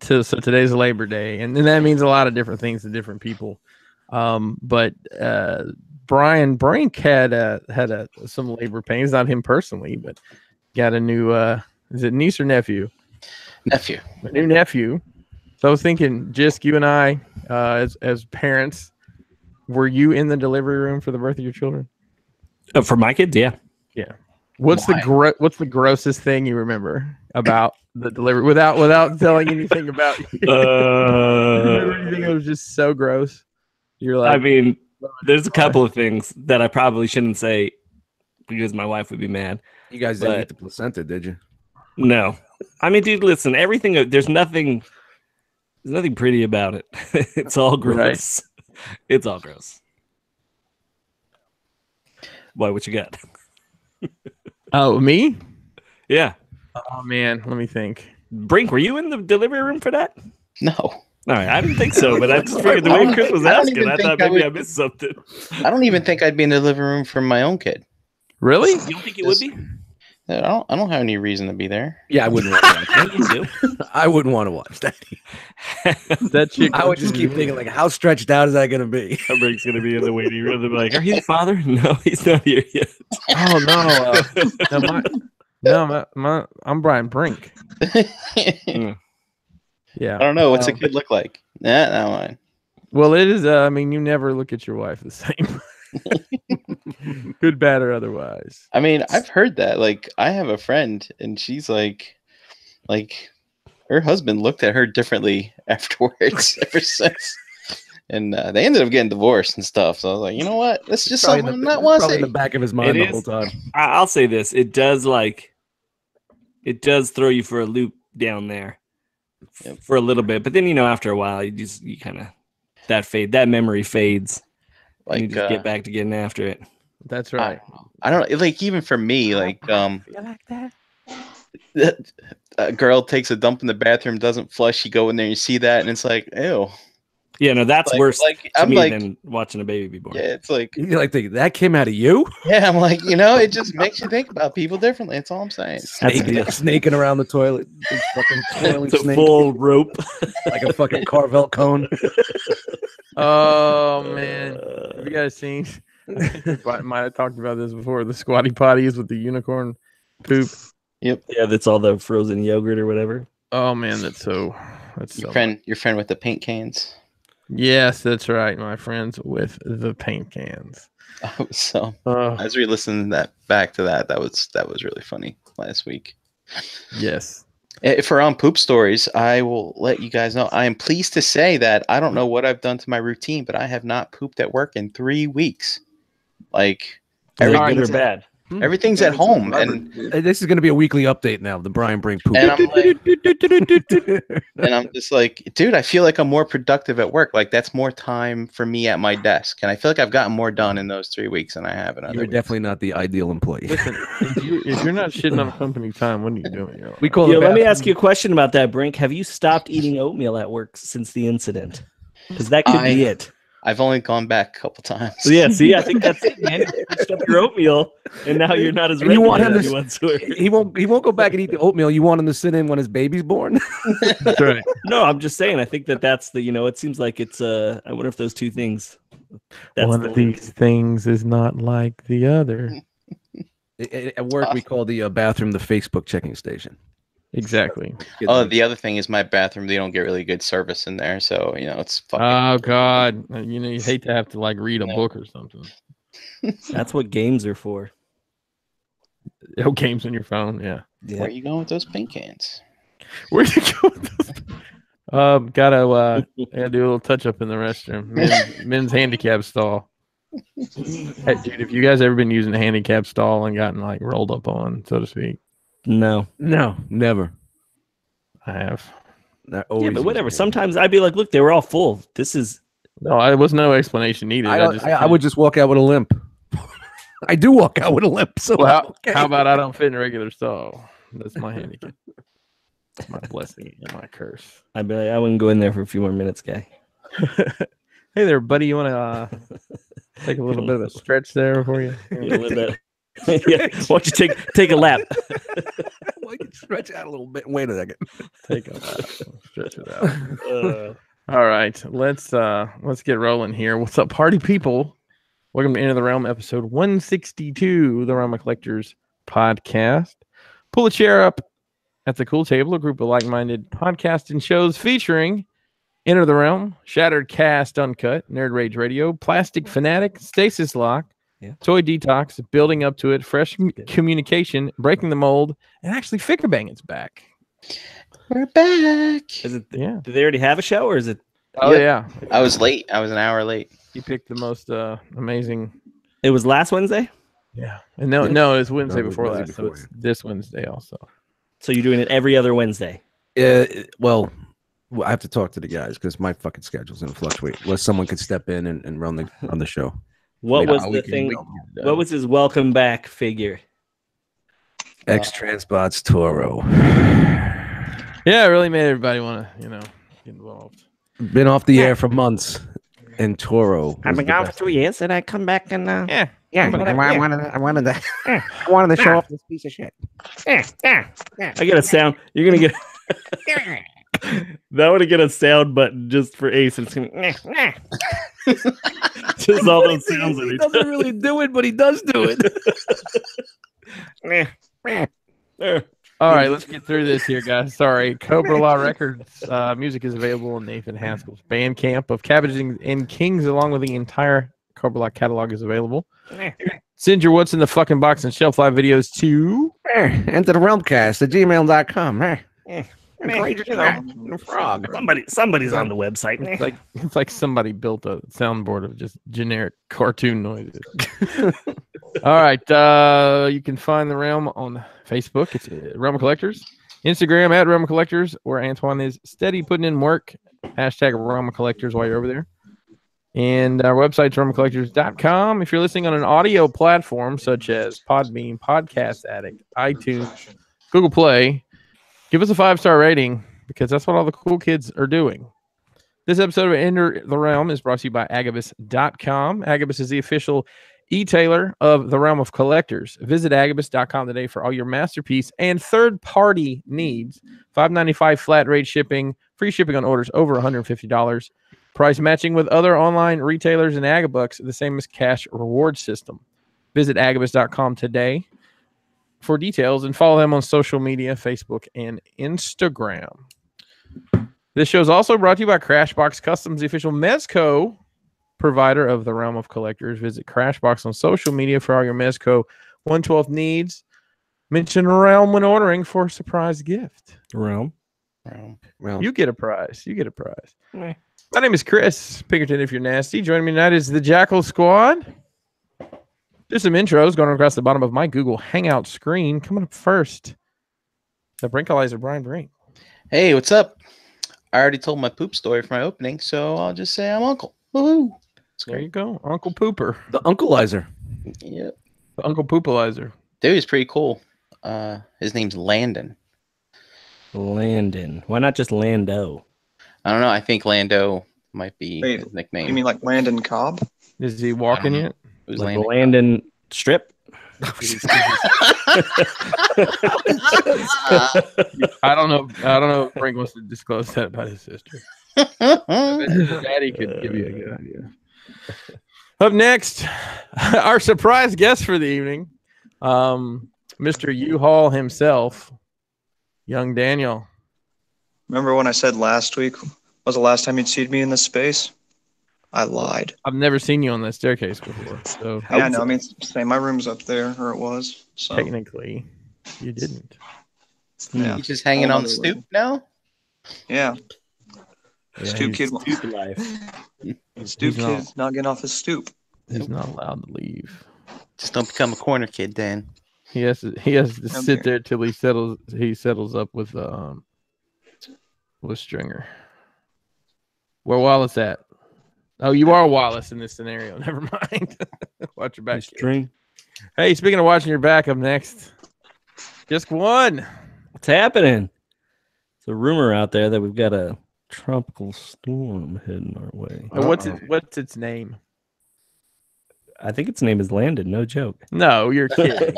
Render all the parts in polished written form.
So today's Labor Day, and that means a lot of different things to different people. But Brian Brink had some labor pains, not him personally, but got a new is it niece or nephew? Nephew. A new nephew. So I was thinking, Jisk, you and I, as parents, were you in the delivery room for the birth of your children? For my kids, yeah. Yeah. What's the grossest thing you remember about the delivery without telling anything about you? Remember anything that was just so gross? You're like, I mean, there's a couple of things that I probably shouldn't say because my wife would be mad. You guys didn't eat the placenta, did you? No. I mean, dude, listen, everything, there's nothing pretty about it. It's all gross. Right. It's all gross. Why, what you got? Oh, me? Yeah. Oh, man, let me think. Brink, were you in the delivery room for that? No. All right, I didn't think so, but I just figured the way Chris was asking, I thought maybe I missed something. I don't even think I'd be in the living room for my own kid. Really? You don't think it would be? I don't have any reason to be there. Yeah, I wouldn't want to watch that. I wouldn't want to watch that. That chick. I would just keep thinking, like, how stretched out is that going to be? Brink's going to be in the waiting room. They'll be like, are you the father? No, he's not here yet. Oh, no. I'm Brian Brink. Yeah. I don't know. What's a kid look like? Nah, not mine. Well, it is. I mean, you never look at your wife the same. Good, bad, or otherwise. I mean, I've heard that. Like, I have a friend, and she's like her husband looked at her differently afterwards, ever since. And they ended up getting divorced and stuff. So I was like, you know what? That's just something I'm not want to say. In the back of his mind the whole time. I'll say this: it does throw you for a loop down there for a little bit, but then after a while, you kind of that memory fades. Like, you just get back to getting after it. That's right. I don't know. Like, even for me, like, you like that? A girl takes a dump in the bathroom, doesn't flush. You go in there, you see that, and it's like, ew. Yeah, no, that's worse to me like, than watching a baby be born. Yeah, it's like, you're like, that came out of you? Yeah, I'm like, it just makes you think about people differently. That's all I'm saying. Snaking around the toilet. Big fucking it's a full rope. Like a fucking Carvel cone. Oh, man. Have you guys seen? I might have talked about this before. The squatty potties with the unicorn poop. Yep. Yeah, that's all the frozen yogurt or whatever. Oh, man, that's your friend with the paint cans. Yes, that's right. My friends with the paint cans. So as we listened back to that was really funny last week. Yes. If we're on poop stories, I will let you guys know. I am pleased to say that I don't know what I've done to my routine, but I have not pooped at work in 3 weeks. Like, everything's bad. Everything's at home, and this is going to be a weekly update now. The Brian Brink poop. And I'm like, and I'm just like, dude, I feel like I'm more productive at work. Like, that's more time for me at my desk, and I feel like I've gotten more done in those 3 weeks than I have in other You're weeks. Definitely not the ideal employee. Listen, if you're not shitting on company time, what are you doing? We call let me ask you a question about that, Brink. Have you stopped eating oatmeal at work since the incident? Because that could be it. I've only gone back a couple times. Yeah, see, I think that's it, man. You switched up your oatmeal, and now you're not as ready. You want him to? He won't go back and eat the oatmeal. You want him to sit in when his baby's born? That's right. No, I'm just saying. I think that's the. It seems like it's. I wonder if those two things. One of these things is not like the other. At work, we call the bathroom the Facebook checking station. Exactly. The other thing is my bathroom. They don't get really good service in there, so it's fucking. Oh God, you hate to have to read a book or something. That's what games are for. Games on your phone, yeah. Where are you going with those paint cans? Where you going with those? Gotta do a little touch up in the restroom. Men's handicap stall. Hey, dude, have you guys ever been using a handicap stall and gotten rolled up on, so to speak? No, never. I have. Yeah, but whatever. Sometimes I'd be like, "Look, they were all full. This is." No, there was no explanation needed. I would just walk out with a limp. I do walk out with a limp. So how about I don't fit in a regular stall? That's my handicap. It's my blessing and my curse. I'd be like, I wouldn't go in there for a few more minutes, guy. Hey there, buddy. You want to take a little bit of a stretch there before you? Yeah, why don't you take a lap? Why don't you Stretch out a little bit. Wait a second. Take a stretch it out. All right, let's get rolling here. What's up, party people? Welcome to Enter the Realm, episode 162, the Realm of Collectors podcast. Pull a chair up at the cool table, a group of like-minded podcasting shows featuring Enter the Realm, Shattered Cast Uncut, Nerd Rage Radio, Plastic Fanatic, Stasis Lock, Toy Detox, Building Up to It, Fresh Communication, Breaking the Mold, and actually Ficker Banging's back. We're back. Is it? Yeah. Do they already have a show, or is it? Oh yeah. I was late. I was an hour late. You picked the most amazing. It was last Wednesday. Yeah. And no, it was Wednesday No, it was before Wednesday last. before, So it's this Wednesday also. So you're doing it every other Wednesday. Well, I have to talk to the guys because my fucking schedule's gonna fluctuate. Unless someone could step in and run the show. What was the thing? What was his welcome back figure? X Transbots Toro. Yeah, it really made everybody want to, get involved. Been off the air for months, and Toro. I've been gone for 2 years, and I come back and Yeah. I wanted to show off this piece of shit. I get a sound. You're gonna get. That would get a sound button just for Ace. It's gonna. Just all those sounds. He doesn't really do it, but he does do it. All right, let's get through this here, guys. Sorry. Cobra Law Records music is available on Nathan Haskell's Bandcamp of Cabbages and Kings, along with the entire Cobra Law catalog is available. Send your What's in the Fucking Box and Shelf Live videos to Enter the Realmcast at gmail.com. Frog. Somebody's on the website. It's like somebody built a soundboard of just generic cartoon noises. All right, you can find the Realm on Facebook. It's Realm of Collectors. Instagram at Realm of Collectors, where Antoine is steady putting in work. Hashtag Realm of Collectors while you're over there. And our website's realmofcollectors.com. If you're listening on an audio platform such as Podbean, Podcast Addict, iTunes, Google Play, give us a 5-star rating because that's what all the cool kids are doing. This episode of Enter the Realm is brought to you by Agabucks.com. Agabus is the official e-tailer of the Realm of Collectors. Visit Agabucks.com today for all your masterpiece and third-party needs. $5.95 flat rate shipping, free shipping on orders over $150. Price matching with other online retailers and Agabucks, the same as cash reward system. Visit Agabucks.com today for details and follow them on social media, Facebook and Instagram. This show is also brought to you by Crashbox Customs, the official Mezco provider of the Realm of Collectors. Visit Crashbox on social media for all your Mezco 112 needs. Mention Realm when ordering for a surprise gift. Realm. You get a prize. My name is Chris Pinkerton, if you're nasty. Joining me tonight is the Jackal Squad. There's some intros going across the bottom of my Google Hangout screen. Coming up first, the Brinkalizer, Brian Brink. Hey, what's up? I already told my poop story for my opening, so I'll just say I'm Uncle. Woohoo! There you go, Uncle Pooper. The Uncleizer. Yep. The Uncle Poopalizer. Dude, he's pretty cool. His name's Landon. Landon. Why not just Lando? I don't know. I think Lando might be his nickname. You mean like Landon Cobb? Is he walking yet? Who's Like Landon? Landon Strip? I don't know if Brink wants to disclose that about his sister. Daddy could give you a good idea. Up next, our surprise guest for the evening, Mr. U-Haul himself, young Daniel. Remember when I said last week was the last time you'd seen me in this space? I lied. I've never seen you on that staircase before, so Yeah, no, I mean, same. My room's up there, or it was. So technically, you didn't. yeah, He's just hanging on the stoop now? yeah. Yeah, Stoop kid, Stoop life. stoop he's not- kid, not getting off his stoop. He's not allowed to leave. Just don't become a corner kid, Dan. He has to sit there till he settles up with Stringer. Where Wallace at? Oh, you are Wallace in this scenario. Never mind. Watch your back. kid. String. Hey, speaking of watching your back, up next, just one. What's happening? There's a rumor out there that we've got a tropical storm heading our way. What's its name? I think its name is Landon. No joke. No, you're kidding.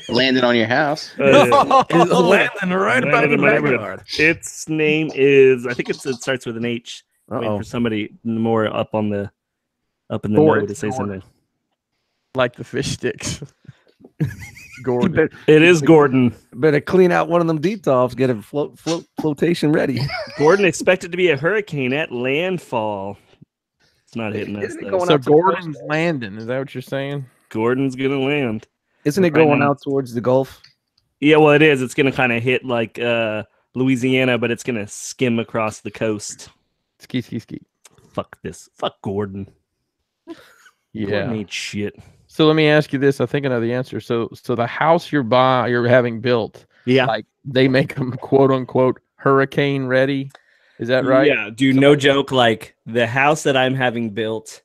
Landed on your house. It's landing right by the Landon in my backyard. Its name is. I think it starts with an H. Waiting Uh-oh. for somebody more up in the Gordon. node to say something. Like the fish sticks. Gordon. It is Gordon. Better clean out one of them detolfs, get it flotation ready. Gordon expected to be a hurricane at landfall. It's not hitting us, Isn't it though. going So out to Gordon's landing. Is that what you're saying? Gordon's going to land. Isn't it Right going now. out towards the Gulf? Yeah, well, it is. It's going to kind of hit like Louisiana, but it's going to skim across the coast. Ski. Fuck this. Fuck Gordon. Yeah. Gordon ain't shit. So let me ask you this. I think I know the answer. So the house you're having built, Yeah. like they make them quote unquote hurricane ready. Is that right? Yeah, dude, no joke. Like the house that I'm having built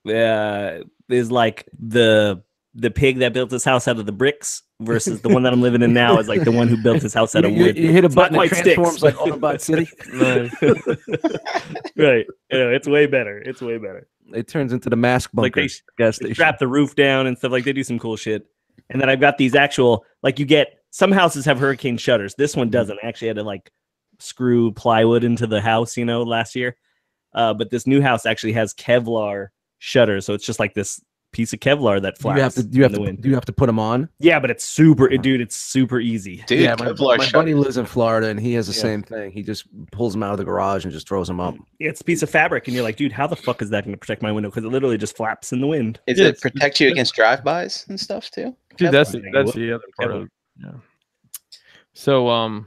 is like the pig that built this house out of the bricks versus the one that I'm living in now is like the one who built his house out of wood. You hit a It's not button, it quite transforms sticks. like Autobot City. Right. It's way better. It's way better. It turns into the mask bunker. Like they gas They station. strap the roof down and stuff. Like they do some cool shit. And then I've got these actual, like you get, some houses have hurricane shutters. This one doesn't. I actually had to like screw plywood into the house, last year. But this new house actually has Kevlar shutters. So it's just like this piece of Kevlar that flaps. Do you have to put them on? Yeah, but it's super, dude. It's super easy. Dude, Yeah, Kevlar my shut- buddy lives in Florida, and he has the same thing. He just pulls them out of the garage and just throws them up. It's a piece of fabric, and you're like, dude, how the fuck is that going to protect my window? Because it literally just flaps in the wind. Does it protect you against drive-bys and stuff too? Dude, that's Kevlar. the other part of it. Yeah. So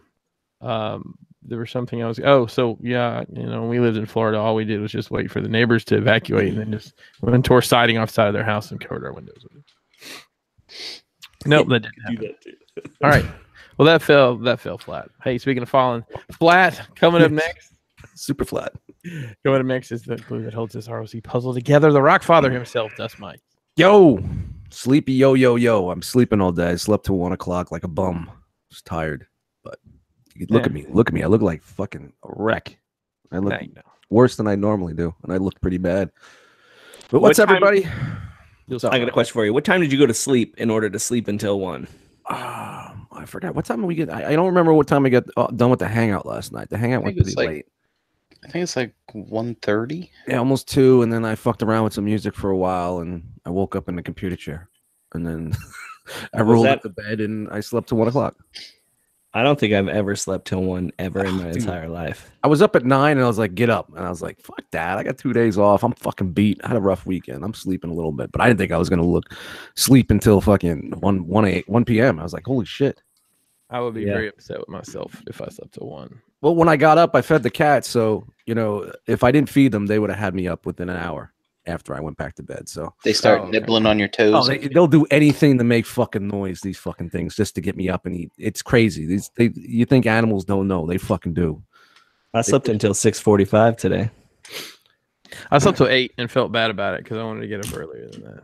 there was something else. Oh, so yeah, when we lived in Florida, all we did was just wait for the neighbors to evacuate, and then just went and tore siding off the side of their house and covered our windows with it. Nope, that didn't happen. Do that too. All right. Well, that fell flat. Hey, speaking of falling flat, coming up next. Super flat. Coming up next is the glue that holds this R.O.C. puzzle together. The Rock Father himself, Dust Mike. Yo, sleepy, yo. I'm sleeping all day. I slept till 1 o'clock like a bum. Just tired. But look at me. I look like fucking a wreck. I look worse than I normally do, and I look pretty bad. But what's up, everybody? I got a question for you. What time did you go to sleep in order to sleep until 1? I forgot. What time did we get? I don't remember what time we got done with the hangout last night. The hangout went pretty late. I think it's like 1:30. Yeah, almost 2. And then I fucked around with some music for a while, and I woke up in the computer chair. And then I rolled up to bed, and I slept till 1 o'clock. I don't think I've ever slept till 1 ever in my entire life. I was up at 9, and I was like, get up. And I was like, fuck that. I got 2 days off. I'm fucking beat. I had a rough weekend. I'm sleeping a little bit. But I didn't think I was going to sleep until fucking 1 p.m. I was like, holy shit. I would be very upset with myself if I slept till 1. Well, when I got up, I fed the cats. So, if I didn't feed them, they would have had me up within an hour after I went back to bed. So they start nibbling on your toes. They'll do anything to make fucking noise, these fucking things, just to get me up and eat. It's crazy. You think animals don't know. They fucking do. I slept until 6:45 today. I slept till 8 and felt bad about it because I wanted to get up earlier than that.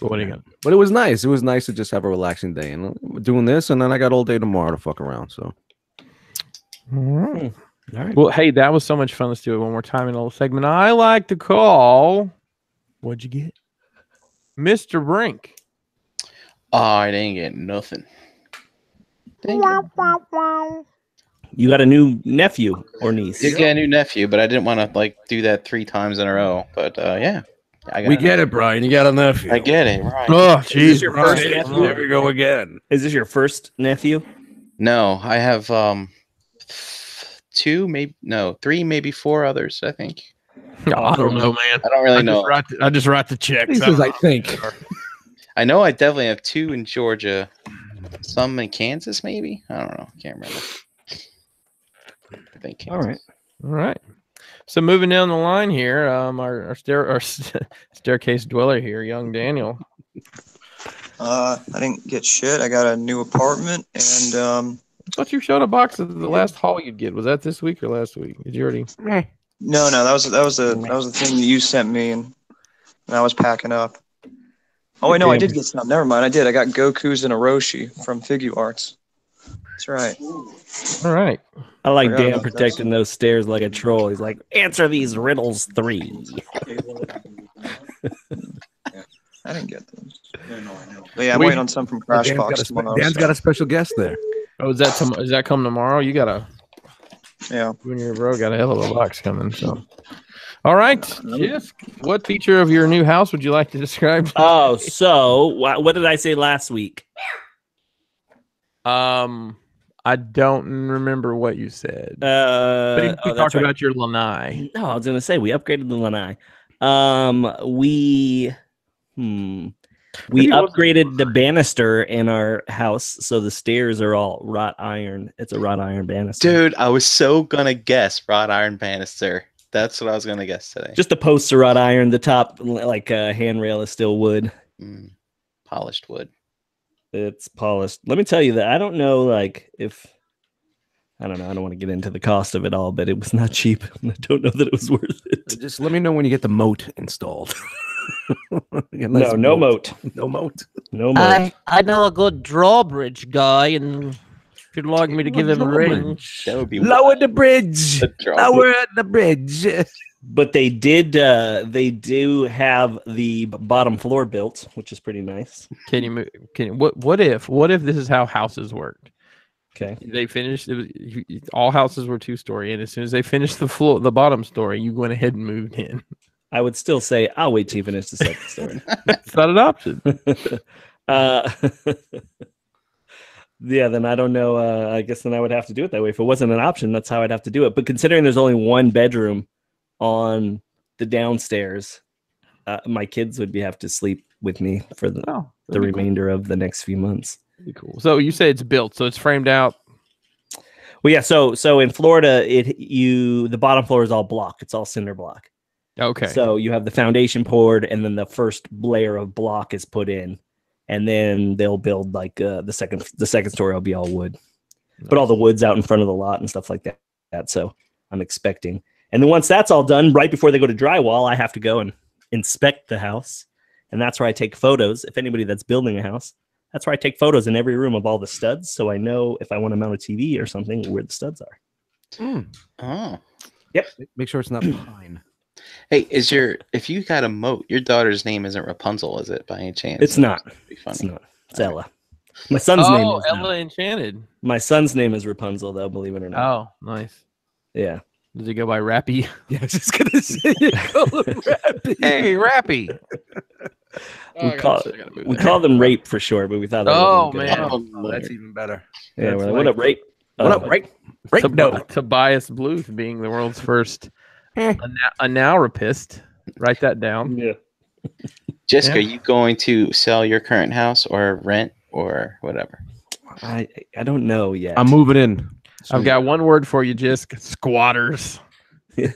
But what are you gonna do? But it was nice. It was nice to just have a relaxing day. And doing this, and then I got all day tomorrow to fuck around. So. All right. Well, hey, that was so much fun. Let's do it one more time in a little segment I like to call. What'd you get, Mr. Brink? Oh, I didn't get nothing. You got a new nephew or niece? Did get a new nephew, but I didn't want to do that 3 times in a row. But yeah, we get it, Brian. You got a nephew. I get it. Right. Oh, jeez. Your first nephew? There we go again. Is this your first nephew? No, I have 2, maybe 3, maybe 4 others. I think. I don't know, man. I don't really know. I just write the checks. He says, I think. I know I definitely have 2 in Georgia, some in Kansas, maybe. I don't know. Can't remember. I think Kansas. All right. So moving down the line here, our staircase dweller here, young Daniel. I didn't get shit. I got a new apartment, and I thought you showed a box of the last haul you'd get. Was that this week or last week? Did you already? no, that was the thing that you sent me, and I was packing up. Oh wait, no, I did get some. Never mind, I did. I got Goku's and R.O.C from Figure Arts. That's right. All right. I like Forgot Dan about protecting those stairs like a troll. He's like, answer these riddles 3. I didn't get those. But yeah, I'm waiting on some from Crashbox tomorrow. Dan's got a special guest there. Oh, is that come tomorrow? You got Yeah. you and your bro got a hell of a box coming. So, all right, Jisk, what feature of your new house would you like to describe? Oh, so what did I say last week? I don't remember what you said. But you talked about your lanai. No, I was gonna say we upgraded the lanai. We upgraded the banister in our house, so the stairs are all wrought iron. It's a wrought iron banister. Dude, I was so gonna guess wrought iron banister. That's what I was gonna guess today. Just the posts are wrought iron. The top, like handrail, is still wood. Polished wood. It's polished. Let me tell you that I don't know, like if I don't know. I don't want to get into the cost of it all, but it was not cheap. I don't know that it was worth it. Just let me know when you get the moat installed. No moat. No moat. No moat. I know a good drawbridge guy, and if you'd like me to give him a ring, That would be Lower the bridge. The drawbridge. Lower the bridge. But they do have the bottom floor built, which is pretty nice. Can you move? What if this is how houses worked? Okay. They finished. All houses were 2-story, and as soon as they finished the bottom story, you went ahead and moved in. I would still say I'll wait till you finish the second story. It's not an option. Yeah, then I don't know. I guess then I would have to do it that way. If it wasn't an option, that's how I'd have to do it. But considering there's only one bedroom on the downstairs, my kids would have to sleep with me for the remainder of the next few months. That'd be cool. So you say it's built, so it's framed out. Well, yeah. So in Florida, the bottom floor is all block. It's all cinder block. Okay. So you have the foundation poured, and then the first layer of block is put in, and then they'll build like the second story will be all wood, but all the wood's out in front of the lot and stuff like that. So I'm expecting, and then once that's all done, right before they go to drywall, I have to go and inspect the house, and that's where I take photos. If anybody that's building a house, that's where I take photos in every room of all the studs, so I know if I want to mount a TV or something where the studs are. Oh. Yep. Make sure it's not pine. Hey, if you got a moat, your daughter's name isn't Rapunzel, is it by any chance? It's not. That'd be funny. It's not. It's Ella. My son's name is Ella Enchanted. My son's name is Rapunzel, though, believe it or not. Oh, nice. Yeah. Does he go by Rappy? Yeah, I was just gonna say Rappy. Hey, Rappy. We call them Rape for sure, but we thought that Oh, was man. Oh, that's even better. Yeah, That's we're like, what up, Rape? What up, Rape? Rape, no. Tobias Bluth being the world's first analropist. Write that down. Yeah. Jessica, are you going to sell your current house or rent or whatever? I don't know yet. I'm moving in. I've got one word for you, Jisk. Squatters. Dude,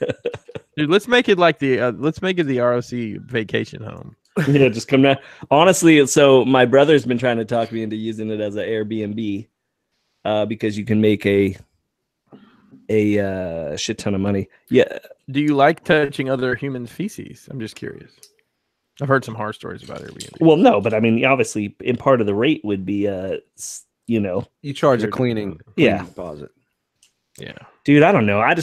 let's make it like the R.O.C. vacation home. Yeah, just come down. Honestly, so my brother's been trying to talk me into using it as an Airbnb because you can make a shit ton of money. Yeah. Do you like touching other human feces? I'm just curious. I've heard some horror stories about Airbnb. Well, no, but I mean, obviously, in part of the rate would be, you charge a cleaning deposit. Yeah, dude, I don't know. I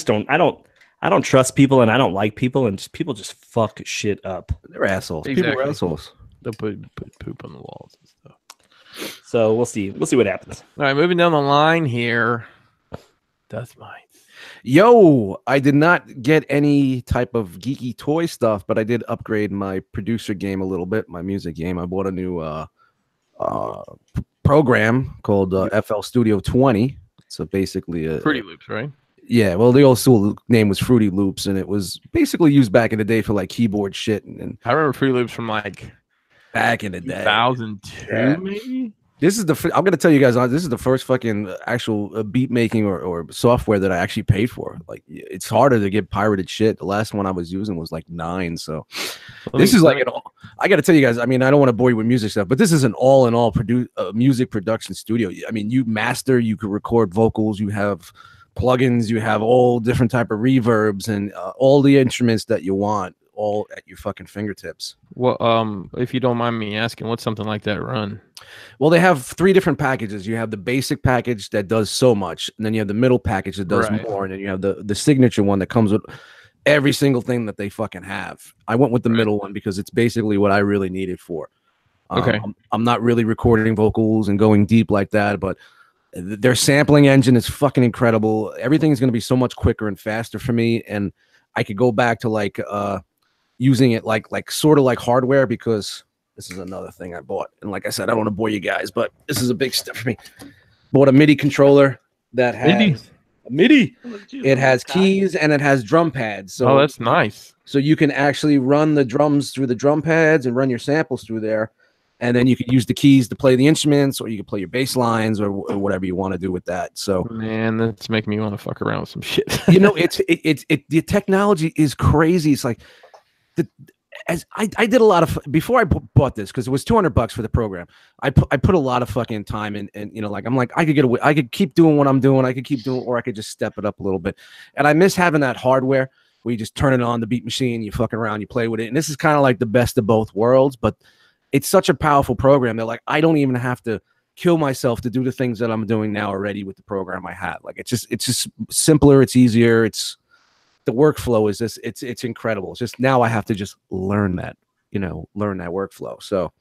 don't trust people, and I don't like people, and people just fuck shit up. They're assholes. Exactly. People are assholes. They'll put poop on the walls and stuff. So we'll see. We'll see what happens. All right, moving down the line here. Dust mites. Yo, I did not get any type of geeky toy stuff, but I did upgrade my producer game a little bit, my music game. I bought a new program called FL Studio 20. So basically Fruity Loops, right? Yeah, well, the old school name was Fruity Loops, and it was basically used back in the day for like keyboard shit. And I remember Fruity Loops from like back in the day, 2002, maybe. This is I'm gonna tell you guys, this is the first fucking actual beat making or software that I actually paid for. Like, it's harder to get pirated shit. The last one I was using was like 9. So this is like I gotta tell you guys. I mean, I don't want to bore you with music stuff, but this is an all-in-all music production studio. I mean, you master, you could record vocals, you have plugins, you have all different type of reverbs and all the instruments that you want, all at your fucking fingertips. Well, if you don't mind me asking, what's something like that run? Well, they have 3 different packages. You have the basic package that does so much, and then you have the middle package that does more, and then you have the signature one that comes with every single thing that they fucking have. I went with the middle one because it's basically what I really needed for. Okay. I'm not really recording vocals and going deep like that, but their sampling engine is fucking incredible. Everything is going to be so much quicker and faster for me, and I could go back to like using it like sort of like hardware, because this is another thing I bought. And like I said, I don't want to bore you guys, but this is a big step for me. Bought a MIDI controller that has MIDI. It has keys and it has drum pads. So that's nice. So you can actually run the drums through the drum pads and run your samples through there. And then you can use the keys to play the instruments, or you can play your bass lines, or whatever you want to do with that. So, man, that's making me want to fuck around with some shit. The technology is crazy. It's like I did a lot of before I bought this, because it was $200 for the program. I put a lot of fucking time in, and I'm like, I could get away. I could keep doing what I'm doing. I could keep doing, or I could just step it up a little bit. And I miss having that hardware where you just turn it on, the beat machine, you fucking around, you play with it. And this is kind of like the best of both worlds, but it's such a powerful program that like I don't even have to kill myself to do the things that I'm doing now already with the program I have. Like it's just simpler, it's easier, it's the workflow is just it's incredible. It's just now I have to just learn that workflow. So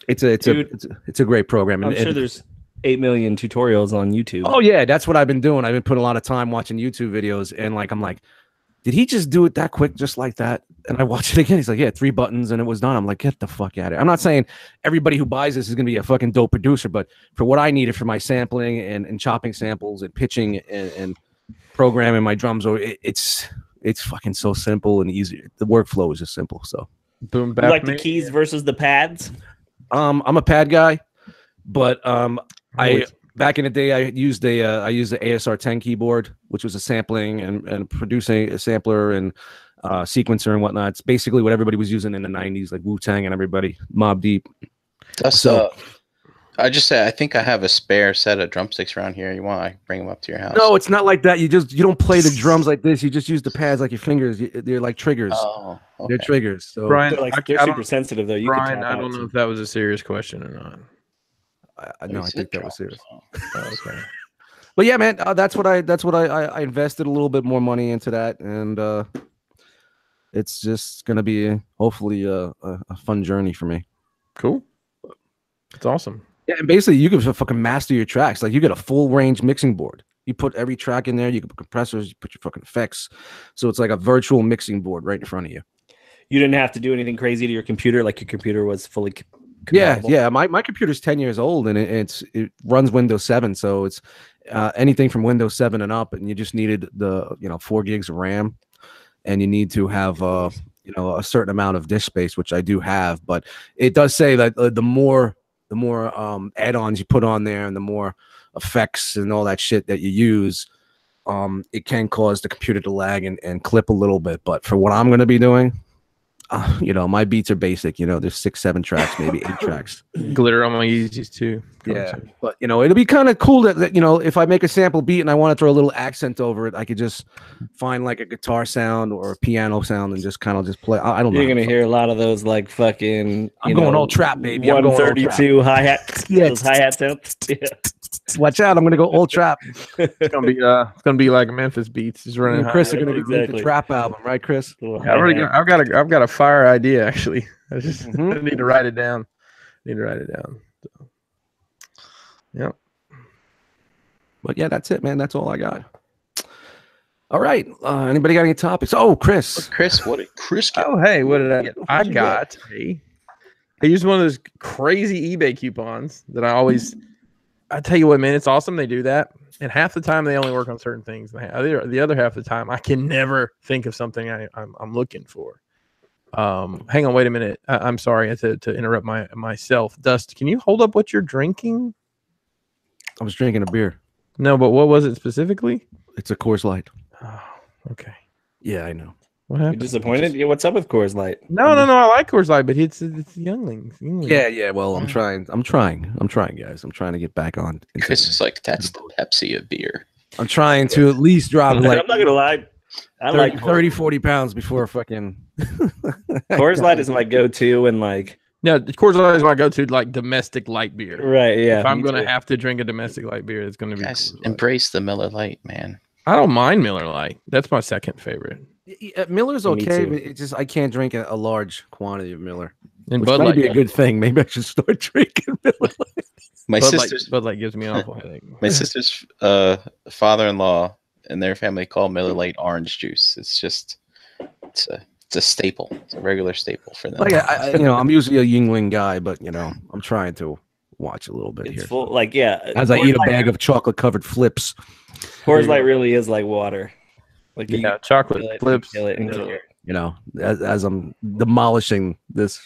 it's a great program. I'm sure there's 8 million tutorials on YouTube. Oh yeah, that's what I've been doing. I've been putting a lot of time watching YouTube videos, and like I'm like, did he just do it that quick, just like that? And I watch it again. He's like, yeah, 3 buttons and it was done. I'm like, get the fuck out of here. I'm not saying everybody who buys this is going to be a fucking dope producer, but for what I needed for my sampling and chopping samples and pitching and programming my drums, it's fucking so simple and easy. The workflow is just simple. So, boom, you like the keys versus the pads? I'm a pad guy, but back in the day, I used the ASR 10 keyboard, which was a sampling and producing a sampler and sequencer and whatnot. It's basically what everybody was using in the 90s, like Wu-Tang and everybody, Mobb Deep. I just say I think I have a spare set of drumsticks around here. You want to bring them up to your house? No, it's not like that. You don't play the drums like this. You just use the pads like your fingers. They're like triggers. Oh, okay. They're triggers. So Brian, they're super sensitive though. Brian, I don't know if that was a serious question or not. I think that was serious. Okay. But yeah, man, that's what I invested a little bit more money into that, and it's just gonna be hopefully a fun journey for me. Cool. It's awesome. Yeah, and basically you can fucking master your tracks. Like you get a full range mixing board. You put every track in there. You can put compressors. You put your fucking effects. So it's like a virtual mixing board right in front of you. You didn't have to do anything crazy to your computer. Like your computer was fully compatible. Yeah. My computer's 10 years old and it runs Windows 7, so it's anything from Windows 7 and up. And you just needed the 4 gigs of RAM, and you need to have a certain amount of disk space, which I do have. But it does say that the more add-ons you put on there and the more effects and all that shit that you use, it can cause the computer to lag and clip a little bit. But for what I'm going to be doing, my beats are basic. There's 6-7 tracks, maybe 8 tracks. Glitter on my Yeezys too. Yeah, but it'll be kind of cool that if I make a sample beat and I want to throw a little accent over it, I could just find like a guitar sound or a piano sound and just kind of just play. I don't know. You're gonna hear a lot of those like fucking. I'm going all trap, baby. 132 hi hat. Yeah, those hi hat sounds. Yeah. Watch out! I'm gonna go all trap. It's gonna be like Memphis beats. Just running. Chris are gonna make the trap album, right, Chris? I've got a fire idea actually. I just I need to write it down. So. Yep. But yeah, that's it, man. That's all I got. All right. Anybody got any topics? Oh, Chris. What did Chris get? Oh, hey, what did I get? I used one of those crazy eBay coupons that I tell you what, man, it's awesome they do that. And half the time they only work on certain things. The other half of the time I can never think of something I'm looking for. Hang on, wait a minute. I'm sorry to interrupt myself. Dust, can you hold up what you're drinking? I was drinking a beer. No, but what was it specifically? It's a Coors Light. Oh, okay. Yeah, I know. What happened? You're disappointed? Yeah, what's up with Coors Light? No. I like Coors Light, but it's younglings. Yeah. Well, I'm trying, guys. I'm trying to get back on. Chris is like, that's the Pepsi of beer. I'm trying to at least drop. I'm not gonna lie. I like 30, 40 pounds before fucking. Coors Light is my go-to, and like No, Coors Light is my go-to like domestic light beer. right, yeah. If I'm me gonna too. have to drink a domestic light beer, it's gonna be. Guys, Coors Light. embrace the Miller Lite, man. I don't mind Miller Lite. That's my second favorite. Miller's Me okay, too. but it's just I can't drink a large quantity of Miller. And Which Bud might Light, be a good thing. Maybe I should start drinking Miller Lite. My sister's Bud Light gives me an awful headache. my sister's father-in-law and their family call Miller Lite orange juice. It's a staple. It's a regular staple for them. Like I'm usually a Yingling guy, but I'm trying to watch a little bit It's here. full, like As I eat a bag of chocolate covered flips. Coors Light really is like water. Like Yeah, chocolate kill it, flips. kill it, and kill it. As I'm demolishing this.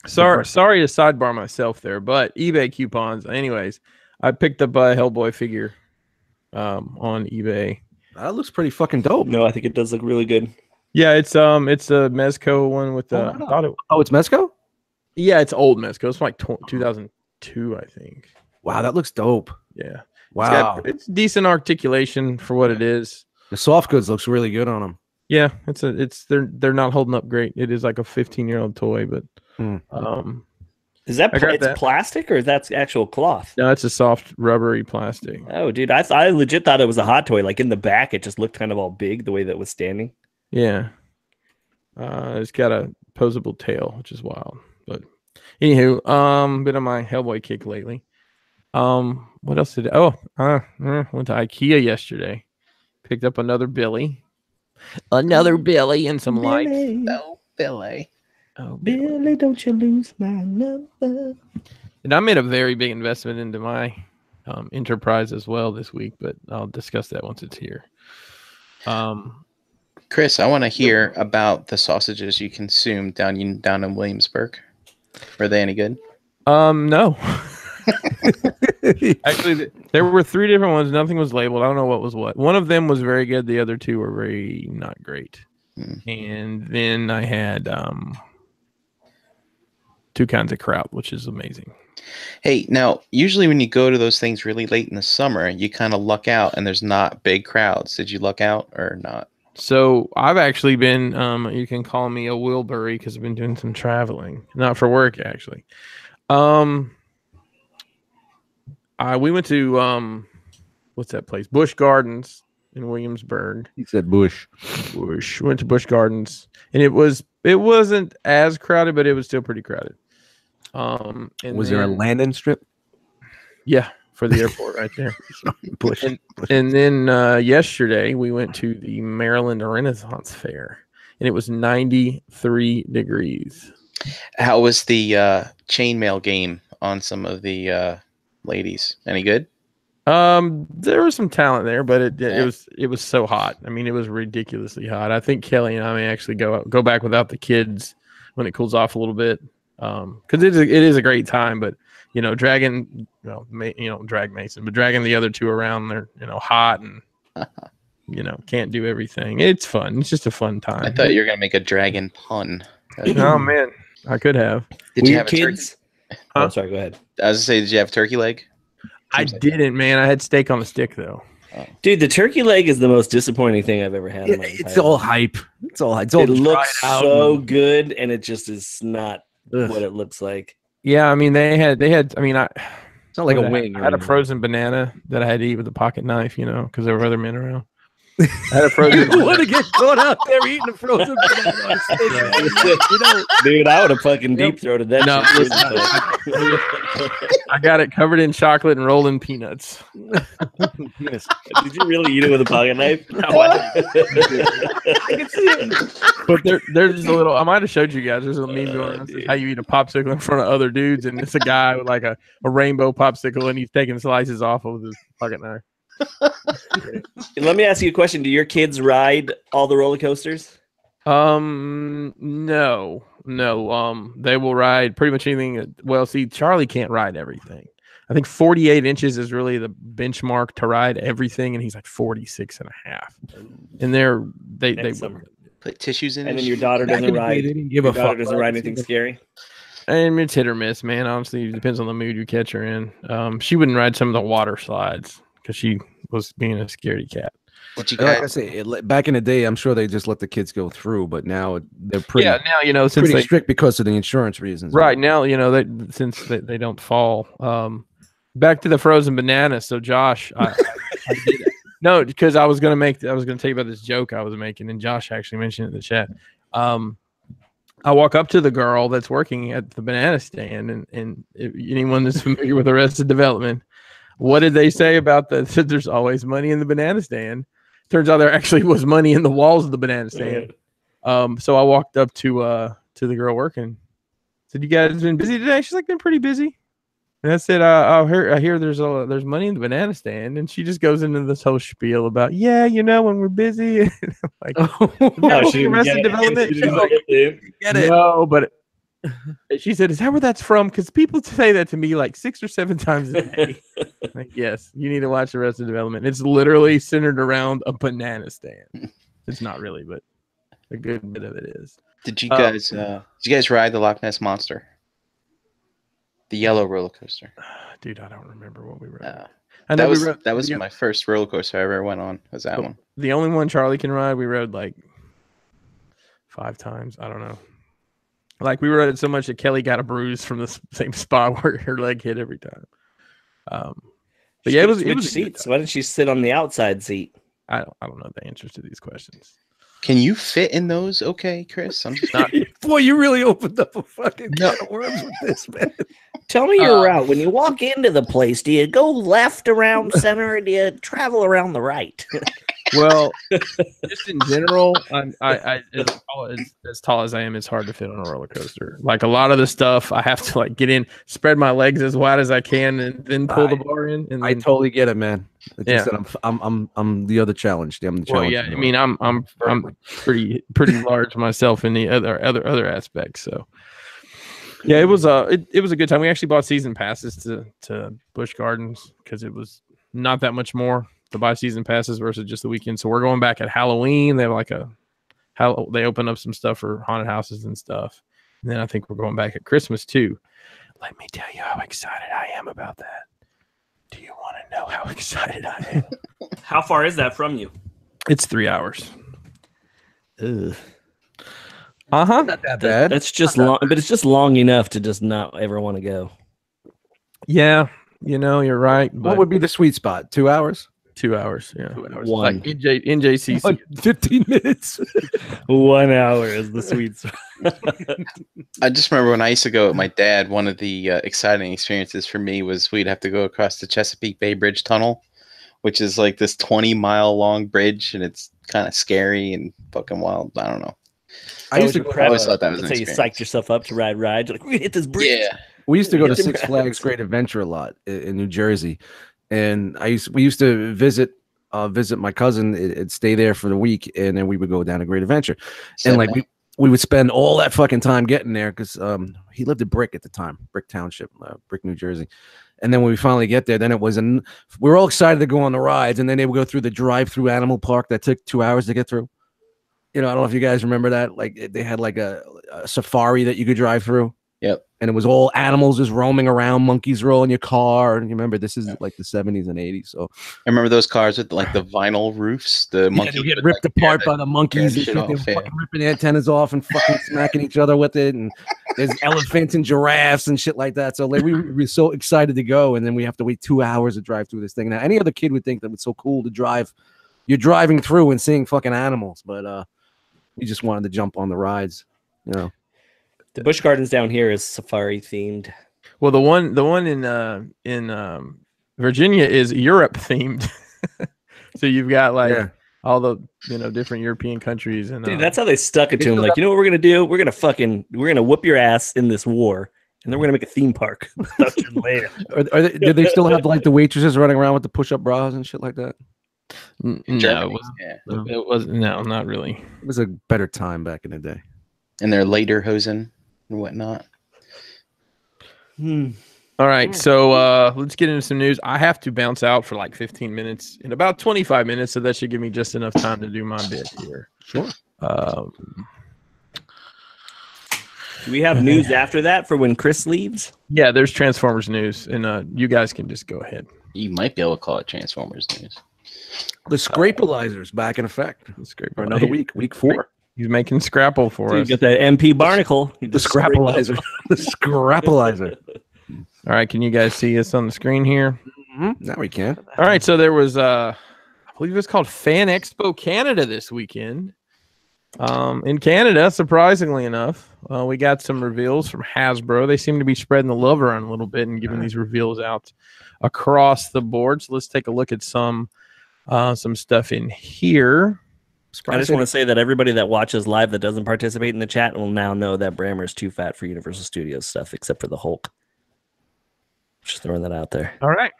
Sorry to sidebar myself there, but eBay coupons. Anyways, I picked up a Hellboy figure on eBay. That looks pretty fucking dope. No, I think it does look really good. Yeah, it's a Mezco one with the. Oh, it's Mezco? Yeah, it's old Mezco. It's from like 2002, I think. Wow, that looks dope. Yeah. Wow. It's decent articulation for what it is. The soft goods looks really good on them. Yeah, they're not holding up great. It is like a 15-year-old toy, but Is that I got it's that. plastic or that's actual cloth? no, it's a soft rubbery plastic. Oh, dude, I legit thought it was a hot toy. Like in the back, it just looked kind of all big the way that it was standing. Yeah. It's got a posable tail, which is wild. But anywho, been on my Hellboy kick lately. What else did went to IKEA yesterday. Picked up another Billy. Another Billy and some lights. Oh, Billy. Oh, Billy, don't you lose my number. And I made a very big investment into my enterprise as well this week, but I'll discuss that once it's here. Chris, I want to hear about the sausages you consumed down in Williamsburg. Were they any good? No. Actually, there were 3 different ones. Nothing was labeled. I don't know what was what. One of them was very good. The other 2 were very not great. And then I had 2 kinds of kraut, which is amazing. Hey, now, usually when you go to those things really late in the summer, you kind of luck out and there's not big crowds. Did you luck out or not? So I've actually been, you can call me a Wilbury because I've been doing some traveling, not for work actually. We went to what's that place? Busch Gardens in Williamsburg. He said Bush. We went to Busch Gardens, and it wasn't as crowded, but it was still pretty crowded. And Was there a landing strip? Yeah, for the airport right there. Bush. And then yesterday we went to the Maryland Renaissance Fair, and it was 93 degrees. How was the chainmail game on some of the ladies? Any good? There was some talent there, but it was so hot. I mean, it was ridiculously hot. I think Kelly and I may actually go back without the kids when it cools off a little bit. Because it is a great time, but dragging drag Mason, but dragging the other 2 around, they're hot and can't do everything. It's fun. It's just a fun time. I thought you were gonna make a dragon pun. Oh man, I could have. Did you have a turkey? Oh, sorry. Go ahead. I was gonna say, did you have a turkey leg? I didn't, man. I had steak on the stick though. Dude, the turkey leg is the most disappointing thing I've ever had. In my It's entire all life. hype. It's all hype. It's all It looks dried out so and- good, and it just is not Ugh. what it looks like. Yeah, I mean they had. I mean, It's not like a wing. I had a frozen banana that I had to eat with a pocket knife, because there were other men around. I had a frozen. You want to get caught out there eating a frozen banana on a steak. Dude, I would have fucking deep throated that. No, shit. I got it covered in chocolate and rolled in peanuts. Yes. Did you really eat it with a pocket knife? I can see it. But there's a little. I might have showed you guys. There's a meme going on. How you eat a popsicle in front of other dudes, and it's a guy with like a rainbow popsicle, and he's taking slices off of his pocket knife. Let me ask you a question. Do your kids ride all the roller coasters? No. They will ride pretty much anything. Well, see, Charlie can't ride everything. I think 48 inches is really the benchmark to ride everything, and he's like 46 and a half. And they Put tissues in. And it? then your daughter doesn't ride. They didn't give Your a fuck. daughter doesn't ride anything scary. and it's hit or miss, man. Honestly, it depends on the mood you catch her in. She wouldn't ride some of the water slides because she was being a scaredy cat. Did you And like I guys? say, back in the day, I'm sure they just let the kids go through, but now they're pretty, now since pretty they strict because of the insurance reasons. right now since they don't fall. Back to the frozen bananas. So Josh, I did it. No, because I was gonna tell you about this joke I was making, and Josh actually mentioned it in the chat. I walk up to the girl that's working at the banana stand, and if anyone that's familiar with Arrested Development, what did they say about there's always money in the banana stand? Turns out there actually was money in the walls of the banana stand. So I walked up to the girl working, said, "You guys been busy today?" She's like, "Been pretty busy." And I said, I hear there's money in the banana stand," and she just goes into this whole spiel about, when we're busy. Like, she Arrested Development. She didn't get it. Get it? No, but she said, "Is that where that's from?" Because people say that to me like 6 or 7 times a day. Like, yes, you need to watch Arrested Development. It's literally centered around a banana stand. It's not really, but a good bit of it is. Did you guys ride the Loch Ness Monster? The yellow roller coaster. Dude, I don't remember what we rode. That was my first roller coaster I ever went on. Was that one? The only one Charlie can ride, we rode like 5 times. I don't know. Like, we rode it so much that Kelly got a bruise from the same spot where her leg hit every time. But yeah, it was seats. Why didn't she sit on the outside seat? I don't know the answers to these questions. Can you fit in those? Okay, Chris. I'm just not. Boy, you really opened up a fucking can of worms with this, man. Tell me your route. When you walk into the place, do you go left around center, or do you travel around the right? Well, just in general, as tall as I am, it's hard to fit on a roller coaster. Like, a lot of the stuff, I have to like get in, spread my legs as wide as I can, and then pull the bar in. And I totally get it, man. It's just that I'm the other challenge. I'm the challenge. Well, yeah, I mean, I'm pretty large myself in the other aspects. So yeah, it was a good time. We actually bought season passes to Busch Gardens because it was not that much more to buy season passes versus just the weekend. So we're going back at Halloween. They have like they open up some stuff for haunted houses and stuff. And then I think we're going back at Christmas too. Let me tell you how excited I am about that. Do you want to know how excited I am? How far is that from you? It's 3 hours. Ugh. Not that bad. That's just long, but it's just long enough to just not ever want to go. Yeah, you're right. What would be the sweet spot? 2 hours? 2 hours, yeah. 2 hours. Like NJCC. 15 minutes. 1 hour is the sweet spot. I just remember when I used to go with my dad, one of the exciting experiences for me was we'd have to go across the Chesapeake Bay Bridge Tunnel, which is like this 20-mile long bridge, and it's kind of scary and fucking wild. I don't know. I always thought that was an That's how you experience. psyched yourself up to ride rides. You're like, we hit this bridge. Yeah. We used to go to Six Flags Great Adventure a lot in New Jersey, and we used to visit my cousin. It'd stay there for the week, and then we would go down to Great Adventure, and like we would spend all that fucking time getting there because he lived in Brick at the time, Brick Township, Brick, New Jersey. And then when we finally get there, then we were all excited to go on the rides, and then they would go through the drive-through animal park that took 2 hours to get through. I don't know if you guys remember that. Like, they had like a safari that you could drive through. Yep. And it was all animals just roaming around. Monkeys roll in your car. And you remember, this is like the 70s and 80s. So I remember those cars with like the vinyl roofs. The monkeys they get ripped apart by the monkeys. And shit. They were fucking ripping antennas off and fucking smacking each other with it. And there's elephants and giraffes and shit like that. So like we were so excited to go, and then we have to wait 2 hours to drive through this thing. Now, any other kid would think that it's so cool to drive. You're driving through and seeing fucking animals, but we just wanted to jump on the rides, The Busch Gardens down here is safari themed. Well, the one in Virginia is Europe themed. So you've got like all the different European countries, and dude, that's how they stuck it to him. Like, you know what we're gonna do? We're gonna whoop your ass in this war, and then we're gonna make a theme park. Later. Do they still have like the waitresses running around with the push-up bras and shit like that? No, it wasn't. No, not really. It was a better time back in the day. And their lederhosen and whatnot. All right, so let's get into some news. I have to bounce out for like 15 minutes in about 25 minutes, so that should give me just enough time to do my bit here. Sure. Do we have news after that for when Chris leaves? Yeah, there's Transformers news, and you guys can just go ahead. You might be able to call it Transformers news. The Scrapalizer's back in effect for another week, week 4. He's making Scrapple for So you us. get that MP Barnacle. The Scrapalizer. The Scrapalizer. All right, can you guys see us on the screen here? Now we can. All right, so there was I believe it's called Fan Expo Canada this weekend. In Canada, surprisingly enough, we got some reveals from Hasbro. They seem to be spreading the love around a little bit and giving these reveals out across the board. So let's take a look at some stuff in here. I just want to say that everybody that watches live that doesn't participate in the chat will now know that Brammer's too fat for Universal Studios stuff, except for the Hulk. Just throwing that out there. All right.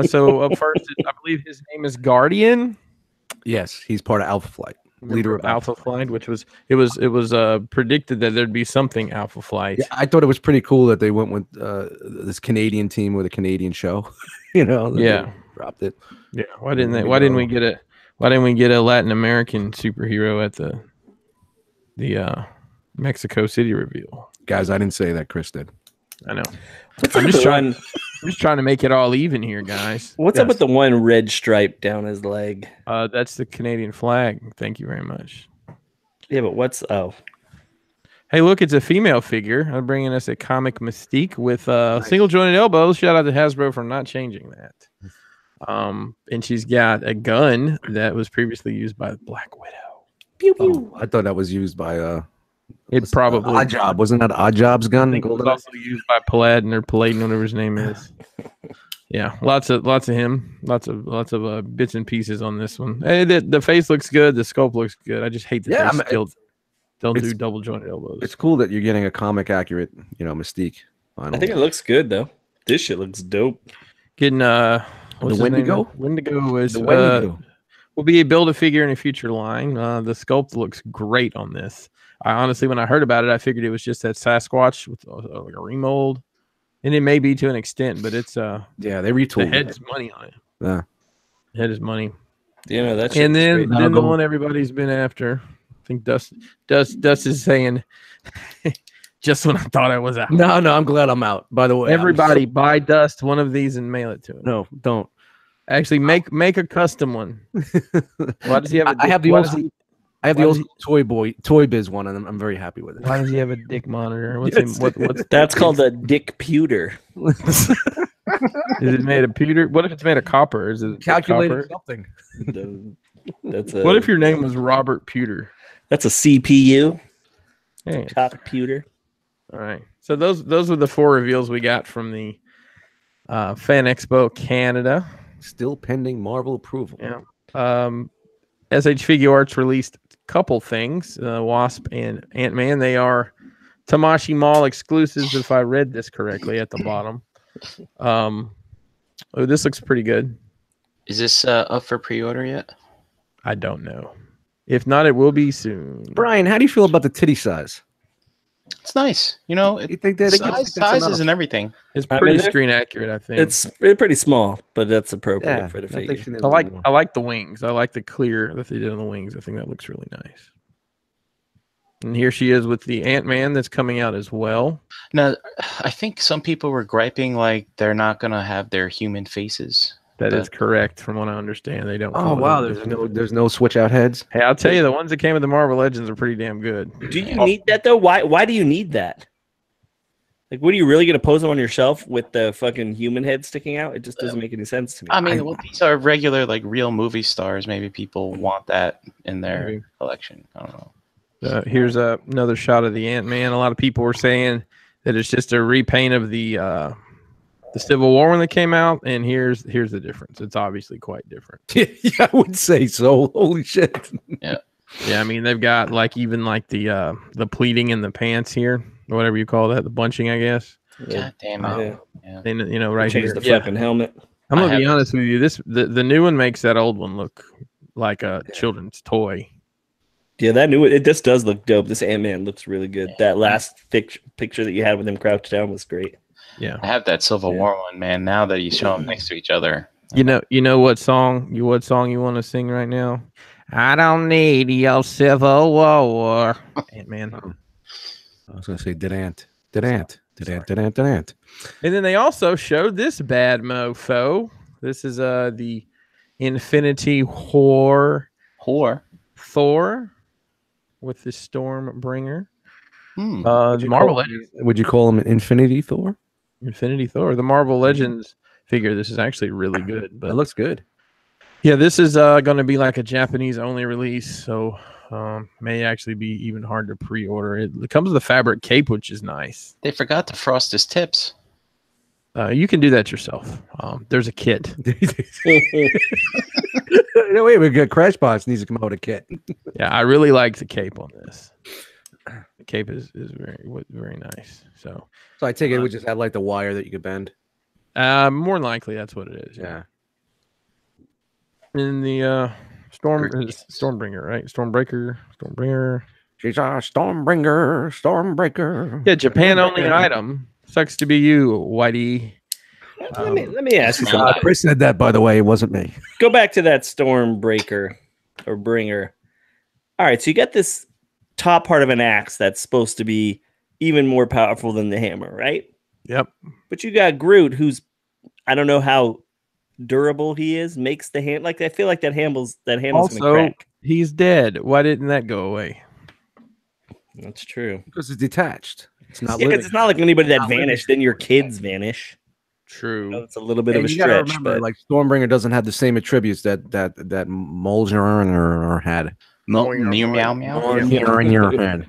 So up first, I believe his name is Guardian. Yes, he's part of Alpha Flight, leader of Alpha Flight, which was predicted that there'd be something Alpha Flight. Yeah, I thought it was pretty cool that they went with this Canadian team with a Canadian show. Yeah, dropped it. Yeah, why didn't we get a Latin American superhero at the Mexico City reveal? Guys, I didn't say that. Chris did. I know. I'm just trying to make it all even here, guys. What's up with the one red stripe down his leg? That's the Canadian flag. Thank you very much. Yeah, but hey, look, it's a female figure. I'm bringing us a comic Mystique with single jointed elbows. Shout out to Hasbro for not changing that. And she's got a gun that was previously used by Black Widow. Pew pew. I thought that was used by it probably Odd Job. Wasn't that Odd Job's gun? I think it was also used by Paladin or Paladin, whatever his name is. Yeah, lots of him, lots of bits and pieces on this one. Hey, the face looks good, the sculpt looks good. I just hate that they still don't do double jointed elbows. It's cool that you're getting a comic accurate, Mystique. Finally. I think it looks good though. This shit looks dope. Getting the Wendigo. Wendigo is the Wendigo. Will be a build a figure in a future line. The sculpt looks great on this. I honestly, when I heard about it, I figured it was just that Sasquatch with like a remold, and it may be to an extent, but it's they retooled. The head's money on it. Yeah, the head is money. That. And then the one everybody's been after. I think Dust is saying, just when I thought I was out. No, I'm glad I'm out. By the way, everybody buy Dust one of these and mail it to him. No, don't. Actually, make a custom one. Why does he have? I have the old Toy Biz one, and I'm very happy with it. Why does he have a dick monitor? That's called a dick pewter. Is it made of pewter? What if it's made of copper? Is it calculated something? What if your name was Robert Pewter? That's a CPU. Hey. Top pewter. All right. So those were the 4 reveals we got from the Fan Expo Canada. Still pending Marvel approval. Yeah. SH Figure Arts released a couple things. Wasp and Ant-Man. They are Tamashi Mall exclusives, if I read this correctly at the bottom. This looks pretty good. Is this up for pre-order yet? I don't know. If not, it will be soon. Brian, how do you feel about the titty size? It's nice. You think that sizes and everything. It's pretty screen accurate, I think. It's pretty small, but that's appropriate for the figure. I like the wings. I like the clear that they did on the wings. I think that looks really nice. And here she is with the Ant-Man that's coming out as well. Now, I think some people were griping like they're not going to have their human faces. That is correct, from what I understand. They don't. Oh wow, there's no switch out heads. Hey, I'll tell you, the ones that came with the Marvel Legends are pretty damn good. Do you need that though? Why do you need that? Like, what are you really gonna pose them on your shelf with the fucking human head sticking out? It just doesn't make any sense to me. I mean, these are regular, like real movie stars. Maybe people want that in their collection. I don't know. Here's another shot of the Ant-Man. A lot of people were saying that it's just a repaint of the Civil War when they came out, and here's the difference. It's obviously quite different. Yeah, I would say so. Holy shit. Yeah. I mean, they've got the pleating in the pants here, or whatever you call that, the bunching, I guess. God damn it. Yeah. Then, right here. The fucking helmet. I'm gonna be honest with you. The new one makes that old one look like a children's toy. Yeah, that new it just does look dope. This Ant-Man looks really good. That last picture that you had with him crouched down was great. Yeah, I have that Civil War one, man. Now that you show them next to each other, you know what song you want to sing right now? I don't need your Civil War. Ant-Man. I was gonna say Didant. And then they also showed this bad mofo. This is the Infinity War Thor with the Stormbringer. The Marvel Legends. Would you call him an Infinity Thor? Infinity Thor, the Marvel Legends figure. This is actually really good. But It looks good. yeah, this is going to be like a Japanese only release, so may actually be even hard to pre-order. It comes with a fabric cape, which is nice. They forgot to frost his tips. You can do that yourself. There's a kit. No, wait, we got Crash Bots needs to come out with a kit. Yeah, I really like the cape on this. The cape is very nice. So I take it we just have like the wire that you could bend. more than likely that's what it is. Yeah. In the Stormbringer, right? Stormbringer. She's a Stormbreaker. Yeah, Japan only item. Sucks to be you, Whitey. Let me ask you something. Chris said that, by the way. It wasn't me. Go back to that Stormbreaker or Bringer. All right, so you got this top part of an axe that's supposed to be even more powerful than the hammer, right? Yep. But you got Groot, who's I don't know how durable he is. Makes the hand like I feel like that handle's Also, gonna crack. He's dead. Why didn't that go away? That's true. Because it's detached. It's not. Yeah, 'cause living. it's not like anybody that vanished. Then your kids vanish. True. It's a little bit of a you gotta stretch, remember, but like Stormbringer doesn't have the same attributes that Mjolnir had. Meow meow meow. In your head.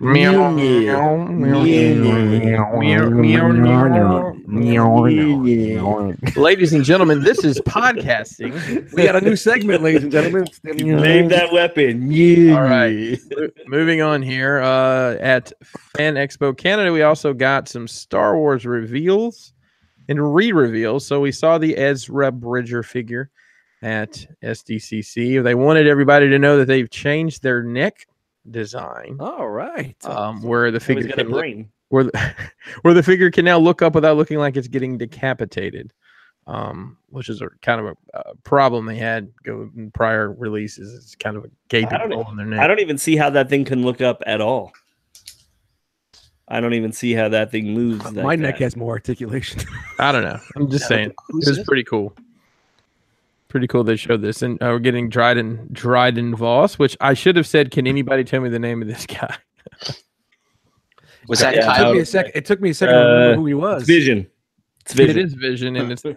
Ladies and gentlemen, this is podcasting. We got a new segment, ladies and gentlemen. name that weapon. All right. Moving on here. At Fan Expo Canada, we also got some Star Wars reveals and re-reveals. So we saw the Ezra Bridger figure at SDCC. They wanted everybody to know that they've changed their neck design. All right. Where the figure got a can look, brain. where the figure can now look up without looking like it's getting decapitated, which is a kind of a problem they had go in prior releases. It's kind of a gaping hole in their neck. I don't even see how that thing can look up at all. I don't even see how that thing moves. Like My neck that. has more articulation. I don't know. I'm just saying. It was pretty cool. Pretty cool they showed this. And we're getting Dryden Voss, which I should have said, can anybody tell me the name of this guy? Was that It Kyle? took me a second to remember who he was. Vision. It's Vision. It is Vision, and it's the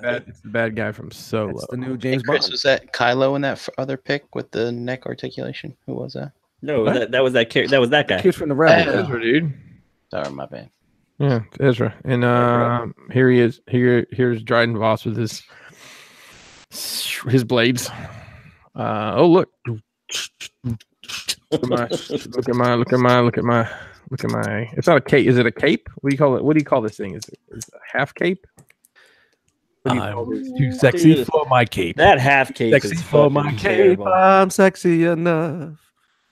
bad guy from Solo. That's the new Hey, James Chris, Bond. was that Kylo in that other pick with the neck articulation? Who was that? No, that was that guy. Kid from the Rebel. Ezra, dude. Sorry, my bad. Yeah, Ezra. And here he is. Here's Dryden Voss with his blades. Oh look. Look at my. It's not a cape. Is it a cape? What do you call it? What do you call this thing? Is it a half cape? What do you call this? Too sexy for my cape. That half cape Sexy is for fucking my cape. terrible. I'm sexy enough.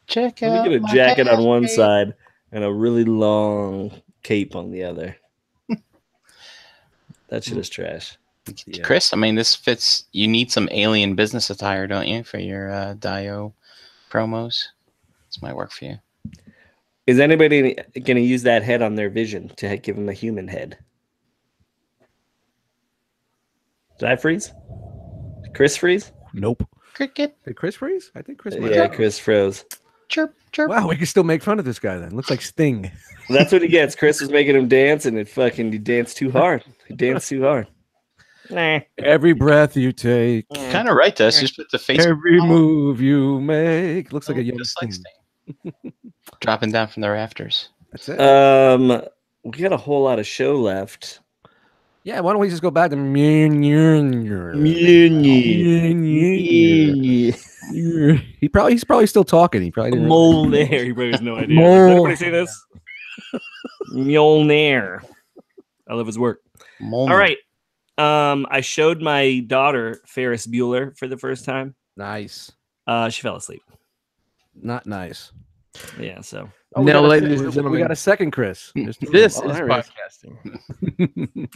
Check Let out. me get a my jacket on one cape. side and a really long cape on the other. That shit is trash. Yeah. Chris, I mean, this fits. You need some alien business attire, don't you, for your Dio promos? This might work for you. Is anybody going to use that head on their Vision to give him a human head? Did I freeze? Chris freeze? Nope. Cricket. Did Chris freeze? I think Chris might Yeah, have. Chris froze. Chirp, chirp. Wow, we can still make fun of this guy then. Looks like Sting. That's what he gets. Chris was making him dance, and he danced too hard. He danced too hard. Nah. Every breath you take, Kind of right, Dust. Just put the face. every move you make. Looks like a young Just like Sting. Sting. Dropping down from the rafters. That's it. We got a whole lot of show left. Yeah, why don't we just go back to he's probably still talking. He probably didn't Mjolnir. He probably has no idea. Mjolnir. Does everybody say this? Mjolnir. I love his work. All right. I showed my daughter Ferris Bueller for the first time. Nice. She fell asleep. Not nice. Yeah, so Oh, Now, we got a ladies second- and gentlemen, we got a second Chris. this Oh, is there he podcasting.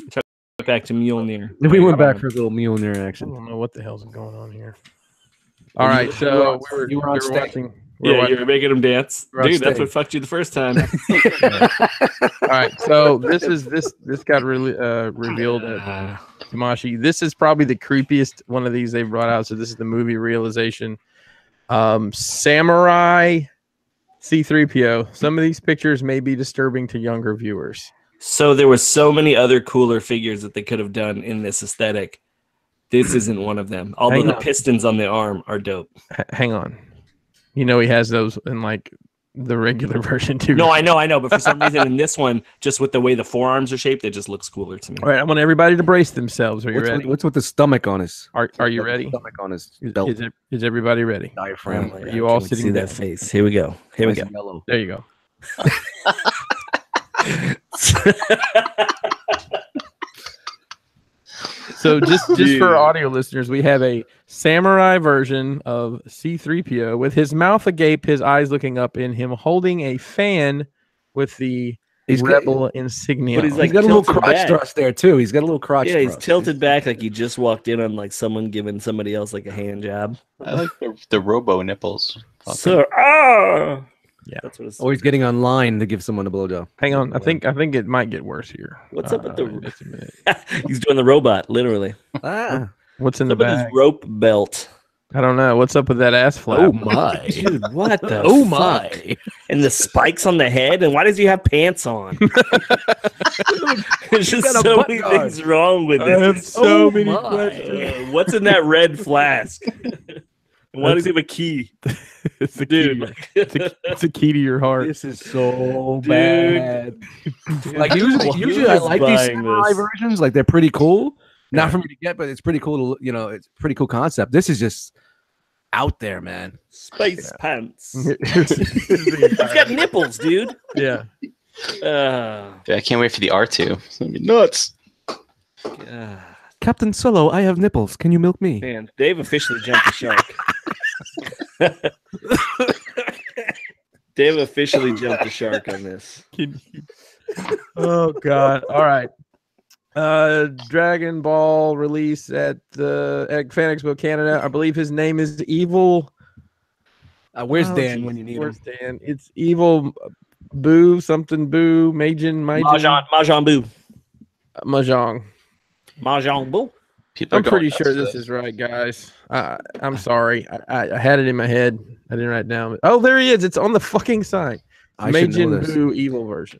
back to Mjolnir. We went back for a little Mjolnir I action. don't know what the hell's going on here. All right, so you were on stage. watching. Yeah, you were making him dance. We're on Dude, that's stage. what fucked you the first time. All right, so this got really revealed at Kamashi. This is probably the creepiest one of these they've brought out. So this is the movie realization. Samurai C-3PO. Some of these pictures may be disturbing to younger viewers. So there were so many other cooler figures that they could have done in this aesthetic. This isn't one of them. Although the pistons on the arm are dope. Hang on. You know he has those in like the regular version too. No, I know. But for some reason in this one, just with the way the forearms are shaped, it just looks cooler to me. All right, I want everybody to brace themselves. Are you ready? What's with the stomach on his? Are you ready? Stomach on his belt. Is everybody ready? Diaphragm. Are you all sitting see down? that face? Here we go. Here we go. Yellow. There you go. So just for audio listeners, we have a samurai version of C-3PO with his mouth agape, his eyes looking up, and him holding a fan with the rebel insignia. But he's like got a little crotch back. thrust there too. He's got a little crotch. Yeah, he's thrust. tilted back like he just walked in on like someone giving somebody else like a hand job. I like the robo nipples. So, yeah, that's what it's. Or he's getting online to give someone a blowjob. Hang on, I think it might get worse here. What's up with the? Just a minute. He's doing the robot, literally. What's in the What's up with bag? his rope belt? I don't know. What's up with that ass flap? Oh my! Dude, what the? Oh fuck? my! And the spikes on the head. And why does he have pants on? There's just so many things wrong with I have it. so many questions. What's in that red flask? Why does he have a key? It's the Dude, key. It's a key to your heart. This is so Dude. bad. Like usually I like these samurai versions. Like they're pretty cool. Not for me to get, but it's pretty cool. It's a pretty cool concept. This is just out there, man. Space pants. He's got nipples, dude. Yeah. Dude, I can't wait for the R2. It's gonna be nuts. Captain Solo, I have nipples. Can you milk me? Man, Dave officially jumped the shark. Dave officially jumped the shark on this. Oh God! All right. Dragon Ball release at the Fan Expo Canada. I believe his name is Evil. Where's Dan when you need him? Where's Dan? It's Evil Boo something Boo Majin Mahjong Boo. Mahjong. Mahjong Boo. People are I'm pretty going sure nuts this is right, guys. I'm sorry. I had it in my head. I didn't write it down. Oh, there he is. It's on the fucking side. I should know Majin this. Buu Evil version.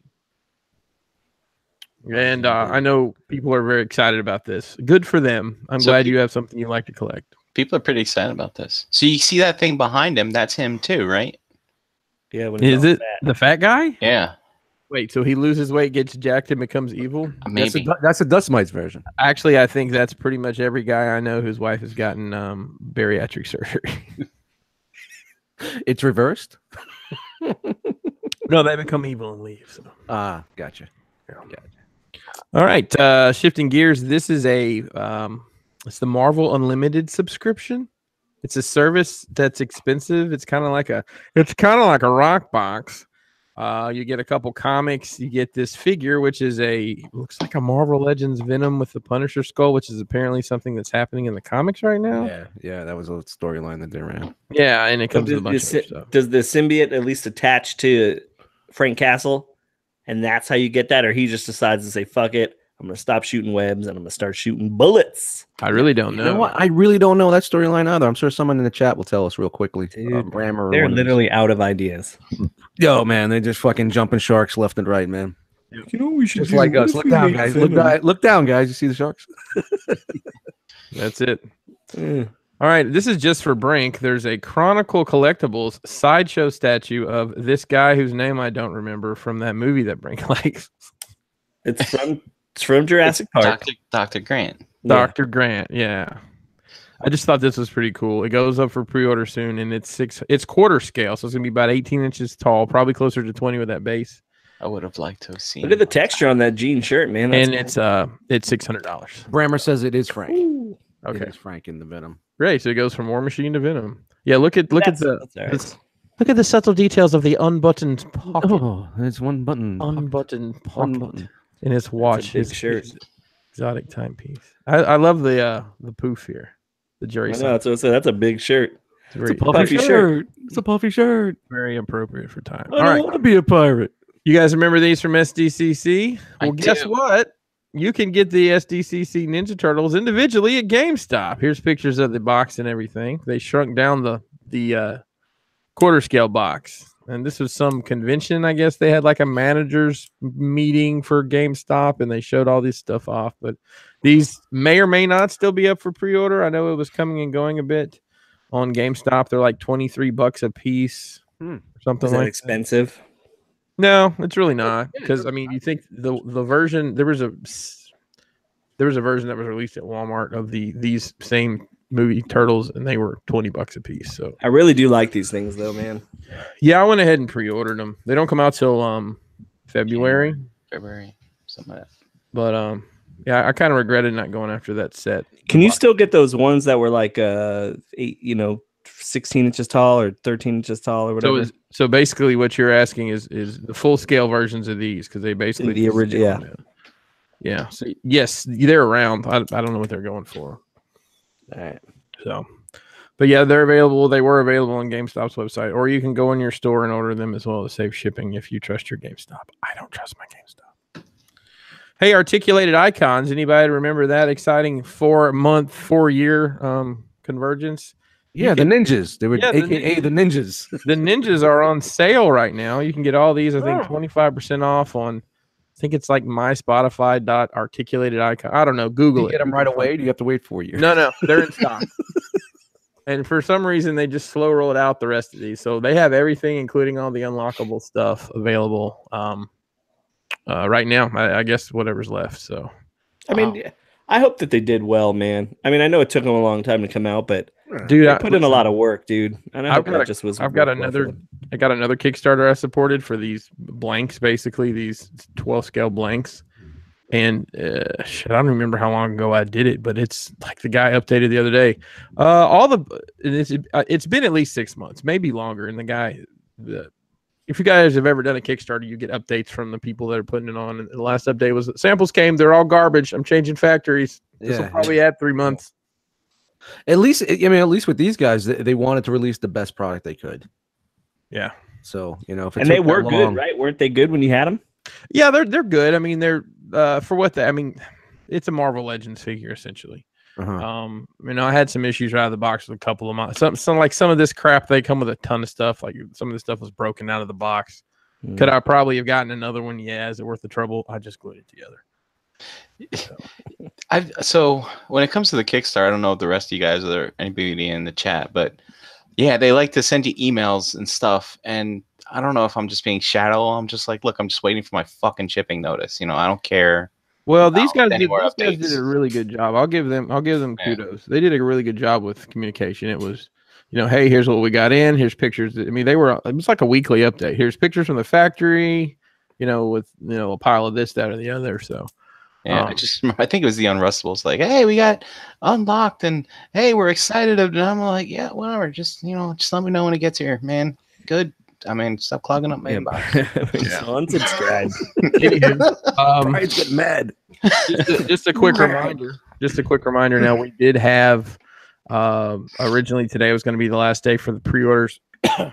And I know people are very excited about this. Good for them. I'm glad you have something you like to collect. People are pretty excited about this. So you see that thing behind him? That's him too, right? Yeah. When Is it the fat guy? Yeah. Wait, so he loses weight, gets jacked, and becomes evil? Maybe. That's a Dust Mites version. Actually, I think that's pretty much every guy I know whose wife has gotten bariatric surgery. It's reversed. No, they become evil and leave. So. Gotcha. All right, shifting gears. This is it's the Marvel Unlimited subscription. It's a service that's expensive. It's kind of like a rock box. You get a couple comics. You get this figure, which is looks like a Marvel Legends Venom with the Punisher skull, which is apparently something that's happening in the comics right now. Yeah, that was a storyline that they ran. Yeah, and it comes with a bunch of stuff. Does the symbiote at least attach to Frank Castle? And that's how you get that? Or he just decides to say, fuck it, I'm going to stop shooting webs and I'm going to start shooting bullets. I really don't know. You know what? I really don't know that storyline either. I'm sure someone in the chat will tell us real quickly. Dude, Brammer or they're one of literally out of ideas. Yo, man, they're just fucking jumping sharks left and right, man. You know, we should Just like us. Look down, guys. Look down, guys. You see the sharks? That's it. All right, this is just for Brink. There's a Chronicle Collectibles sideshow statue of this guy whose name I don't remember from that movie that Brink likes. It's from Jurassic Park. Dr. Grant. Dr. Grant, yeah. I just thought this was pretty cool. It goes up for pre-order soon, and it's quarter scale, so it's gonna be about 18 inches tall, probably closer to 20 with that base. I would have liked to have seen. Look at the texture on that jean shirt, man. That's And it's $600. Brammer says it is Frank. Okay, It is Frank in the Venom. great. So it goes from War Machine to Venom. Yeah, look at all right. look at the subtle details of the unbuttoned pocket. Oh, it's one button. Unbuttoned pocket Unbuttoned. in his watch. That's a big shirt. His exotic timepiece. I love the poof here. The Jerry. I know, that's what I said. That's a big shirt. It's very, puffy shirt. It's a puffy shirt. very appropriate for time. I don't want to be a pirate. You guys remember these from SDCC? I Well, guess do. what? you can get the SDCC Ninja Turtles individually at GameStop. Here's pictures of the box and everything. They shrunk down the quarter scale box. And this was some convention, I guess. They had like a manager's meeting for GameStop, and they showed all this stuff off. But these may or may not still be up for pre-order. I know it was coming and going a bit on GameStop. They're like $23 a piece, or something Is that like expensive? that. No, it's really not. Because I mean, you think the version there was a version that was released at Walmart of these same movie turtles, and they were $20 a piece. So I really do like these things, though, man. yeah, I went ahead and pre-ordered them. They don't come out till February, something like that. but yeah, I kind of regretted not going after that set. Can you still get those ones that were like 16 inches tall or 13 inches tall or whatever? So basically, what you're asking is the full scale versions of these, because they basically the original, yeah. So yes, they're around. I don't know what they're going for. All right. So, but yeah, they're available. They were available on GameStop's website, or you can go in your store and order them as well to save shipping if you trust your GameStop. I don't trust my GameStop. Hey, Articulated Icons. Anybody remember that exciting 4-year convergence? Yeah, the ninjas. They were AKA the ninjas. The ninjas are on sale right now. You can get all these, I think, 25% off on. I think it's like myspotify.articulated icon. I don't know. Google it. Get them right away. Do you have to wait 4 years? No, they're in stock. And for some reason, they just slow rolled out the rest of these. So they have everything, including all the unlockable stuff, available right now. I guess whatever's left. So, I mean, I hope that they did well, man. I mean, I know it took them a long time to come out, but dude, I put in a lot of work, dude. And I I've got another Kickstarter I supported for these blanks, basically these 12 scale blanks. And shit, I don't remember how long ago I did it, but it's like the guy updated the other day. It's been at least 6 months, maybe longer. And the guy, if you guys have ever done a Kickstarter, you get updates from the people that are putting it on. And the last update was samples came, they're all garbage. I'm changing factories. This will probably add 3 months. At least with these guys, they wanted to release the best product they could. Yeah. So if and they were good, right? Weren't they good when you had them? Yeah, they're good. I mean, they're for what I mean, it's a Marvel Legends figure essentially. I had some issues out of the box with a couple of them. Some of this crap, they come with a ton of stuff. Like some of the stuff was broken out of the box. Could I probably have gotten another one? Yeah. Is it worth the trouble? I just glued it together. So when it comes to the Kickstarter, I don't know if the rest of you guys or anybody in the chat, but yeah, they like to send you emails and stuff. And I don't know if I'm just being shallow. I'm just like, look, I'm just waiting for my fucking shipping notice. I don't care. Well, these guys did a really good job. I'll give them kudos. They did a really good job with communication. It was, hey, here's what we got in. Here's pictures. I mean, it was like a weekly update. Here's pictures from the factory, with a pile of this, that, or the other. So yeah, I think it was the Unrustables. Like, hey, we got unlocked, and hey, we're excited. And I'm like, yeah, whatever. Just let me know when it gets here, man. Good. I mean, stop clogging up my inbox. Unsubscribe. Brian's getting mad. Just a quick reminder. Just a quick reminder. Now, we did have originally today was going to be the last day for the pre-orders.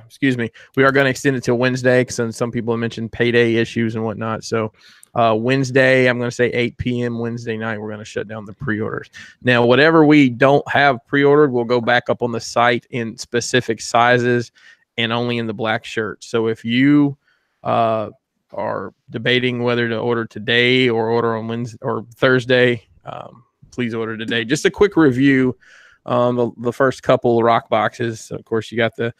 Excuse me. We are going to extend it till Wednesday because some people have mentioned payday issues and whatnot. So Wednesday, I'm going to say 8 p.m. Wednesday night, we're going to shut down the pre-orders. Now, whatever we don't have pre-ordered, we'll go back up on the site in specific sizes and only in the black shirt. So if you are debating whether to order today or order on Wednesday or Thursday, please order today. Just a quick review. The first couple rock boxes. Of course, you got the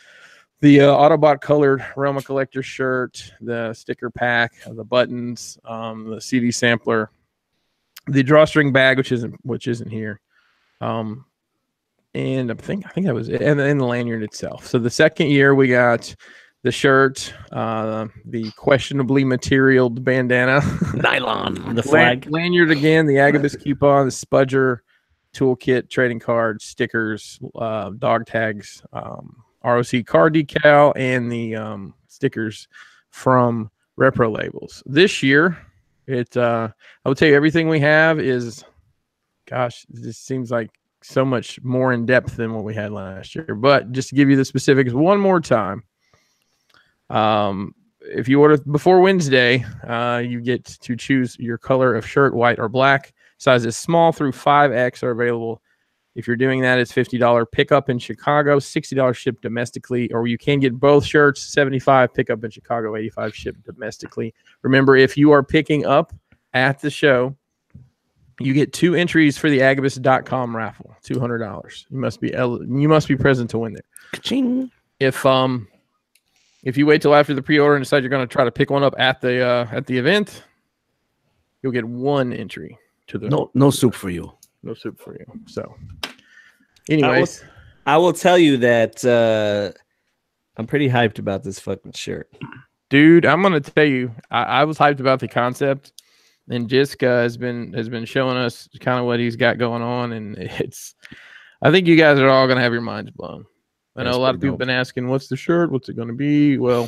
Autobot colored Realm of Collector shirt, the sticker pack, the buttons, the CD sampler, the drawstring bag, which isn't here. And I think that was it, and the lanyard itself. So the second year we got the shirt, the questionably materialed bandana, nylon, the flag, lanyard again, the Agabus coupon, the Spudger toolkit, trading cards, stickers, dog tags, R.O.C. card decal, and the stickers from Repro Labels. This year, I will tell you everything we have is, gosh, this seems like so much more in depth than what we had last year. But just to give you the specifics one more time, if you order before Wednesday, you get to choose your color of shirt, white or black. Sizes small through 5X are available. If you're doing that, it's $50 pickup in Chicago, $60 shipped domestically, or you can get both shirts, $75 pickup in Chicago, $85 shipped domestically. Remember, if you are picking up at the show, you get 2 entries for the Agabucks.com raffle, $200. You must be present to win there. Ka-ching. If you wait till after the pre-order and decide you're going to try to pick one up at the event, you'll get 1 entry to the no soup for you. No soup for you. So, anyways, I will tell you that I'm pretty hyped about this fucking shirt, dude. I'm gonna tell you, I was hyped about the concept, and Jiska has been showing us kind of what he's got going on, and I think you guys are all gonna have your minds blown. I know a lot of people have been asking, "What's the shirt? What's it gonna be?" Well,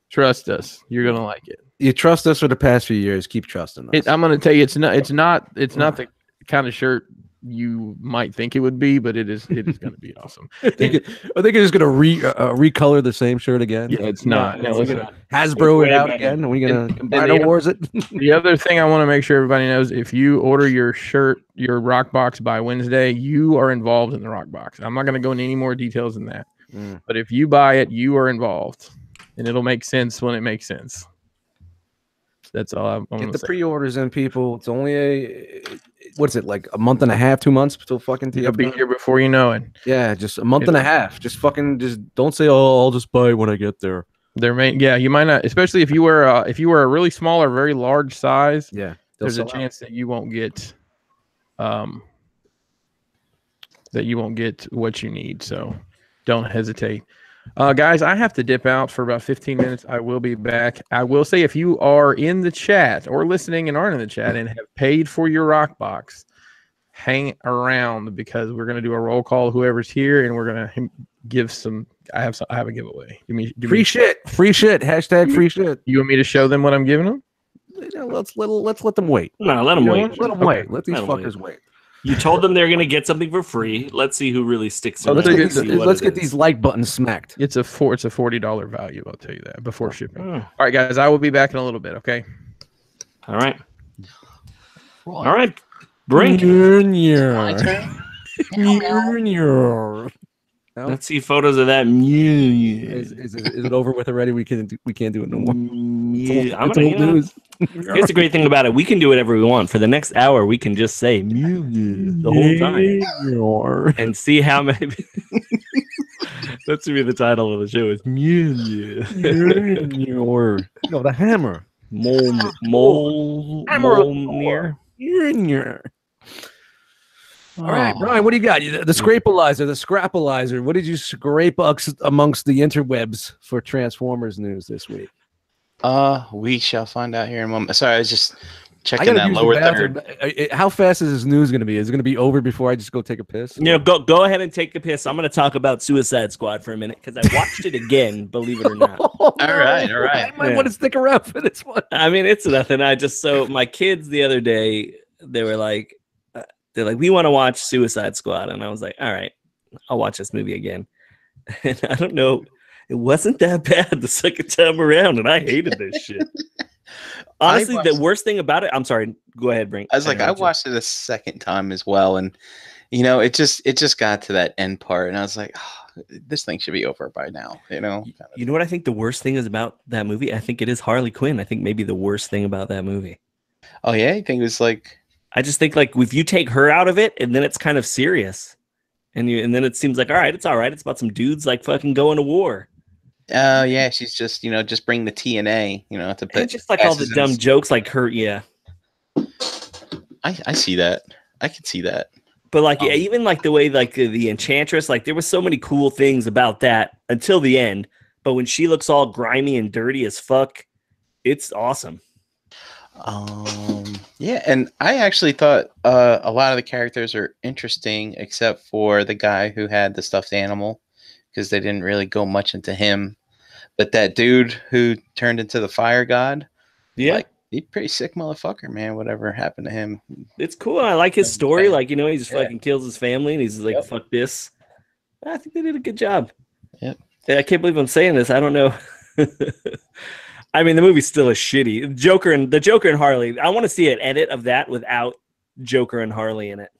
trust us, you're gonna like it. You trust us for the past few years. Keep trusting us. I'm gonna tell you, it's not the kind of shirt you might think it would be, but it is going to be awesome. I think it's going to recolor the same shirt again. Yeah, it's not. No, it's not. Hasbro it out again. Are we going to combine wars it? The other thing I want to make sure everybody knows, if you order your shirt, your rock box by Wednesday, you are involved in the rock box. I'm not going to go into any more details than that. But if you buy it, you are involved, and it'll make sense when it makes sense. That's all I'm Get the pre-orders in, people. It's only what's it, like a month and a half, 2 months till fucking You'll be here before you know it. Yeah, just a month and a half. Just don't say, "Oh, I'll just buy it when I get there." You might not, especially if you wear a really small or very large size. Yeah, there's a chance that you won't get what you need. So don't hesitate. Guys, I have to dip out for about 15 minutes. I will be back. I will say, if you are in the chat or listening and aren't in the chat and have paid for your rock box, hang around, because we're going to do a roll call, whoever's here, and we're going to give some. I have a giveaway. Free shit. Hashtag free shit. You want me to show them what I'm giving them? Let's let them wait. No, let them wait. Let them wait. Let these fuckers wait. You told them they're going to get something for free. Let's see who really sticks around. Let's get these like buttons smacked. It's a $40 value. I'll tell you that before shipping. All right, guys. I will be back in a little bit. Okay. All right. Brink. My turn. Let's see photos of that. Is it over with already? We can't do it no more. Here's the great thing about it. We can do whatever we want. For the next hour, we can just say the whole time and see how many. That's going to be the title of the show. Is No, the hammer. Molnir. All right, Brian, what do you got? The scrapalizer, the scrapalizer. What did you scrape amongst the interwebs for Transformers news this week? We shall find out here in a moment. Sorry, I was just checking that lower third. How fast is this news going to be? Is it going to be over before I just go take a piss? Go ahead and take a piss. I'm going to talk about Suicide Squad for a minute because I watched it again, believe it or not. All right. I might want to stick around for this one. I mean, it's nothing. My kids the other day, they were like, we want to watch Suicide Squad. And I was like, all right, I'll watch this movie again. And I don't know, it wasn't that bad the second time around, and I hated this shit. Honestly, the worst thing about it, I'm sorry, go ahead, Brink. I watched it a second time as well, and it just got to that end part, and I was like, oh, this thing should be over by now. You know what I think the worst thing is about that movie? I think it is Harley Quinn. I think maybe the worst thing about that movie. Oh yeah, you think it was like? I just think like if you take her out of it, and then it's kind of serious, and then it seems like all right. It's about some dudes like fucking going to war. Oh yeah, she's just just bring the TNA, to put just like all the dumb jokes, like her. Yeah, I see that. I can see that. But like even like the way like the Enchantress, like there was so many cool things about that until the end. But when she looks all grimy and dirty as fuck, it's awesome. Yeah, and I actually thought a lot of the characters are interesting, except for the guy who had the stuffed animal, because they didn't really go much into him. But that dude who turned into the fire god, he's pretty sick motherfucker, man. Whatever happened to him? It's cool. I like his story. Like he just fucking kills his family, and he's like, "Fuck this." I think they did a good job. Yep. I can't believe I'm saying this. I don't know. I mean, the movie still is shitty. The Joker and Harley. I want to see an edit of that without Joker and Harley in it.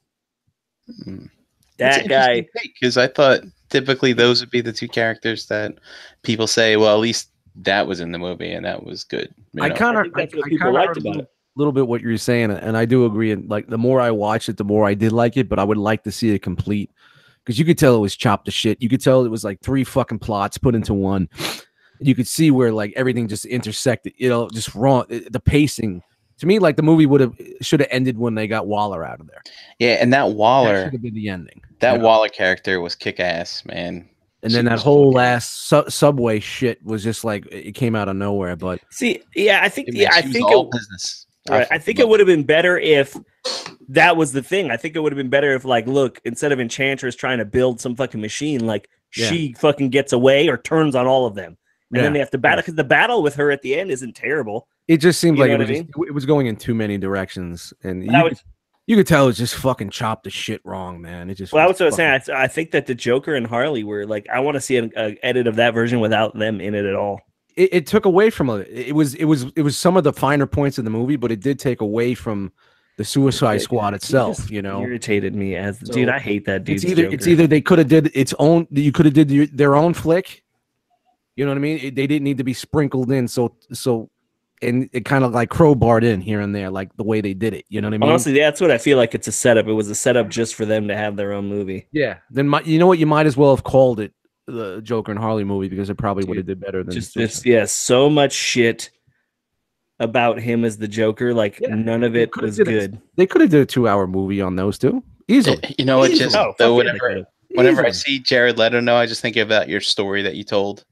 That guy. Because I thought typically those would be the two characters that people say, well, at least that was in the movie and that was good. I kind of liked about it. Little bit what you're saying, and I do agree. And like the more I watched it, the more I did like it. But I would like to see it complete because you could tell it was chopped to shit. You could tell it was like 3 fucking plots put into one. You could see where like everything just intersected. Just wrong. The pacing to me, like the movie should have ended when they got Waller out of there. Yeah, and that Waller should have been the ending. That Waller character was kick ass, man. And then that whole last subway shit was just like it came out of nowhere. But see, yeah, I think business. Right. I think it would have been better if that was the thing. I think it would have been better if, like, look, instead of Enchantress trying to build some fucking machine, like she fucking gets away or turns on all of them, and then they have to battle because the battle with her at the end isn't terrible. It just seemed like it was going in too many directions, and you could tell it was just fucking chopped the shit wrong, man. It just that's what I was saying. I think that the Joker and Harley were like, I want to see an edit of that version without them in it at all. It took away from it. It was some of the finer points of the movie, but it did take away from the Suicide Squad itself. Irritated me dude. I hate that dude. It's either they could have did its own. You could have did their own flick. You know what I mean? They didn't need to be sprinkled in. So, and it kind of like crowbarred in here and there, like the way they did it. You know what I mean? Honestly, that's what I feel like. It's a setup. It was a setup just for them to have their own movie. Yeah. Then you know what? You might as well have called it the Joker and Harley movie because it probably would have did better than so much shit about him as the Joker. Like none of it was good. They could have did a 2-hour movie on those two easily. You know what? Whenever I see Jared Leto, I just think about your story that you told.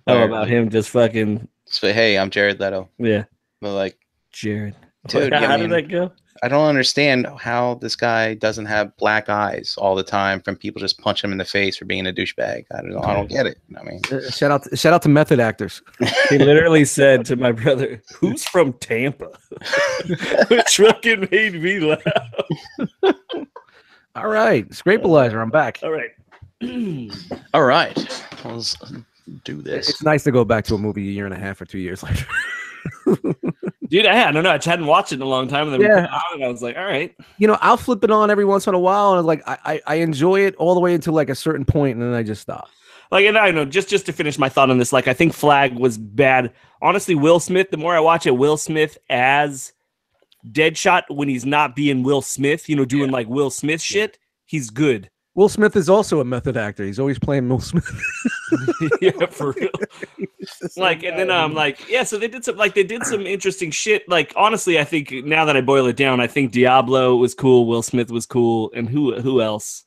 About him just fucking. So, hey, I'm Jared Leto. Yeah. But like Jared. Dude, how did that go? I don't understand how this guy doesn't have black eyes all the time from people just punch him in the face for being a douchebag. I don't know. I don't get it. I mean, shout out to method actors. He literally said to my brother, "Who's from Tampa?" Which fucking made me laugh. All right, Scrapalizer, I'm back. All right. All right. Let's do this. It's nice to go back to a movie a year and a half or 2 years later. Dude, I don't know. I hadn't watched it in a long time, and then I was like, all right. I'll flip it on every once in a while, and like I enjoy it all the way until like a certain point, and then I just stop. Like, and I know, just to finish my thought on this, like I think Flag was bad. Honestly, Will Smith, the more I watch it, Will Smith as Deadshot when he's not being Will Smith, doing like Will Smith shit, he's good. Will Smith is also a method actor. He's always playing Will Smith. Yeah, for real. Like, and then so they did some interesting shit. Like, honestly, I think now that I boil it down, I think Diablo was cool, Will Smith was cool, and who else?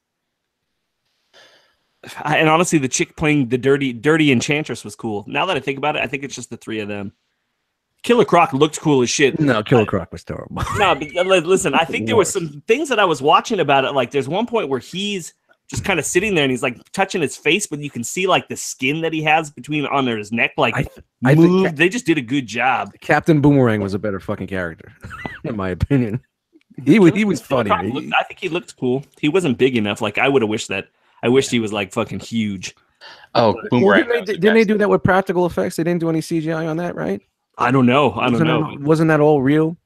And honestly, the chick playing the dirty Enchantress was cool. Now that I think about it, I think it's just the three of them. Killer Croc looked cool as shit. No, Killer Croc was terrible. No, but listen, I think there were some things that I was watching about it. Like, there's one point where he's just kind of sitting there and he's like touching his face, but you can see like the skin that he has under his neck. Like, I think they just did a good job. Captain Boomerang was a better fucking character, in my opinion. He was funny. I think he looked cool. He wasn't big enough. Like, I would have wished that. I wished he was like fucking huge. Oh, Boomerang! Didn't they do that with practical effects? They didn't do any CGI on that, right? I don't know. Wasn't that all real?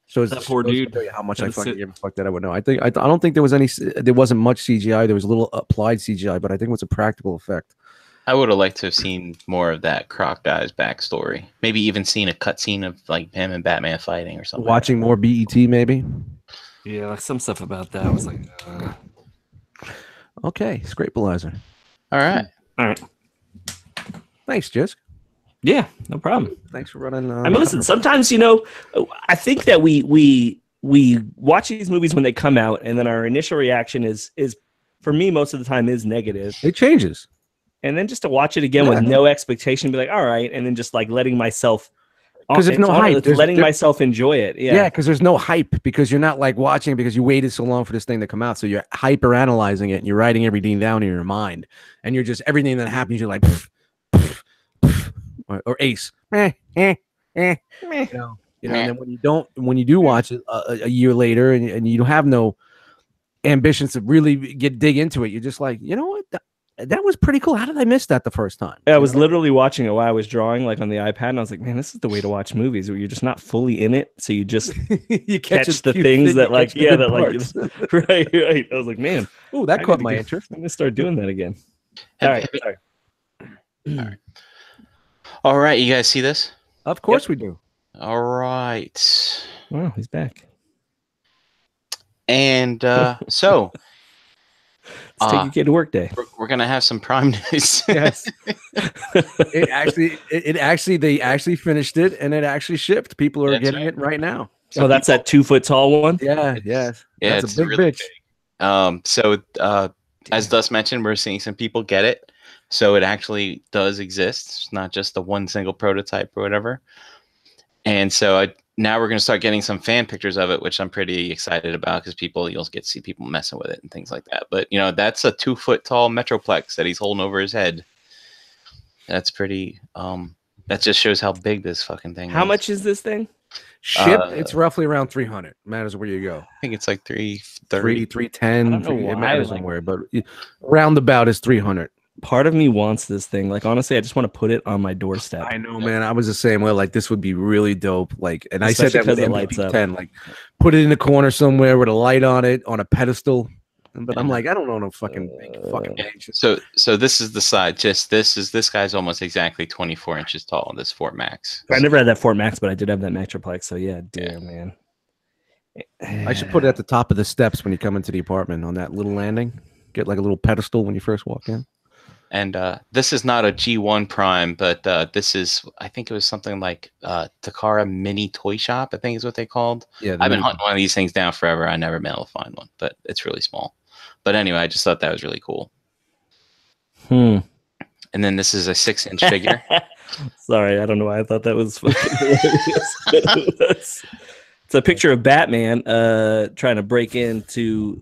So that poor dude. How much I fucking give a fuck that I would know. I don't think there wasn't much CGI. There was a little applied CGI, but I think it was a practical effect. I would have liked to have seen more of that Croc guy's backstory. Maybe even seen a cutscene of like him and Batman fighting or something. Watching more BET, maybe. Yeah, like some stuff about that. I was like, okay, Scrapalizer. All right. Thanks, Jisk. Yeah, no problem. Thanks for running. I mean, listen. Sometimes I think that we watch these movies when they come out, and then our initial reaction is for me most of the time is negative. It changes, and then just to watch it again with no expectation, be like, all right, and then just like letting myself. Because there's no hype. Letting myself enjoy it. Yeah, because there's no hype because you're not like watching because you waited so long for this thing to come out. So you're hyper analyzing it and you're writing everything down in your mind. And you're just everything that happens, you're like, or Ace. And then when you do watch it a year later and you don't have no ambitions to really dig into it, you're just like, you know what? That was pretty cool. How did I miss that the first time? I was literally watching it while I was drawing, like on the iPad, and I was like, man, this is the way to watch movies where you're just not fully in it, so you just you catch the things that like, yeah, that like, right. I was like, man, oh, that caught my interest. I'm gonna start doing that again. All right, sorry. All right, you guys see this? Of course we do. All right. Wow, he's back. And so let's take your kid to work day. We're gonna have some Prime news. Yes. They actually finished it and it actually shipped. People are getting it right now. So that's that 2 foot tall one. Yeah, yes. Yeah, that's a big really bitch. So as Dust mentioned, we're seeing some people get it. So it actually does exist. It's not just the one single prototype or whatever. And so now we're going to start getting some fan pictures of it, which I'm pretty excited about because you'll get to see people messing with it and things like that. But, that's a 2 foot tall Metroplex that he's holding over his head. That's pretty, that just shows how big this fucking thing is. How much is this thing? Shipped, it's roughly around 300. Matters where you go. I think it's like 330, 310. I don't know why, it matters somewhere, but roundabout is 300. Part of me wants this thing. Like, honestly, I just want to put it on my doorstep. I know, man. I was the same way. Like, this would be really dope. Like, and especially I said that with it lights up. 10. Like, put it in the corner somewhere with a light on it on a pedestal. But I'm like, I don't know no fucking big fucking page. So this is the side. This guy's almost exactly 24 inches tall. This Fort Max. I never had that Fort Max, but I did have that Metroplex. So yeah, damn, man. I should put it at the top of the steps when you come into the apartment on that little landing. Get like a little pedestal when you first walk in. And this is not a G1 Prime, but this is, I think it was something like Takara Mini Toy Shop, I think is what they called. Yeah, I've been hunting one of these things down forever. I never been able to find one, but it's really small. But anyway, I just thought that was really cool. And then this is a 6-inch figure. Sorry, I don't know why I thought that was fucking hilarious. It's a picture of Batman trying to break into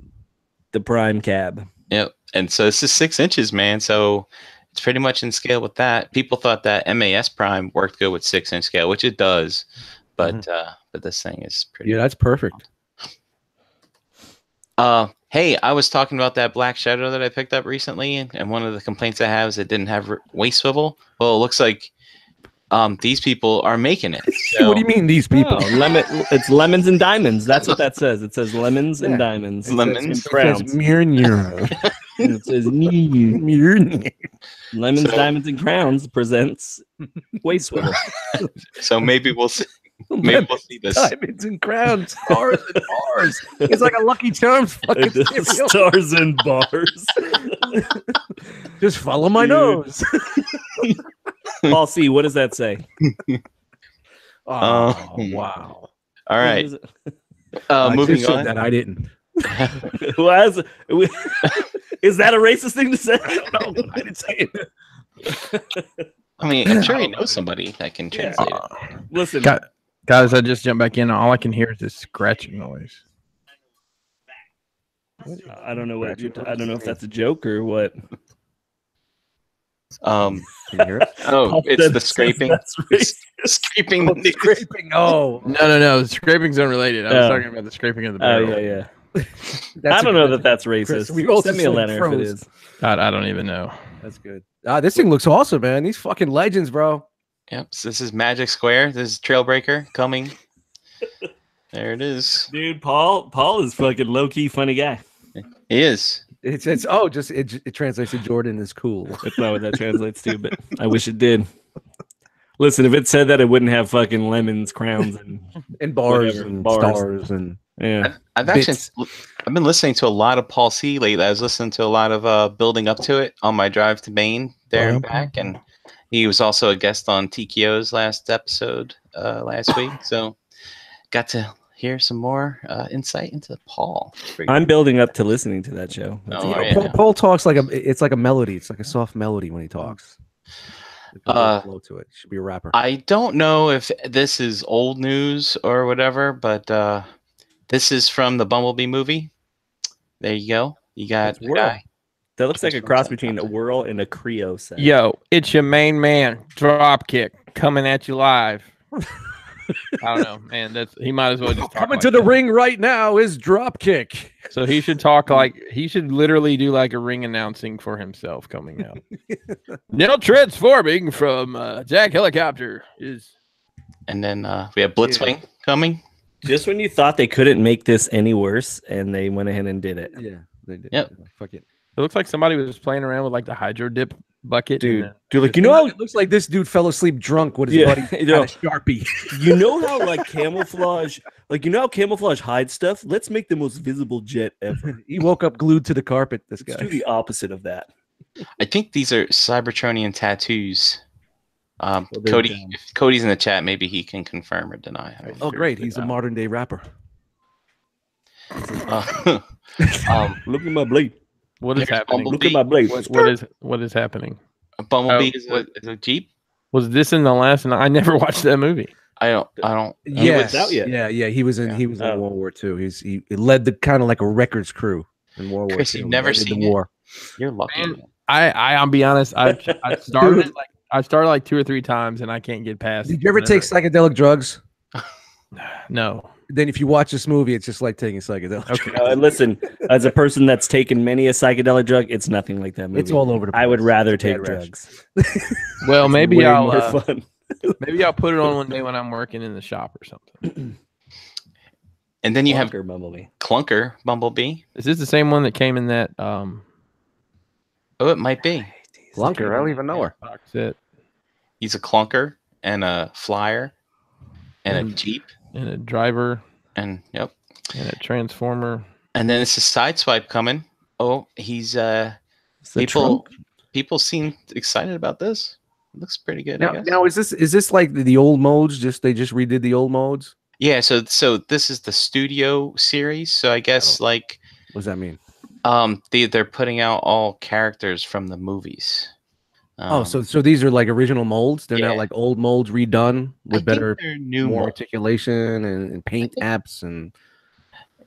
the Prime cab. Yep. And so this is 6 inches, man. So it's pretty much in scale with that. People thought that MAS Prime worked good with 6-inch scale, which it does. But this thing is pretty. Yeah, that's perfect. Hey, I was talking about that Black Shadow that I picked up recently, and one of the complaints I have is it didn't have waist swivel. Well, it looks like these people are making it. So. What do you mean these people? Oh, it's lemons and diamonds. That's what that says. It says lemons and diamonds. Lemons and crowns. It says lemons, diamonds, and crowns presents waist swivel. So maybe we'll see. Maybe we'll see this. Diamonds and crowns, stars and bars. It's like a Lucky Charms fucking stars and bars. Just follow my nose. Paul C, what does that say? Oh, wow. All right. Moving on. That I didn't. Is that a racist thing to say? No, I didn't say it. I mean, I'm sure you know somebody that can translate it. Listen. Guys, I just jumped back in. All I can hear is this scratching noise. I don't know I don't know if that's a joke or what. Can you hear it? Oh, it's the scraping. It's scraping. Scraping. Oh, no. The scraping's unrelated. I was talking about the scraping of the barrel. Oh, yeah. I don't know that that's racist. Send me a letter if it is. I don't even know. That's good. This thing looks awesome, man. These fucking legends, bro. Yep. So this is Magic Square. This is Trailbreaker coming. There it is. Dude, Paul is fucking low-key funny guy. He is. It translates to Jordan is cool. That's not what that translates to, but I wish it did. Listen, if it said that, it wouldn't have fucking lemons, crowns, and bars and stars and yeah. I've been listening to a lot of Paul C lately. I was listening to a lot of Building Up to It on my drive to Maine there and back, and he was also a guest on TKO's last episode last week. So got to hear some more insight into Paul. I'm building up to listening to that show. Paul talks like it's like a melody. It's like a soft melody when he talks. Flow to it. Should be a rapper. I don't know if this is old news or whatever, but this is from the Bumblebee movie. There you go. You got the guy. That looks like a cross between a Whirl and a Creo set. Yo, it's your main man, Dropkick, coming at you live. I don't know, man. He might as well just talk Coming like to the that. ring right now is Dropkick. So he should talk like he should literally do like a ring announcing for himself coming out. Now transforming from Jack Helicopter is, And then we have Blitzwing coming. Just when you thought they couldn't make this any worse, and they went ahead and did it. Yeah, they did. Yep. Fuck it. it looks like somebody was playing around with like the hydro dip bucket, Dude, like you know how It looks like this dude fell asleep drunk with his Yeah, buddy you know. had a Sharpie. you know how like camouflage, how camouflage hides stuff. Let's make the most visible jet ever. He woke up glued to the carpet. This Let's guy. do the opposite of that. I think these are Cybertronian tattoos. they're Cody, down. if Cody's in the chat, maybe he can confirm or deny. I don't Oh, figure great! it He's a out. modern day rapper. Look at my blade. what is Here's happening? Look at my blade. What is happening? Bumblebee Oh, is a Jeep. Was this in the last? And I never watched that movie. I don't. Yes, out yet. yeah. He was in. Yeah. He was in Oh. World War II. He led the kind of like a records crew in World Chris, War II. you've never Led the seen it? war. You're lucky. Man. I'll be honest. I started like 2 or 3 times and I can't get past. Did you ever take psychedelic drugs? No. Then if you watch this movie, it's just like taking psychedelic. Okay. drugs. Listen, as a person that's taken many a psychedelic drug, it's nothing like that movie. It's all over the place. I would rather It's take bad rash. drugs. Well, It's maybe way I'll more fun. maybe I'll put it on one day when I'm working in the shop or something. And then you have Clunker Bumblebee. Clunker Bumblebee. Is this the same one that came in that Oh, it might be. Clunker, I don't even know her. box set He's a clunker and a flyer and a And- Jeep and a driver and yep. and a transformer? And then it's a sideswipe coming. Oh, he's It's the people trunk. people seem excited about this. It looks pretty good. I Now, guess. now is this like the old modes? They just redid the old modes? Yeah, so this is the studio series. So I guess like What does that mean? they're putting out all characters from the movies. So these are like original molds. They're Yeah. not like old molds redone I with think better, they're new more molds. articulation and paint apps and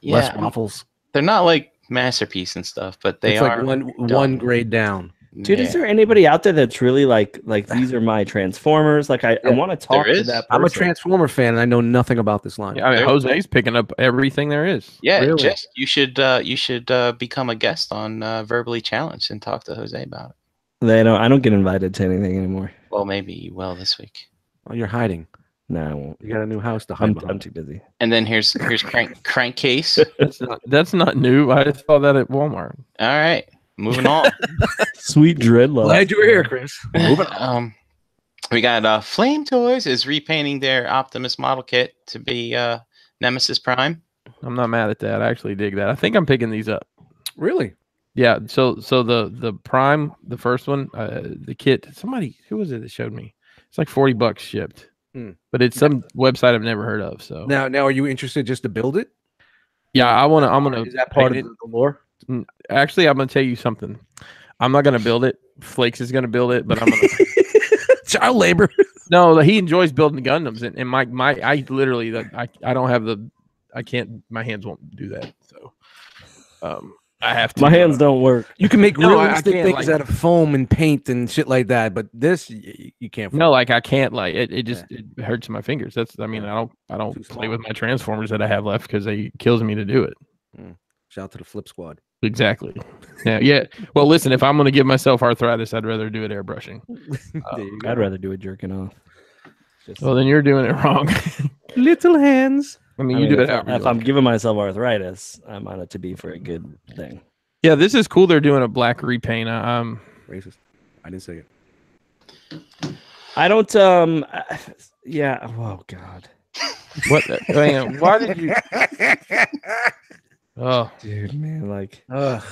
Yeah, less waffles. they're not like masterpiece and stuff, but they It's are like one grade down. Dude, yeah. is there anybody out there that's really like these are my Transformers? Like I want to talk There to is. that person. I'm a Transformer fan and I know nothing about this line. Yeah, I mean, There- Jose's picking up everything there is. Yeah, Really? just you should become a guest on Verbally Challenged and talk to Jose about it. I don't get invited to anything anymore. Well, maybe you will this week. Oh, you're hiding. No, I won't. You got a new house to hide I'm behind. too busy. And then here's Crankcase. That's not new. I saw that at Walmart. All right, moving on. Sweet dreadlock. Glad you were here, Chris. Moving on. We got Flame Toys is repainting their Optimus model kit to be Nemesis Prime. I'm not mad at that. I actually dig that. I think I'm picking these up. Really? Yeah. So the Prime, the first one, the kit. Somebody who was it that showed me? It's like $40 shipped, but it's some website I've never heard of. So Now, are you interested just to build it? yeah, I'm gonna. Is that part of paint the lore? it. Actually, I'm gonna tell you something. I'm not gonna build it. Flakes is gonna build it, but I'm gonna. Child labor. No, he enjoys building Gundams, and my I literally I don't have the I can't, my hands won't do that. So I have to. My hands don't work. You can make No, I realistic can't, things like- out of foam and paint and shit like that, but this you can't. No, like I can't. Like it just it hurts my fingers. That's. I mean, I don't Too play small. with my Transformers that I have left because it kills me to do it. Shout out to the Flip Squad. Exactly. Yeah. Well, listen. If I'm going to give myself arthritis, I'd rather do it airbrushing. There you go. I'd rather do it jerking off. Just- Well, then you're doing it wrong. Little hands. I mean, I you mean, do if, it. however you if like. I'm giving myself arthritis, I want it to be for a good thing. Yeah, this is cool. They're doing a black repaint. Racist. I didn't say it. I don't. Yeah. Oh God. What? Man, why did you? Oh, Dude, man, like Ugh.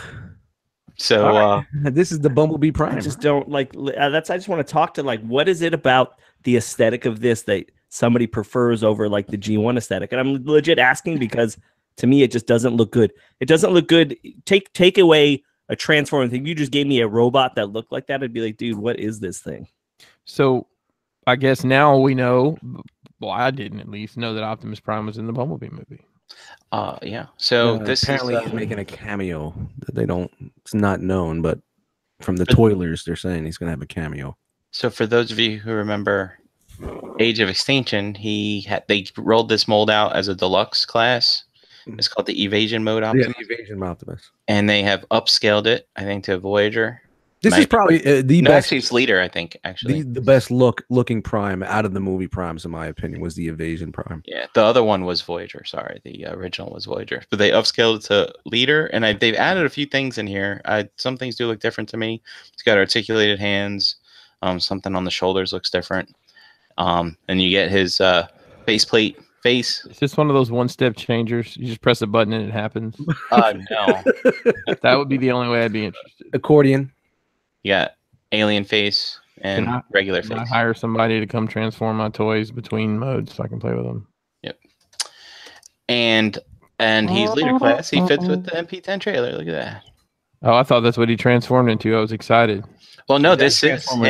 So This is the Bumblebee Prime. I just don't like. That's. I just want to talk to like, what is it about the aesthetic of this that somebody prefers over like the G1 aesthetic? And I'm legit asking because to me it just doesn't look good. It doesn't look good. Take away a transforming thing. You just gave me a robot that looked like that. I'd be like, dude, what is this thing? so I guess now we know. Well, I didn't at least know that Optimus Prime was in the Bumblebee movie. yeah. So this apparently is he's making a cameo. That they don't. It's not known, but from the Toilers, they're saying he's gonna have a cameo. so for those of you who remember Age of Extinction, they rolled this mold out as a deluxe class. It's called the Evasion Mode Optimus. Yeah, the Evasion Optimus. And they have upscaled it, I think, to Voyager. This is probably the best. Actually, it's Leader, I think. Actually, the best looking Prime out of the movie Primes, in my opinion, was the Evasion Prime. Yeah, the other one was Voyager. Sorry, the original was Voyager, but they upscaled it to Leader, and they've added a few things in here. Some things do look different to me. It's got articulated hands. Something on the shoulders looks different. And you get his faceplate face. It's just one of those one-step changers. You just press a button and it happens. No. That would be the only way I'd be interested. Accordion. You got alien face and regular face. I hire somebody to come transform my toys between modes so I can play with them. Yep. And he's Leader class. He fits with the MP10 trailer. Look at that. Oh, I thought that's what he transformed into. I was excited. Well, no, this is him.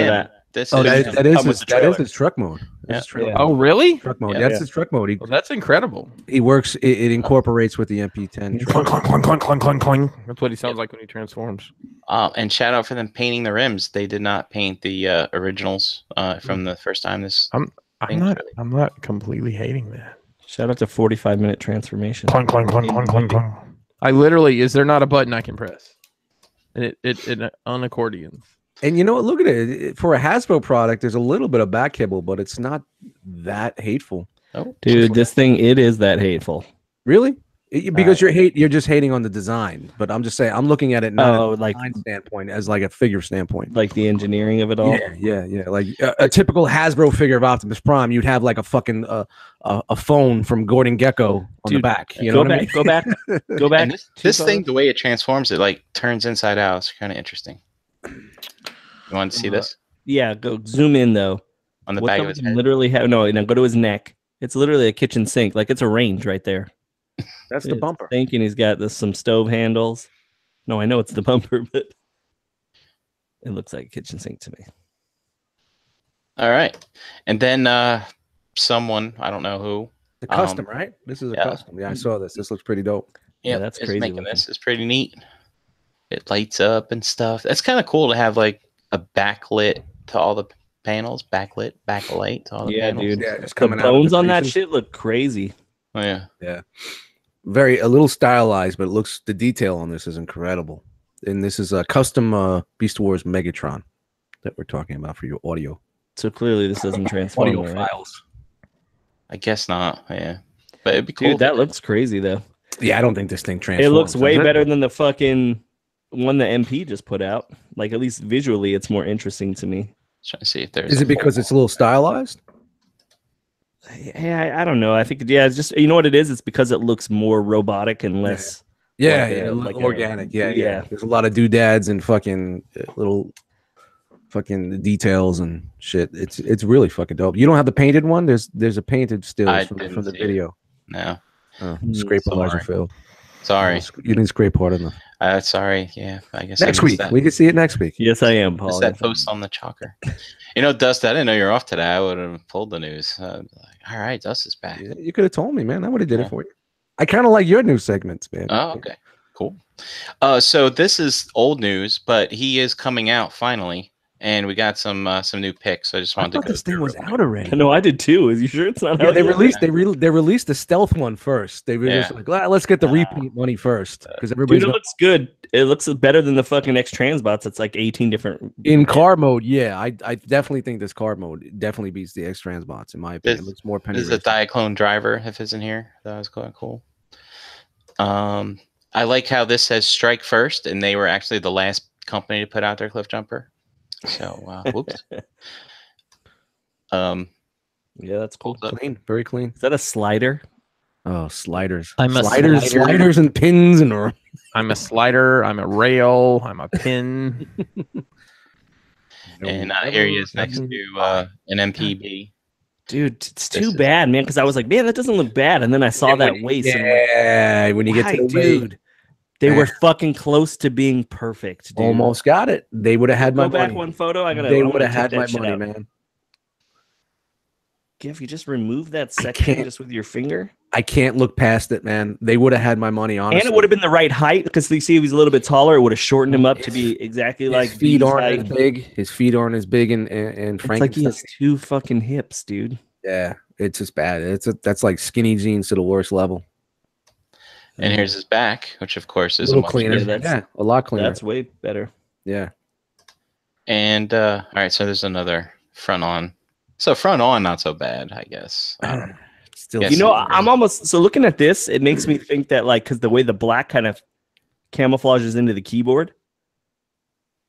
That is his truck mode. Yeah. Oh, really? Truck mode. That's his truck mode. That's incredible. He works. It incorporates with the MP10. Clunk, clunk, clunk, clunk, clunk, clunk, clunk. That's what he sounds like when he transforms. And shout out for them painting the rims. They did not paint the originals from the first time. I'm not completely hating that. Shout out to 45-minute transformation. Clunk, clunk, clunk, clunk, clunk, clunk. I literally, is there not a button I can press? And it on accordion. And you know what? Look at it. For a Hasbro product, there's a little bit of back kibble, but it's not that hateful. Oh, dude, this thing, it is that hateful. Really? Because you're just hating on the design. But I'm just saying, I'm looking at it not like a design standpoint, as like a figure standpoint, like the engineering of it all. Yeah. Like a typical Hasbro figure of Optimus Prime, you'd have like a fucking a phone from Gordon Gekko on the back. You know what I mean? Go back. And this thing, the way it transforms, it like turns inside out. It's kind of interesting. You want to see this? Yeah, go zoom in though. On the back of his head. Literally no, go to his neck. It's literally a kitchen sink. Like it's a range right there. That's the bumper. Sink, and he's got some stove handles. No, I know it's the bumper, but it looks like a kitchen sink to me. All right. And then someone, I don't know who. The custom, right? This is a custom. Yeah, I saw this. This looks pretty dope. Yeah, that's crazy. Making this is pretty neat. It lights up and stuff. That's kind of cool to have like a backlit to all the panels. Backlight to all the panels. Dude. Yeah, just the coming bones out on that shit look crazy. Oh, yeah. Yeah. A little stylized, but the detail on this is incredible. And this is a custom Beast Wars Megatron that we're talking about for your audio. So clearly this doesn't transform audio files. I guess not. Yeah. But it'd be cool. Dude, that looks crazy though. Yeah, I don't think this thing transforms. It looks way better than the fucking one the MP just put out. Like at least visually, it's more interesting to me. Trying to see if there's. Is it because it's a little stylized? Yeah, I don't know. I think it's just what it is. It's because it looks more robotic and less. Like organic. Yeah. There's a lot of doodads and fucking little fucking details and shit. It's really fucking dope. You don't have the painted one. There's a painted still from the video. No. Scrape Elijah Phil. Sorry. You didn't scrape hard enough. Sorry. Yeah, I guess next week. We can see it next week. Yes, I am, Paul. That post on the chalker. Dust, I didn't know you're off today. I would have pulled the news. All right, Dust is back. Yeah, you could have told me, man. I would have did it for you. I kind of like your new segments, man. Oh, okay. Cool. So this is old news, but he is coming out finally. And we got some new picks. So I just wanted to go. This thing was out already. No, I did too. Is you sure it's not? Yeah, they released the stealth one first. They were just like, let's get the repeat money first because everybody. It looks good. It looks better than the fucking X Transbots. It's like 18 different in car mode. Yeah, I definitely think this car mode definitely beats the X Transbots in my opinion. It looks more penetrating. There's a Diaclone driver if it's in here. That was quite cool. I like how this says strike first, and they were actually the last company to put out their cliff jumper. So, whoops. Yeah, that's cool. Clean, very clean. Is that a slider? Oh, sliders. Sliders and pins and. I'm a slider. I'm a rail. I'm a pin. And here he is next to an MPB. Dude, it's too bad, man. Because I was like, man, that doesn't look bad, and then I saw that waist. Yeah, when you get to the dude. They were fucking close to being perfect. Dude. Almost got it. They would have had my money. Go back one photo. They would have had my money, man. If you just remove that section just with your finger. I can't look past it, man. They would have had my money, honestly. And it would have been the right height because you see if he's a little bit taller, it would have shortened him up to be exactly like his feet B's aren't height. as big. His feet aren't as big and It's Frankenstein. like he has 2 fucking hips, dude. Yeah, it's just bad. That's like skinny jeans to the worst level. And here's his back, which of course is A little much cleaner. different. Yeah, a lot cleaner. That's way better. Yeah. And all right, so there's another front on. So front on, not so bad, I guess. I don't know. Still, Yes, You know, it is. I'm almost so looking at this, it makes me think that like because the way the black kind of camouflages into the keyboard,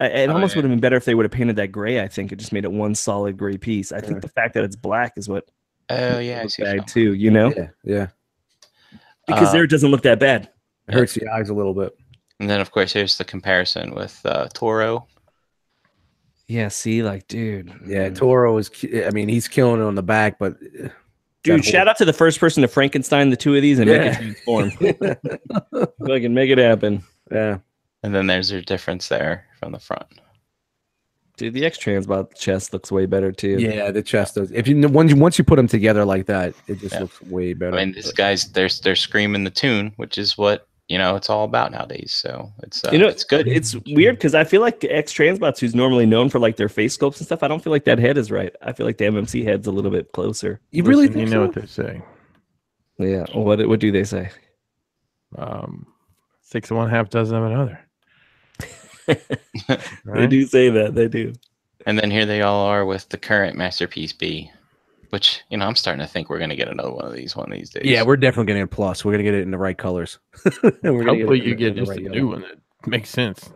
it almost would have been better if they would have painted that gray. I think it just made it one solid gray piece. I think the fact that it's black is what Oh yeah, I see. bad too. You know, yeah. because there it doesn't look that bad. It hurts the eyes a little bit. And then of course here's the comparison with Toro. Yeah, see, like, dude. Yeah, Toro is. I mean, he's killing it on the back, but Dude, shout out to the first person to Frankenstein the 2 of these and make it transform. Fucking make it happen. Yeah. And then there's your difference there from the front. Dude, the X-Transbot chest looks way better too. Yeah, the chest does. If you once you put them together like that, it just looks way better. I mean, these guys, they're screaming the tune, which is what it's all about nowadays. So it's it's good. It's weird because I feel like X-Transbots, who's normally known for like their face sculpts and stuff, I don't feel like that head is right. I feel like the MMC head's a little bit closer. You really Listen, think you know so? what they say? Yeah. What do they say? 6 of one, half dozen of another. They Right? do say that. They do. And then here they all are with the current Masterpiece B, which I'm starting to think we're gonna get another one of these days. Yeah, we're definitely getting a plus. We're gonna get it in the right colors. We're gonna Hopefully it you in get the just right a yellow. new one that makes sense.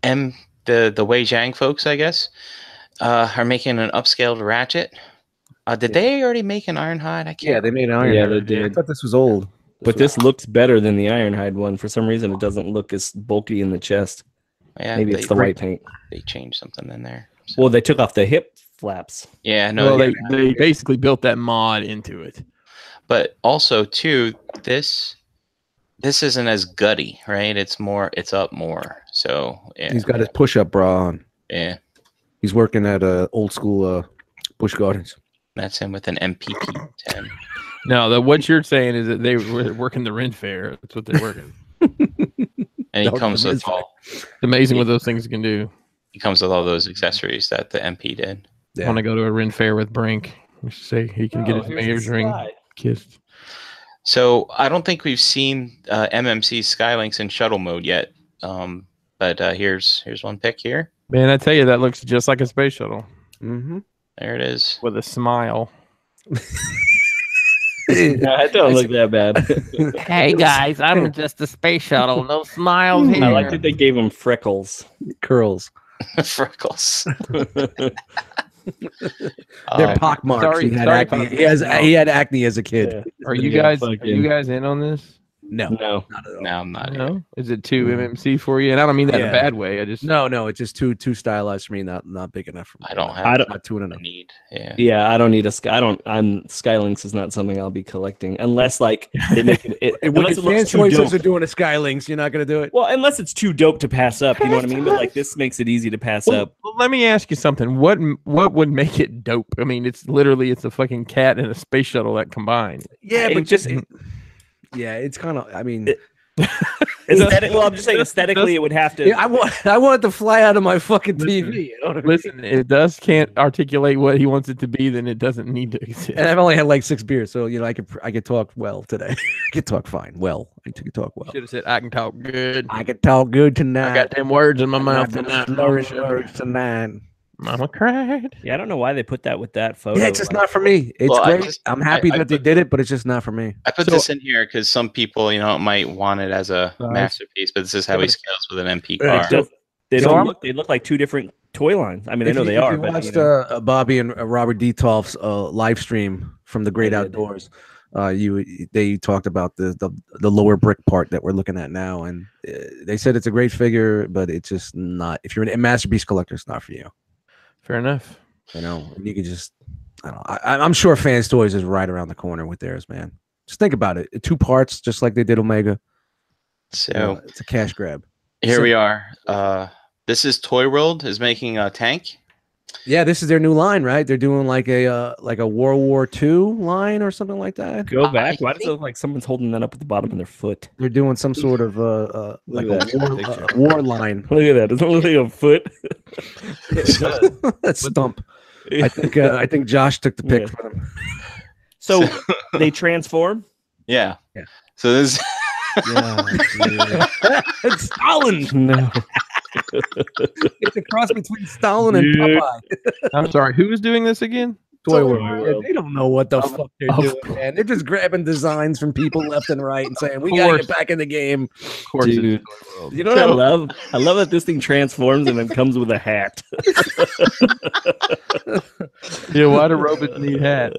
And the Wei Jiang folks, I guess, are making an upscaled Ratchet. Did they already make an Ironhide? I can't. Yeah, they made an iron. Yeah, Hand. they did. I thought this was old. But this looks better than the Ironhide one. For some reason, it doesn't look as bulky in the chest. Yeah, Maybe it's the white paint. They changed something in there. So. Well, they took off the hip flaps. Yeah, no. Well, they basically built that mod into it. But also too, this isn't as gutty, right? It's up more. So yeah. He's got his push-up bra on. Yeah. He's working at old school Busch Gardens. That's him with an MPP 10. No, what you're saying is that they were working the Ren Fair. That's what they're working. And he comes with all. It's amazing what those things can do. He comes with all those accessories that the MP did. Yeah. I want to go to a Ren Fair with Brink. We should say he can get his mayor's ring kissed. So I don't think we've seen MMC Skylinks in shuttle mode yet. But here's one pic here. Man, I tell you, that looks just like a space shuttle Mm-hmm. There it is. with a smile. It don't look that bad. Hey guys, I'm just a space shuttle. No smiles here. I like that they gave him freckles. Curls. Freckles. They're pock marks. sorry- he had sorry acne. about He had acne as a kid. Yeah. Are you Yeah, guys? fucking- Are you guys in on this? No, No. not at all. No, I'm not. No. Is it too MMC for you? And I don't mean that in Yeah. a bad way. I just No, it's just too stylized for me. Not big enough for me. I don't have. I don't- Not too I enough. need. Yeah. Yeah, I don't need a sky. Skylinks is not something I'll be collecting unless like they make it When unless the it looks fan too choices are dope. doing a Skylinks, you're not gonna do it. Well, unless it's too dope to pass up, you know what I mean? But like this makes it easy to pass Well, up. well, let me ask you something. What would make it dope? I mean, it's a fucking cat and a space shuttle that combined. Yeah, It but just- yeah, it's kind of. I mean, Well, I'm just saying aesthetically, it would have to. I want it to fly out of my fucking TV. You know what I mean? Listen, if it can't articulate what he wants it to be, then it doesn't need to exist. And I've only had like 6 beers, so I could talk well today. I could talk fine. Well, I could talk well. Should have said I can talk good. I could talk good tonight. I got them words in my mouth I'm tonight. slurring words tonight. Mama cried. Yeah, I don't know why they put that with that photo. Yeah, it's just not for me. It's Well, great. I'm happy that they did it, but it's just not for me. I put So- this in here because some people, might want it as a masterpiece, but this is how he scales with an MP car. It does- They So don't I'm- look. They look like two different toy lines. I mean, I know they are, If you but watched you know. Bobby and Robert Detolf's live stream from the Great I did. Outdoors, they talked about the lower brick part that we're looking at now, and they said it's a great figure, but it's just not. If you're a masterpiece collector, it's not for you. Fair enough. You know, you can just. I don't know. I'm sure Fans Toys is right around the corner with theirs, man. Just think about it. 2 parts, just like they did Omega. So It's a cash grab. here we are. This is Toy World is making a tank. Yeah, this is their new line, right? They're doing like a World War II line or something like that. Go back. Why does it look like someone's holding that up at the bottom of their foot? They're doing some sort of like a war line. Look at that. Doesn't it look like a foot? That's Stump. I think Josh took the pic for them. So they transform? Yeah. Yeah. So this It's Stalin. No. It's a cross between Stalin and Popeye. I'm sorry. Who is doing this again? Toy World. Yeah, they don't know what the fuck they're doing, man. They're just grabbing designs from people left and right and saying, "We gotta get back in the game." Of course, dude. You know what I love? I love that this thing transforms and then comes with a hat. Yeah, why do robots need hats?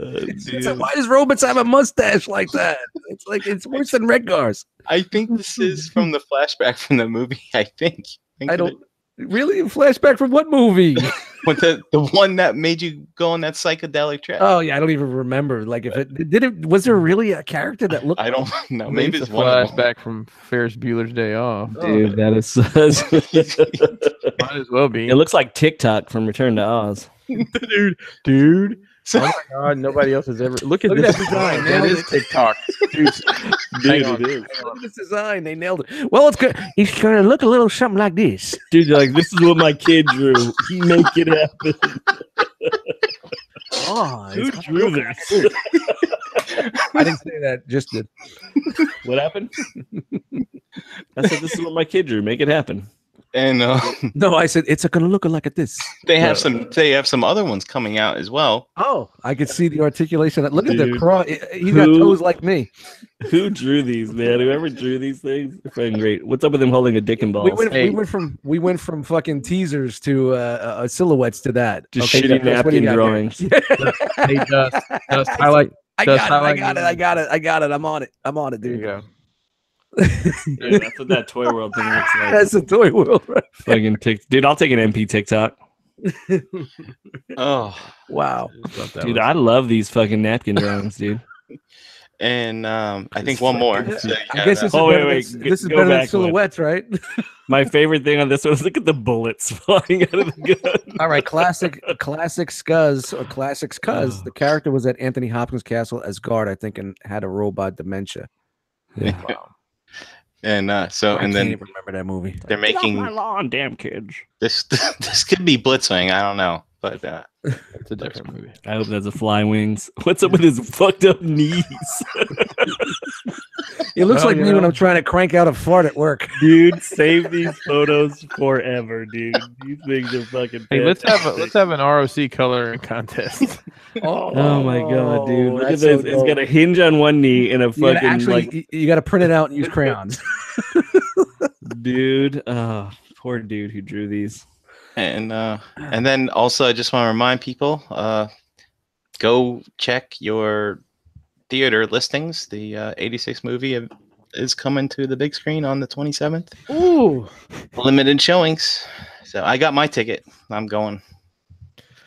So why does robots have a mustache like that? It's like it's worse than Redgars. I think this is from the flashback from the movie. I think. I don't really flashback from what movie? With the one that made you go on that psychedelic trip. Oh yeah, I don't even remember. Like if it was there really a character that looked? I don't know. Maybe it's a flashback from Ferris Bueller's Day Off. Dude, that is might as well be. It looks like TikTok from Return to Oz. dude. Oh my god, nobody else has ever look at this design. That is TikTok. Dude, it is. Look at this design. They nailed it. Well, it's good. It's gonna look a little something like this. Dude, like this is what my kid drew. Make it happen. Oh, who drew this? I didn't say that. Just did. What happened? I said this is what my kid drew. Make it happen. And no, I said it's gonna look like this. They have some other ones coming out as well. Oh, I could see the articulation. Look at the cross. He got toes like me. Who drew these, man? Whoever drew these things, they're fucking great. What's up with him holding a dick and balls? We went from fucking teasers to silhouettes to that. Just shitty napkin drawings. Hey, Dust, I got it. I'm on it, dude. There you go. Dude, that's what that Toy World thing looks like. That's a Toy World, right? Fucking dude, I'll take an MP TikTok. Oh wow, dude, I love these fucking napkin drawings, dude. And I think one more. So I guess this is better than silhouettes, right? My favorite thing on this one is look at the bullets flying out of the gun. All right, classic Scuzz or classics Cuz. The character was at Anthony Hopkins Castle as guard, I think, and had a robot dementia. Yeah. Wow. And I then can't even remember that movie. They're making my lawn, damn kids. This could be Blitzwing. I don't know, but it's a different movie. I hope that's a Fly Wings. What's up with his fucked up knees? It looks like me when I'm trying to crank out a fart at work. Dude, save these photos forever, dude. These things are fucking. Hey, let's have an R.O.C. coloring contest. Oh my god, dude! Look at this. It's got a hinge on one knee and a fucking you got to print it out and use crayons. Dude, poor dude who drew these. And then also I just want to remind people, go check your theater listings. The 86 movie is coming to the big screen on the 27th. Ooh, limited showings. So I got my ticket. I'm going.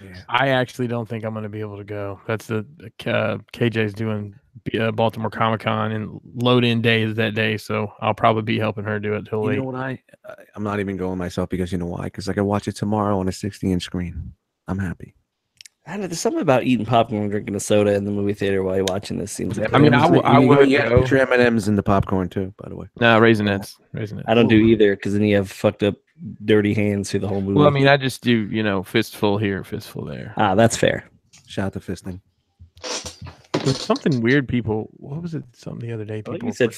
Yeah. I actually don't think I'm going to be able to go. That's the KJ's doing Baltimore Comic-Con and load-in day is that day, so I'll probably be helping her do it till late. You know what? I'm not even going myself because you know why? Because I can watch it tomorrow on a 60-inch screen. I'm happy. There's something about eating popcorn and drinking a soda in the movie theater while you're watching this. Seems like I mean, I would put your M&Ms in the popcorn too, by the way. No, Raisinets. I don't do either because then you have fucked up, dirty hands through the whole movie. Well, I mean, I just do, fistful here, fistful there. Ah, that's fair. Shout out to fisting. There's something weird. What was it? Something the other day. People you said. It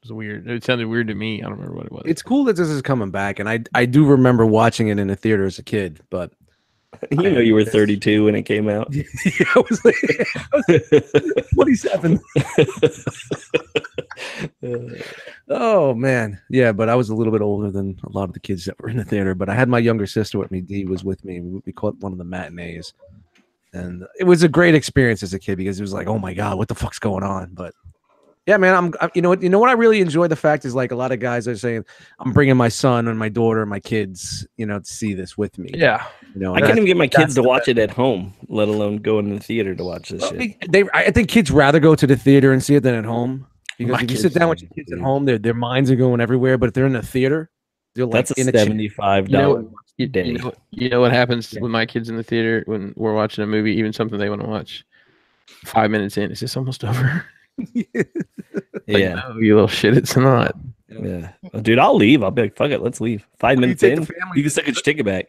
was weird. It sounded weird to me. I don't remember what it was. It's cool that this is coming back, and I do remember watching it in the theater as a kid, but. You were 32 when it came out. Yeah, I was like 27. Oh man, yeah, but I was a little bit older than a lot of the kids that were in the theater. But I had my younger sister with me. Dee was with me. We caught one of the matinees, and it was a great experience as a kid because it was like, oh my god, what the fuck's going on? But yeah, man, you know what I really enjoy the fact is like a lot of guys are saying I'm bringing my son and my daughter and my kids, to see this with me. Yeah, I can't even get my kids to watch it at home, let alone go into the theater to watch this shit. I think kids rather go to the theater and see it than at home because if you sit down with your kids at home, their minds are going everywhere. But if they're in the theater, they're like that's a $75. You know what happens with my kids in the theater when we're watching a movie, even something they want to watch. 5 minutes in, is this almost over? Yeah. No, you little shit, it's not. Yeah. Well, dude, I'll leave. I'll be like, fuck it, let's leave. 5 minutes in, you can stick your ticket back.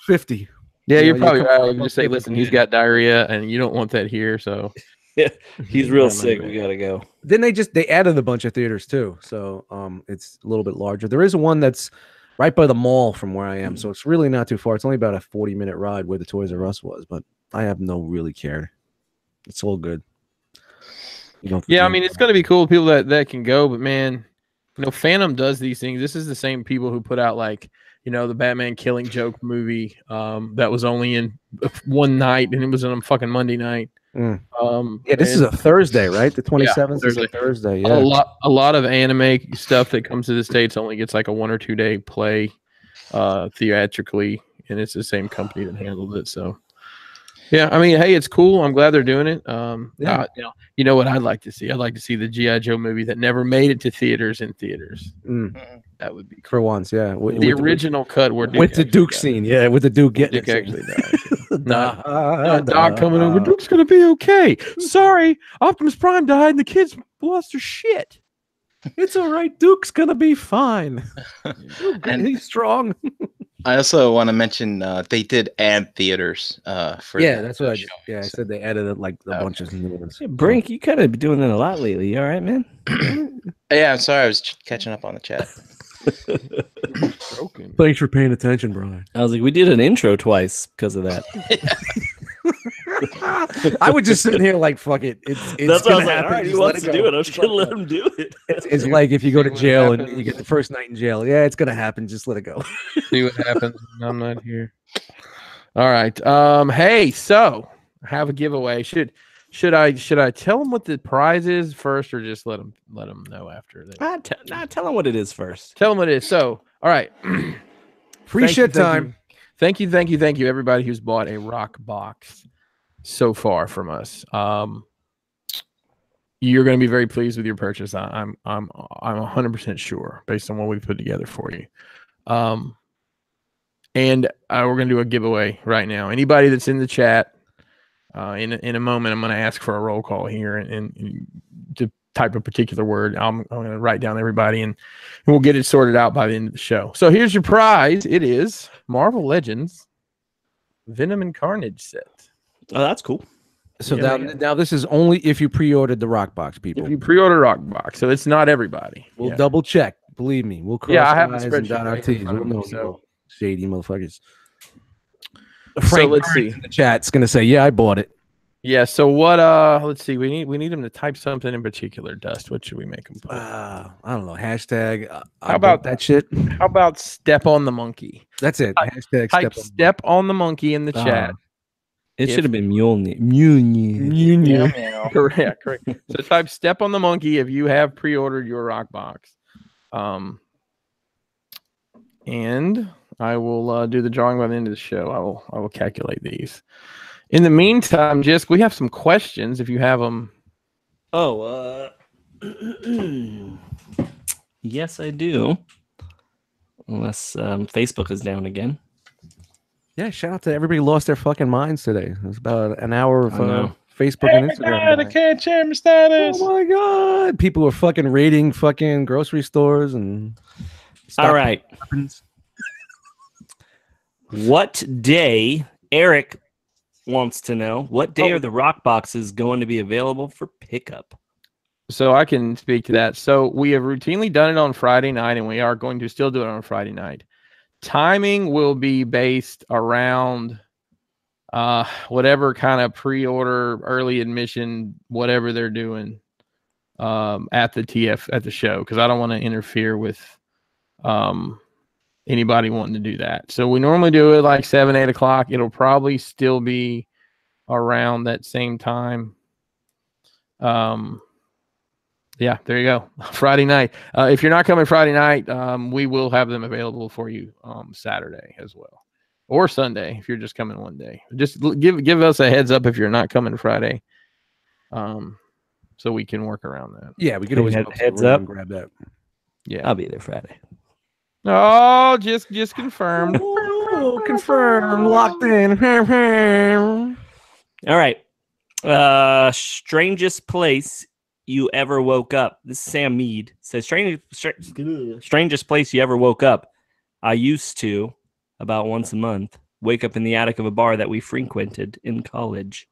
$50. Yeah, you're probably right. You just say, listen, he's got diarrhea, and you don't want that here, so. Yeah, he's real sick. We gotta go. Then they added a bunch of theaters too, so it's a little bit larger. There is one that's right by the mall from where I am, so it's really not too far. It's only about a 40-minute ride where the Toys R Us was, but I have no really care. It's all good. Yeah, I mean, it's going to be cool people that can go, but man, Phantom does these things. This is the same people who put out the Batman Killing Joke movie that was only in one night, and it was on a fucking Monday night. This is a Thursday, right? The 27th is a Thursday. Yeah, a lot of anime stuff that comes to the States only gets like a 1 or 2 day play theatrically, and it's the same company that handled it. So yeah, I mean, hey, it's cool. I'm glad they're doing it. You know what I'd like to see? I'd like to see the G.I. Joe movie that never made it to theaters in theaters. That would be cool. For once, yeah. The original cut where with the Duke scene, with the Duke getting Duke actually died. Doc coming over. Duke's gonna be okay. Sorry, Optimus Prime died, and the kids lost their shit. It's all right. Duke's gonna be fine. And he's strong. I also want to mention they did add theaters for that's what I said they added a bunch of new ones. Yeah, Brink, you kind of been doing that a lot lately. You all right, man? Yeah, I'm sorry, I was catching up on the chat. Thanks for paying attention, Brian. I was like, we did an intro twice because of that. I would just sit here like, fuck it. It's That's gonna what I was happen. like, all right, he wants to do it. I'm just gonna let him do it. It's like if you go to jail and you get the first night in jail. Yeah, it's gonna happen. Just let it go. See what happens when I'm not here. All right. Hey, so I have a giveaway. Should I tell them what the prize is first, or just let them know after that? Tell them what it is first. Tell them what it is. So, all right. Free shit time. Thank you, everybody who's bought a rock box so far from us. You're going to be very pleased with your purchase. I'm 100% sure based on what we've put together for you. And we're going to do a giveaway right now. Anybody that's in the chat, in a moment, I'm going to ask for a roll call here and to type a particular word. I'm going to write down everybody and we'll get it sorted out by the end of the show. So here's your prize. It is Marvel Legends Venom and Carnage set. Oh, that's cool. So now this is only if you pre-ordered the rock box, people. If you pre-order rock box, so it's not everybody. We'll double check. Believe me, we'll cross I have the eyes and spreadsheet dot our right T's. in front of We'll me, know, so shady motherfuckers. So Frank let's see. in the chat's gonna say, "Yeah, I bought it." Yeah. So what? Let's see. We need them to type something in particular. Dust. What should we make them put? I don't know. Hashtag. How about that shit? How about step on the monkey? That's it. Hashtag type step on the monkey in the chat. It should have been Mjolnir. Correct. So type step on the monkey if you have pre-ordered your rock box. And I will do the drawing by the end of the show. I will calculate these. In the meantime, Jisk, we have some questions if you have them. Oh, yes, I do. Unless Facebook is down again. Yeah, shout out to everybody who lost their fucking minds today. It was about an hour of Facebook and Instagram. I can't share my status. Oh my god! People were fucking raiding fucking grocery stores and. All right. What day? Eric wants to know what day are the rock boxes going to be available for pickup? So I can speak to that. So we have routinely done it on Friday night, and we are going to still do it on Friday night. Timing will be based around whatever kind of pre-order, early admission, whatever they're doing at the show, because I don't want to interfere with anybody wanting to do that. So we normally do it like 7, 8 o'clock. It'll probably still be around that same time. Yeah, there you go. Friday night. If you're not coming Friday night, we will have them available for you Saturday as well, or Sunday if you're just coming one day. Just give us a heads up if you're not coming Friday, so we can work around that. Yeah, we could always heads up and grab that. Yeah, I'll be there Friday. Oh, just confirmed. Oh, confirmed, locked in. All right. Strangest place you ever woke up. This is Sam Mead. Says strangest place you ever woke up. I used to, about once a month, wake up in the attic of a bar that we frequented in college.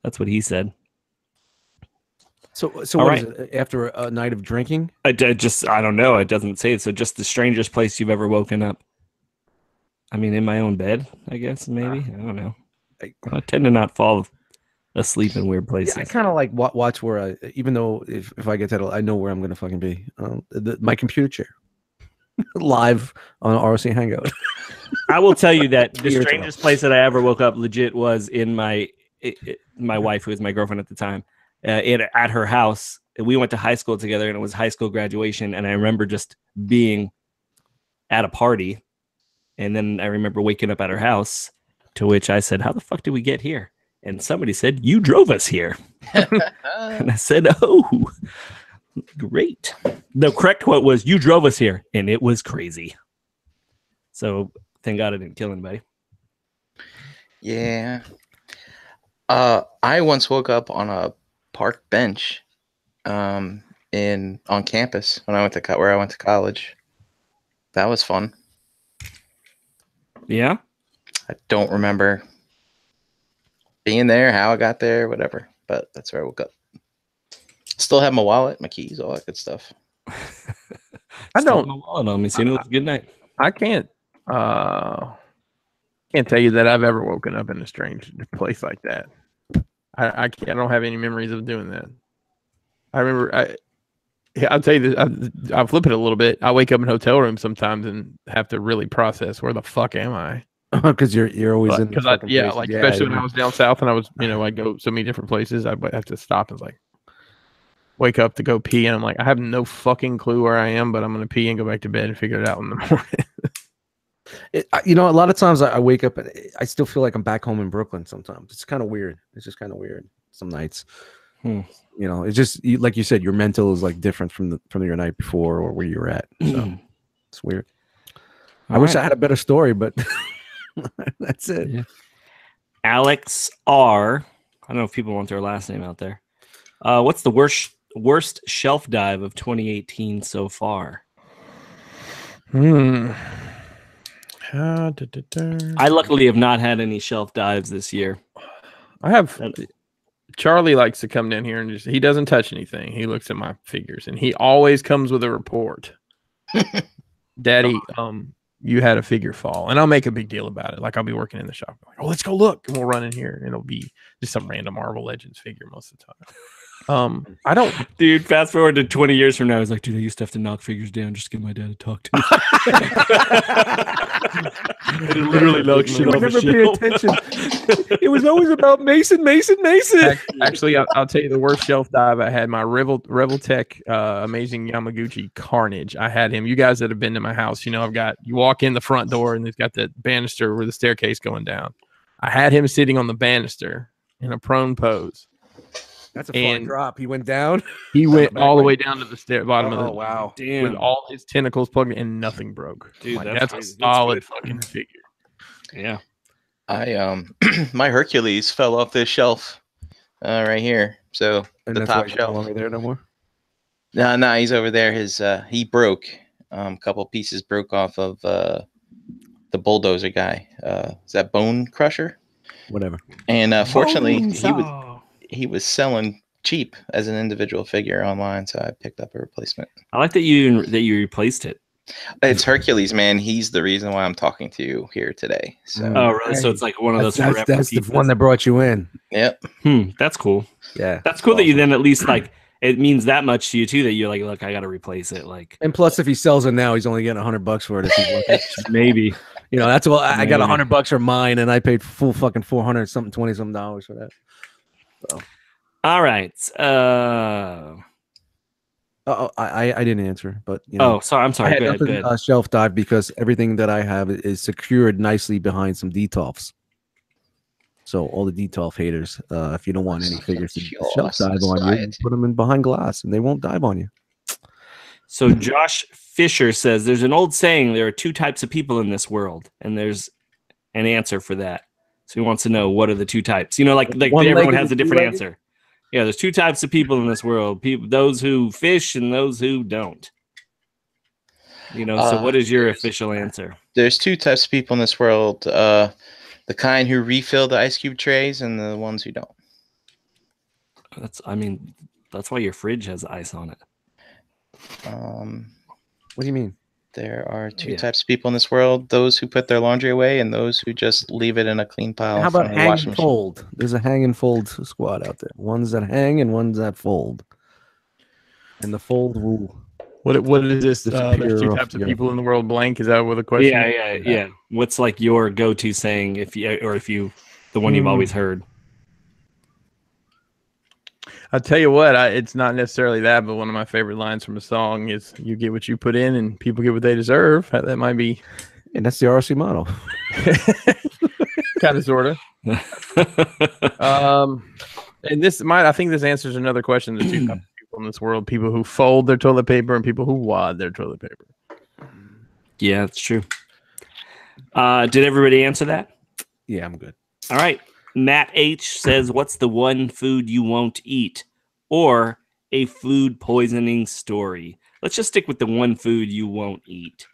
That's what he said. So All what right. is it? After a night of drinking? I don't know. It doesn't say it. So just the strangest place you've ever woken up. I mean, in my own bed, I guess, maybe. I don't know. I tend to not fall asleep in weird places. Yeah, I kind of like watch where even though if I get that, I know where I'm gonna fucking be. My computer chair, live on R.O.C. Hangout. I will tell you that the strangest place that I ever woke up legit was in my wife, who was my girlfriend at the time, at her house. We went to high school together, and it was high school graduation. And I remember just being at a party, and then I remember waking up at her house. To which I said, "How the fuck did we get here?" And somebody said, "You drove us here." And I said, "Oh, great." The correct quote was, "You drove us here," and it was crazy. So thank God I didn't kill anybody. Yeah. I once woke up on a park bench on campus when I went to where I went to college. That was fun. Yeah? I don't remember being there, how I got there, whatever. But that's where I woke up. Still have my wallet, my keys, all that good stuff. I don't. My wallet on me, so you know, it was a good night. I can't tell you that I've ever woken up in a strange place like that. I can't. I don't have any memories of doing that. I remember. I'll tell you this. I'll flip it a little bit. I wake up in hotel rooms sometimes and have to really process where the fuck am I? Because you're always in. Because especially when I was down south and I was, I go so many different places. I have to stop and wake up to go pee, and I'm like, I have no fucking clue where I am, but I'm gonna pee and go back to bed and figure it out in the morning. A lot of times I wake up and I still feel like I'm back home in Brooklyn. Sometimes it's kind of weird. It's just kind of weird. Some nights, it's just like you said, your mental is like different from your night before or where you're at. So it's weird. I wish I had a better story, but that's it. Yeah. Alex R. I don't know if people want their last name out there. What's the worst shelf dive of 2018 so far? I luckily have not had any shelf dives this year. I have. Charlie likes to come down here and he doesn't touch anything. He looks at my figures and he always comes with a report. Daddy, you had a figure fall, and I'll make a big deal about it. Like I'll be working in the shop, like, oh, let's go look, and we'll run in here, and it'll be just some random Marvel Legends figure most of the time. I don't, dude. Fast forward to 20 years from now, I was like, dude, I used to have to knock figures down just to get my dad to talk to me. I literally knocked shit off never pay attention. It was always about Mason. Actually, I'll tell you the worst shelf dive I had. My Reveltech Amazing Yamaguchi Carnage. I had him. You guys that have been to my house, you walk in the front door and it's got that banister with the staircase going down. I had him sitting on the banister in a prone pose. That's a fun drop. He went down. He went all the way down to the bottom of the. Oh wow! Damn. With all his tentacles plugged in and nothing broke. Dude, that's a solid fucking figure. Yeah. I my Hercules fell off this shelf, right here. So And the top shelf. No longer there no more. No, he's over there. He broke. A couple pieces broke off of the bulldozer guy. Is that Bone Crusher? Whatever. And fortunately, he was selling cheap as an individual figure online, so I picked up a replacement. I like that you replaced it. It's Hercules, man. He's the reason why I'm talking to you here today. So. Oh, really? So it's like one of those. That's the one that brought you in. Yep. That's cool. Yeah. That's cool that you then at least it means that much to you too that you're like, look, I got to replace it. And plus, if he sells it now, he's only getting $100 for it. If he wants it. Maybe. That's what I got $100 for mine, and I paid full fucking $400 something, $20 for that. So. All right. I didn't answer, but sorry. I'm sorry. I had shelf dive because everything that I have is secured nicely behind some detolfs. So all the detolf haters, if you don't want any figures to shelf dive on you, put them in behind glass, and they won't dive on you. So Josh Fisher says there's an old saying: there are two types of people in this world, and there's an answer for that. So he wants to know what are the two types. You know, like One-legged everyone has a and different two-legged? answer. Yeah, there's two types of people in this world: people, those who fish, and those who don't. You know, so what is your official answer? There's two types of people in this world: the kind who refill the ice cube trays, and the ones who don't. That's why your fridge has ice on it. What do you mean? There are two types of people in this world: those who put their laundry away, and those who just leave it in a clean pile. How about from the hang washing and machine. fold? There's a hang and fold squad out there. Ones that hang and ones that fold. And the fold rule. What is this? There's two Disappear types off of people in the world. Blank. Is that what the question? Yeah. What's like your go-to saying if you the one you've always heard? I'll tell you what. It's not necessarily that, but one of my favorite lines from a song is "You get what you put in, and people get what they deserve." That might be. And that's the R.O.C motto. Kind of, sort of. And I think this answers another question. The two types of people in this world: people who fold their toilet paper and people who wad their toilet paper. Yeah, that's true. Did everybody answer that? Yeah, I'm good. All right. Matt H says, "What's the one food you won't eat, or a food poisoning story?" Let's just stick with the one food you won't eat.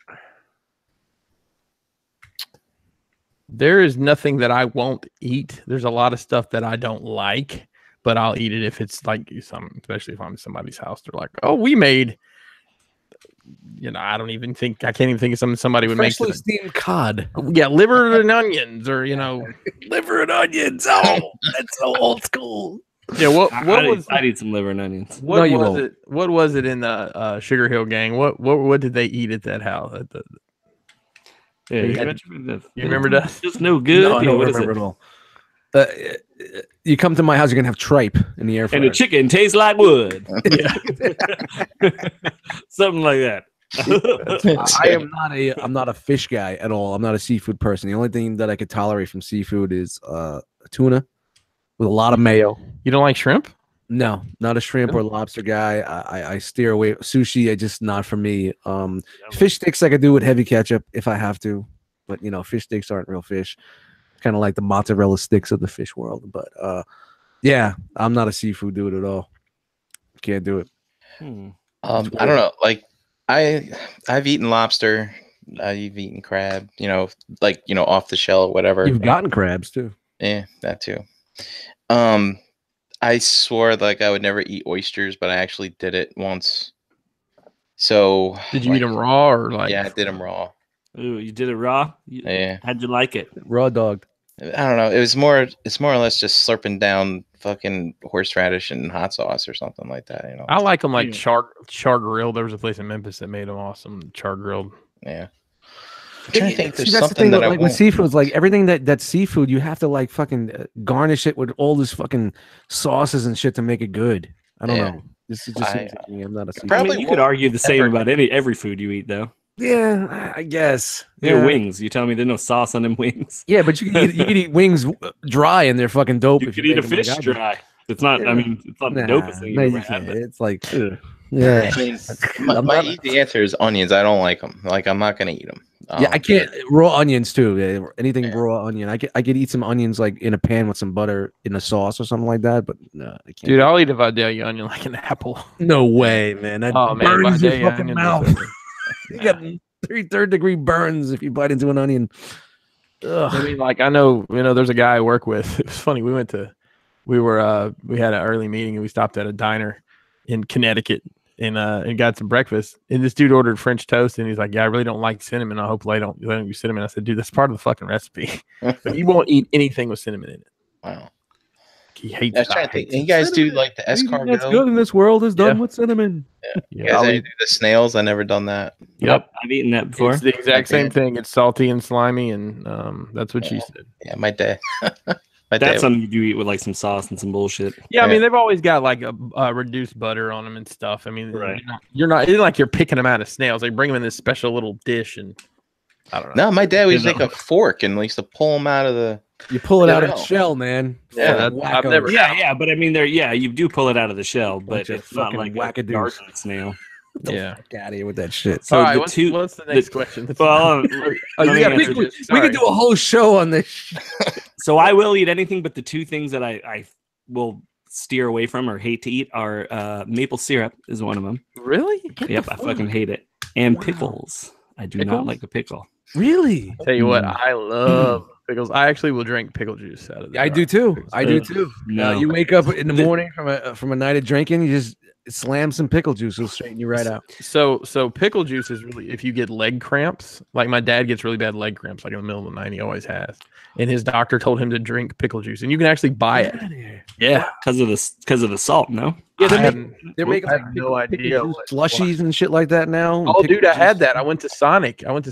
There is nothing that I won't eat. There's a lot of stuff that I don't like, but I'll eat it if it's like especially if I'm at somebody's house. They're like, "Oh, we made," I can't even think of something somebody would make. Freshly steamed cod. Yeah, liver and onions, or Liver and onions. Oh, that's so old school. Yeah, I'd eat some liver and onions. What was it in the Sugar Hill Gang? What did they eat at that house? Yeah, you remember that? Just no good. No, I don't remember at all. You come to my house, you're gonna have tripe in the air fryer. And the chicken tastes like wood. Something like that. I'm not a fish guy at all. I'm not a seafood person. The only thing that I could tolerate from seafood is tuna with a lot of mayo. You don't like shrimp? No, not a shrimp or lobster guy. I steer away. Sushi, just not for me. Fish sticks I could do with heavy ketchup if I have to, but fish sticks aren't real fish. Kind of like the mozzarella sticks of the fish world. But yeah, I'm not a seafood dude at all. Can't do it. I don't know. Like I've eaten lobster. I've eaten crab. Off the shell, whatever. You've gotten crabs too. Yeah, that too. I swore like I would never eat oysters, but I actually did it once. So did you eat them raw or like? Yeah, I did them raw. Ooh, you did it raw? Yeah. How'd you like it? Raw dog. I don't know. It's more or less just slurping down fucking horseradish and hot sauce or something like that. I like them like char grilled. There was a place in Memphis that made them awesome, char grilled. Yeah. I'm trying to think. There's that's something the thing that with seafood. Like everything that's seafood, you have to like fucking garnish it with all this fucking sauces and shit to make it good. I don't know. This is just me. I'm not a seafood. You could argue the same about every food you eat, though. Yeah, I guess. Your wings. You tell me there's no sauce on them wings. Yeah, but you can eat wings dry and they're fucking dope. You could eat a fish dry. It's not. I mean, it's not the dopest thing you ever had. It's like, yeah. I mean, my easy answer is onions. I don't like them. Like I'm not gonna eat them. Yeah, I can't. Raw onions too. Yeah, anything raw onion. I could eat some onions like in a pan with some butter in a sauce or something like that. But no, I can't. Dude, I'll eat a Vidalia onion like an apple. No way, man. That burns your fucking mouth. You got 3/3 degree burns if you bite into an onion. Ugh. I mean, like I know, there's a guy I work with. It was funny. We had an early meeting and we stopped at a diner in Connecticut and got some breakfast. And this dude ordered French toast and he's like, "Yeah, I really don't like cinnamon. I hope they don't use cinnamon." I said, "Dude, that's part of the fucking recipe." But he won't eat anything with cinnamon in it. Wow. He hates. I was trying to think. You guys do like the escargot? That's good in this world is done with cinnamon. Yeah. You guys do the snails? I never done that. Yep, I've eaten that before. It's the exact same thing. It's salty and slimy, and that's what she said. Yeah, my dad. That's something you do eat with like some sauce and some bullshit. Yeah, I mean they've always got like a reduced butter on them and stuff. I mean, right. It's not like you're picking them out of snails. They bring them in this special little dish, and I don't know. No, my dad would take a fork and used to pull them out of the. You pull it out of the shell, man. Yeah, I've never. Yeah, but I mean, you do pull it out of the shell, but it's not like a wackadoos. garden snail. Yeah. Fuck out of here with that shit. So All right, the what's, two. what's the next question? Well, Oh, let you me gotta answer pick this. this. We could do a whole show on this. So I will eat anything, but the two things that I will steer away from or hate to eat are maple syrup is one of them. Really? Yep, I fucking hate it. And pickles. I do not Pickles? like a pickle. Really? Tell you what, I love pickles. I actually will drink pickle juice out of that. I do too. I do too. No. You wake up in the morning from a night of drinking, you just slam some pickle juice, it'll straighten you right out. So pickle juice is really, if you get leg cramps, like my dad gets really bad leg cramps, like in the middle of the night, he always has, and his doctor told him to drink pickle juice, and you can actually buy it. Yeah, Because of the salt, no? Yeah, I they're making have like no idea what- slushies and shit like that now. Oh, Pickle dude, I had juice. that. I went to Sonic. Yeah, I the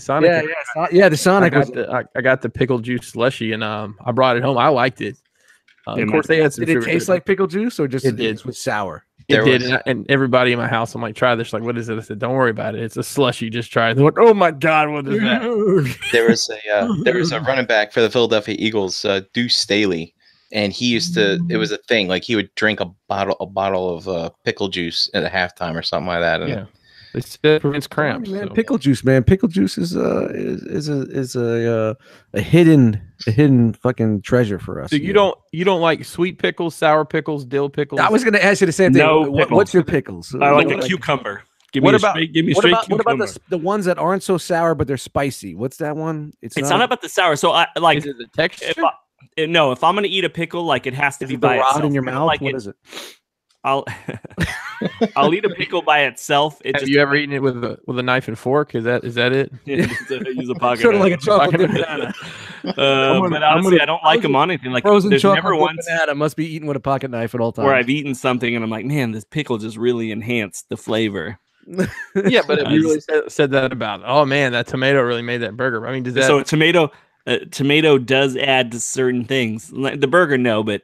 Sonic was. got the pickle juice slushy, and I brought it home. I liked it. Of course, they had some. Did it sugar taste to like pickle juice or just It did. It was sour? It There did, was- and everybody in my house, I'm like, try this. Like, what is it? I said, don't worry about it. It's a slushy. Just try it. They're like, oh my god, what is that? There was a running back for the Philadelphia Eagles, Deuce Staley, and he used to. It was a thing. Like he would drink a bottle of pickle juice at a halftime or something like that. And Yeah, it still prevents cramps. Man, so. pickle juice, man. Pickle juice is a hidden fucking treasure for us. So you don't like sweet pickles, sour pickles, dill pickles? I was going to ask you the same thing. No What's your pickles? I like What a cucumber. Give What me about- give me What straight about cucumber. the ones that aren't so sour but they're spicy? What's that one? It's not about the sour. So I like Is it the texture? if I'm gonna eat a pickle, like it has to Is be it the by rod itself. in your I don't mouth. like What it. is it? I'll I'll eat a pickle by itself. It Have just you ever eaten it with a knife and fork? Is that it? use a pocket. Sort of like a knife. chocolate dip banana. But honestly, I don't like them on anything. Like Frozen there's chocolate never dip once banana must be eaten with a pocket knife at all times. where I've eaten something and I'm like, man, this pickle just really enhanced the flavor. Yeah, but if you really said that about, oh man, that tomato really made that burger. I mean, does that? So tomato does add to certain things. Like the burger, no, but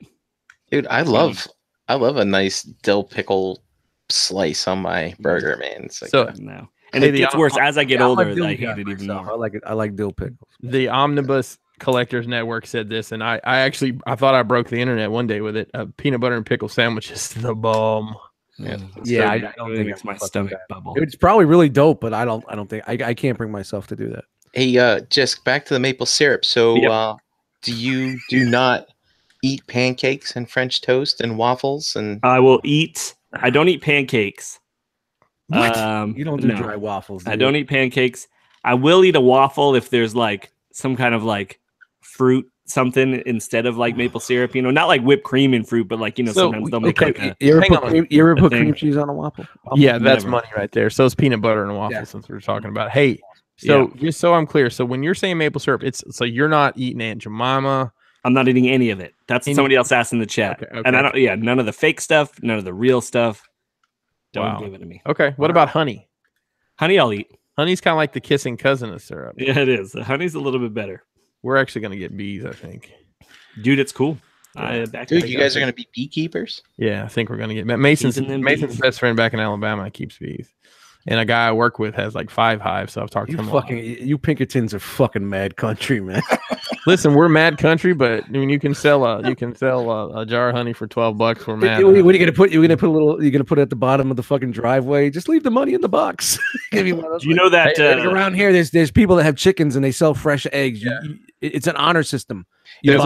dude, I love a nice dill pickle slice on my burger, man. It's like So no. And Hey, it gets worse as I get Yeah, I'm older. a dill I hate guy it even myself. more. I like dill pickles. the Omnibus Collectors Network said this, and I thought I broke the internet one day with it. Peanut butter and pickle sandwich is the bomb. Yeah, I It don't think makes my fucking stomach that. bubble. It's probably really dope, but I don't think I can't bring myself to do that. hey, just back to the maple syrup. So, Yep. do you not eat pancakes and French toast and waffles and? I will eat. I don't eat pancakes. What? You don't do no. dry waffles. I don't eat pancakes. I will eat a waffle if there's like some kind of like fruit something instead of like maple syrup. Not like whipped cream and fruit, but like So, sometimes they'll make like a, You ever Hang put on. cream thing. cheese on a waffle? Yeah, that's Never. money right there. So it's peanut butter and a waffle, Yeah. since we're talking about. Hey, so just so I'm clear, so when you're saying maple syrup, it's so you're not eating Aunt Jemima. I'm not eating any of it. That's Any- somebody else asked in the chat. Okay, And I okay. don't. Yeah, none of the fake stuff, none of the real stuff. Don't Wow. give it to me. Okay, what about honey? Honey, I'll eat. Honey's kind of like the kissing cousin of syrup. Yeah, it is. The honey's a little bit better, We're actually gonna get bees, I think. dude. It's cool. Dude, you guys are gonna be beekeepers? Yeah, I think we're gonna get Mason's Keeping them Mason's bees. best friend back in Alabama keeps bees, and a guy I work with has like 5 hives. So I've talked to him. You Pinkertons are fucking mad country, man. Listen, we're mad country, but I mean, you can sell a jar of honey for $12. We're mad. What are you gonna put? You're gonna put a little. You're gonna put it at the bottom of the fucking driveway. Just leave the money in the box. Give me one of those. Do you know that? Like around here, there's people that have chickens and they sell fresh eggs. It's an honor system. You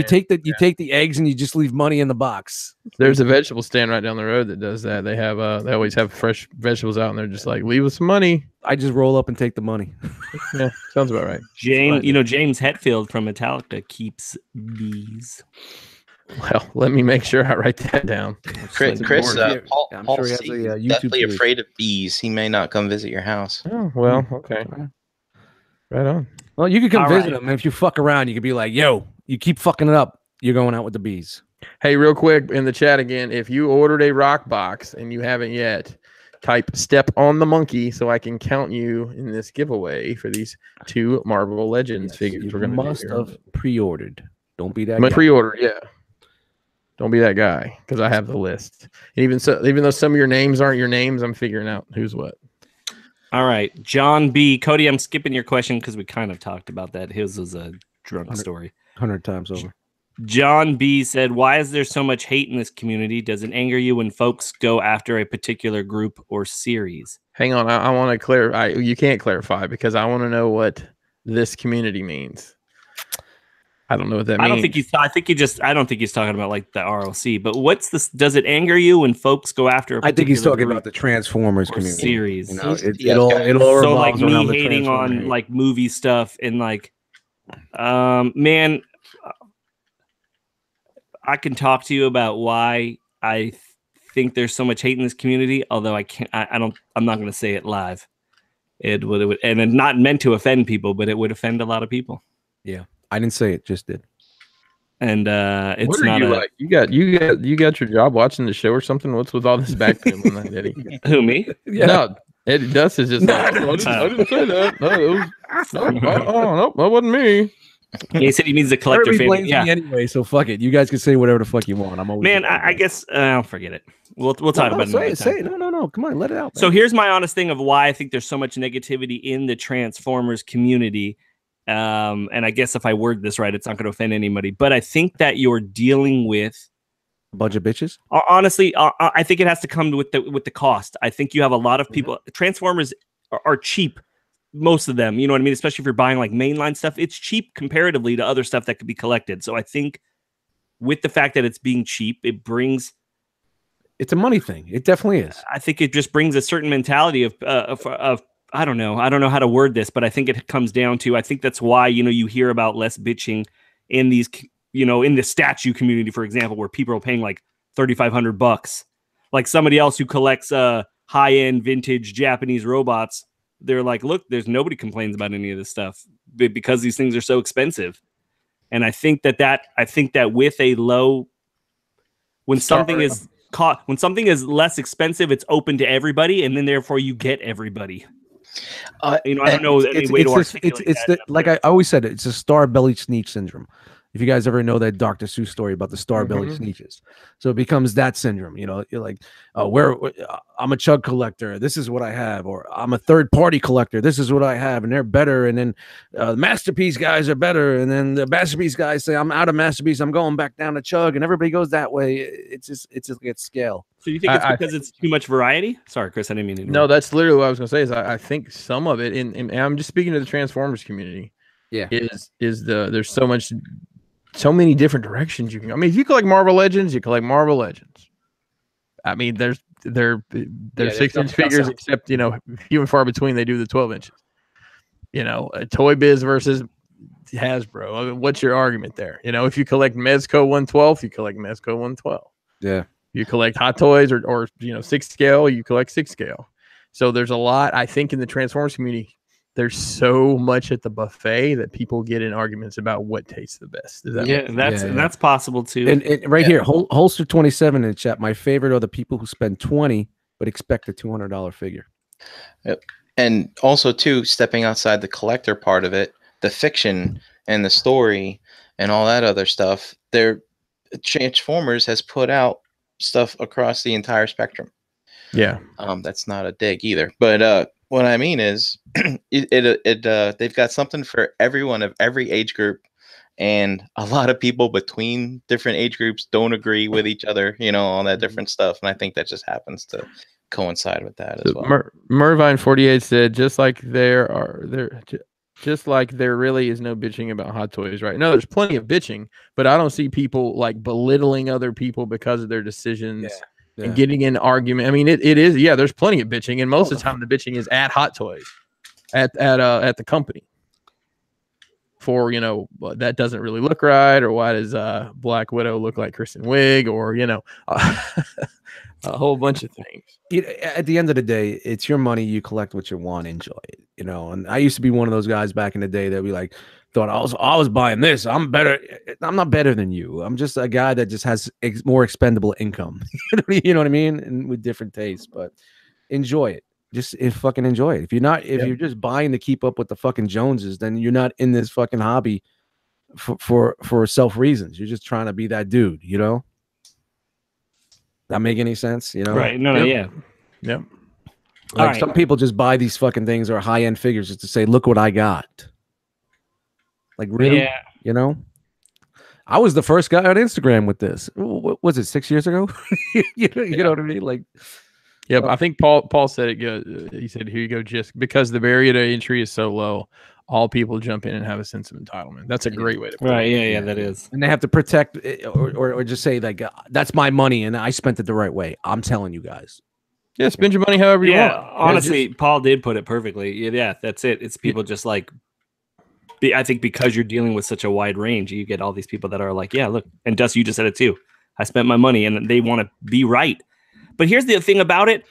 take the eggs and you just leave money in the box. There's a vegetable stand right down the road that does that. They have they always have fresh vegetables out, and they're just like, leave us some money. I just roll up and take the money. Yeah, sounds about right. James Hetfield from Metallica keeps bees. Well, let me make sure I write that down. Chris, important. Paul, I'm Paul sure he has C. a, is YouTube definitely page. afraid of bees. He may not come visit your house. Oh, well, okay. Right on. Well, you could come All visit right. them, and if you fuck around, you could be like, "Yo, you keep fucking it up. You're going out with the bees." Hey, real quick in the chat again, if you ordered a rock box and you haven't yet, type "step on the monkey" so I can count you in this giveaway for these 2 Marvel Legends figures. You We're gonna must do here. have pre-ordered. Don't be that. I'm guy. pre-ordered, yeah. Don't be that guy because I have the list. And even though some of your names aren't your names, I'm figuring out who's what. All right, John B. Cody, I'm skipping your question because we kind of talked about that. His was a drunk story. 100 times over. John B said, "Why is there so much hate in this community? Does it anger you when folks go after a particular group or series?" Hang on, I want to clarify. You can't clarify because I want to know what this community means. I don't know what that means. I don't think he's. I don't think he's talking about like the R.O.C. But what's this? Does it anger you when folks go after? I think he's talking about the Transformers community series. You know, it'll so like me around hating on like movie stuff and like, man, I can talk to you about why I think there's so much hate in this community. Although I can't. I'm not going to say it live. It would, and it's not meant to offend people, but it would offend a lot of people. Yeah. I didn't say it, just did. And it's what are not you like? You got your job watching the show or something? What's with all this background on that, Eddie? Who, me? Yeah. No, Eddie Dust is just like, I didn't say that. No, that wasn't me. He said he means the collector family. Yeah. Me anyway, so fuck it. You guys can say whatever the fuck you want. I'm always I guess forget it. We'll talk about it. Say it. No. Come on, let it out. Man. So here's my honest thing of why I think there's so much negativity in the Transformers community. And I guess if I word this right, it's not going to offend anybody. But I think that you're dealing with a bunch of bitches. Honestly, I think it has to come with the cost. I think you have a lot of people. Transformers are cheap, most of them. You know what I mean? Especially if you're buying like mainline stuff, it's cheap comparatively to other stuff that could be collected. So I think with the fact that it's being cheap, it's a money thing. It definitely is. I think it just brings a certain mentality of I don't know how to word this, but I think it comes down to, I think that's why, you hear about less bitching in these, in the statue community, for example, where people are paying like $3,500, like somebody else who collects high-end vintage Japanese robots. They're like, look, there's nobody complains about any of this stuff because these things are so expensive. And I think that with a low, when something is less expensive, it's open to everybody. And then therefore you get everybody. I don't know any way to articulate that. Like I always said, it's a star-bellied sneak syndrome. If you guys ever know that Dr. Seuss story about the star-bellied sneeches, so it becomes that syndrome. You're like, I'm a chug collector. This is what I have, or I'm a third-party collector. This is what I have, and they're better. And then the masterpiece guys are better, and then the masterpiece guys say, I'm out of masterpiece. I'm going back down to chug, and everybody goes that way. It's just gets scale. So you think it's because it's too much variety? Sorry, Chris, I didn't mean to. No, that's literally what I was going to say. Is I think some of it, and I'm just speaking to the Transformers community. Yeah, there's so many different directions you can go. I mean, if you collect Marvel Legends, you collect Marvel Legends. I mean, they're 6-inch figures, except few and far between. They do the 12 inches. Toy Biz versus Hasbro. I mean, what's your argument there? If you collect Mezco 112, you collect Mezco 112. Yeah. You collect Hot Toys or 6 scale, you collect 6 scale. So there's a lot, I think, in the Transformers community. There's so much at the buffet that people get in arguments about what tastes the best. That's possible too. And right here, Holster 27 in the chat. My favorite are the people who spend $20 but expect a $200 figure. Yep. And also too, stepping outside the collector part of it, the fiction and the story and all that other stuff. Transformers has put out stuff across the entire spectrum. Yeah. That's not a dig either, but what I mean is, they've got something for everyone of every age group, and a lot of people between different age groups don't agree with each other, all that different stuff, and I think that just happens to coincide with that as well. Mervine 48 said, just like there really is no bitching about Hot Toys, right? No, there's plenty of bitching, but I don't see people like belittling other people because of their decisions. Yeah. And getting in argument. I mean, it is. Yeah, there's plenty of bitching, and most of the time the bitching is at Hot Toys, at the company. For that doesn't really look right, or why does Black Widow look like Kristen Wiig, or a whole bunch of things. At the end of the day, it's your money. You collect what you want, enjoy it. And I used to be one of those guys back in the day that thought I was buying this. I'm better. I'm not better than you. I'm just a guy that just has more expendable income. You know what I mean? And with different tastes, but enjoy it. Just fucking enjoy it. If you're just buying to keep up with the fucking Joneses, then you're not in this fucking hobby for self reasons. You're just trying to be that dude. That make any sense? Right? No, yeah. Yep. Like some people just buy these fucking things or high end figures just to say, look what I got. Like really, I was the first guy on Instagram with this. What was it, 6 years ago? you know what I mean? Like, yeah, I think Paul said it good. He said, "Here you go, just because the barrier to entry is so low, all people jump in and have a sense of entitlement." That's a great way to put Right. it. Yeah. That is. and they have to protect or just say like, that's my money and I spent it the right way. I'm telling you guys. Yeah, spend your money however you Yeah. want. Honestly, Paul did put it perfectly. Yeah. That's it. It's people just like. I think because you're dealing with such a wide range, you get all these people that are like, yeah, look, and Dust, you just said it too. I spent my money, and they want to be right. But here's the thing about it: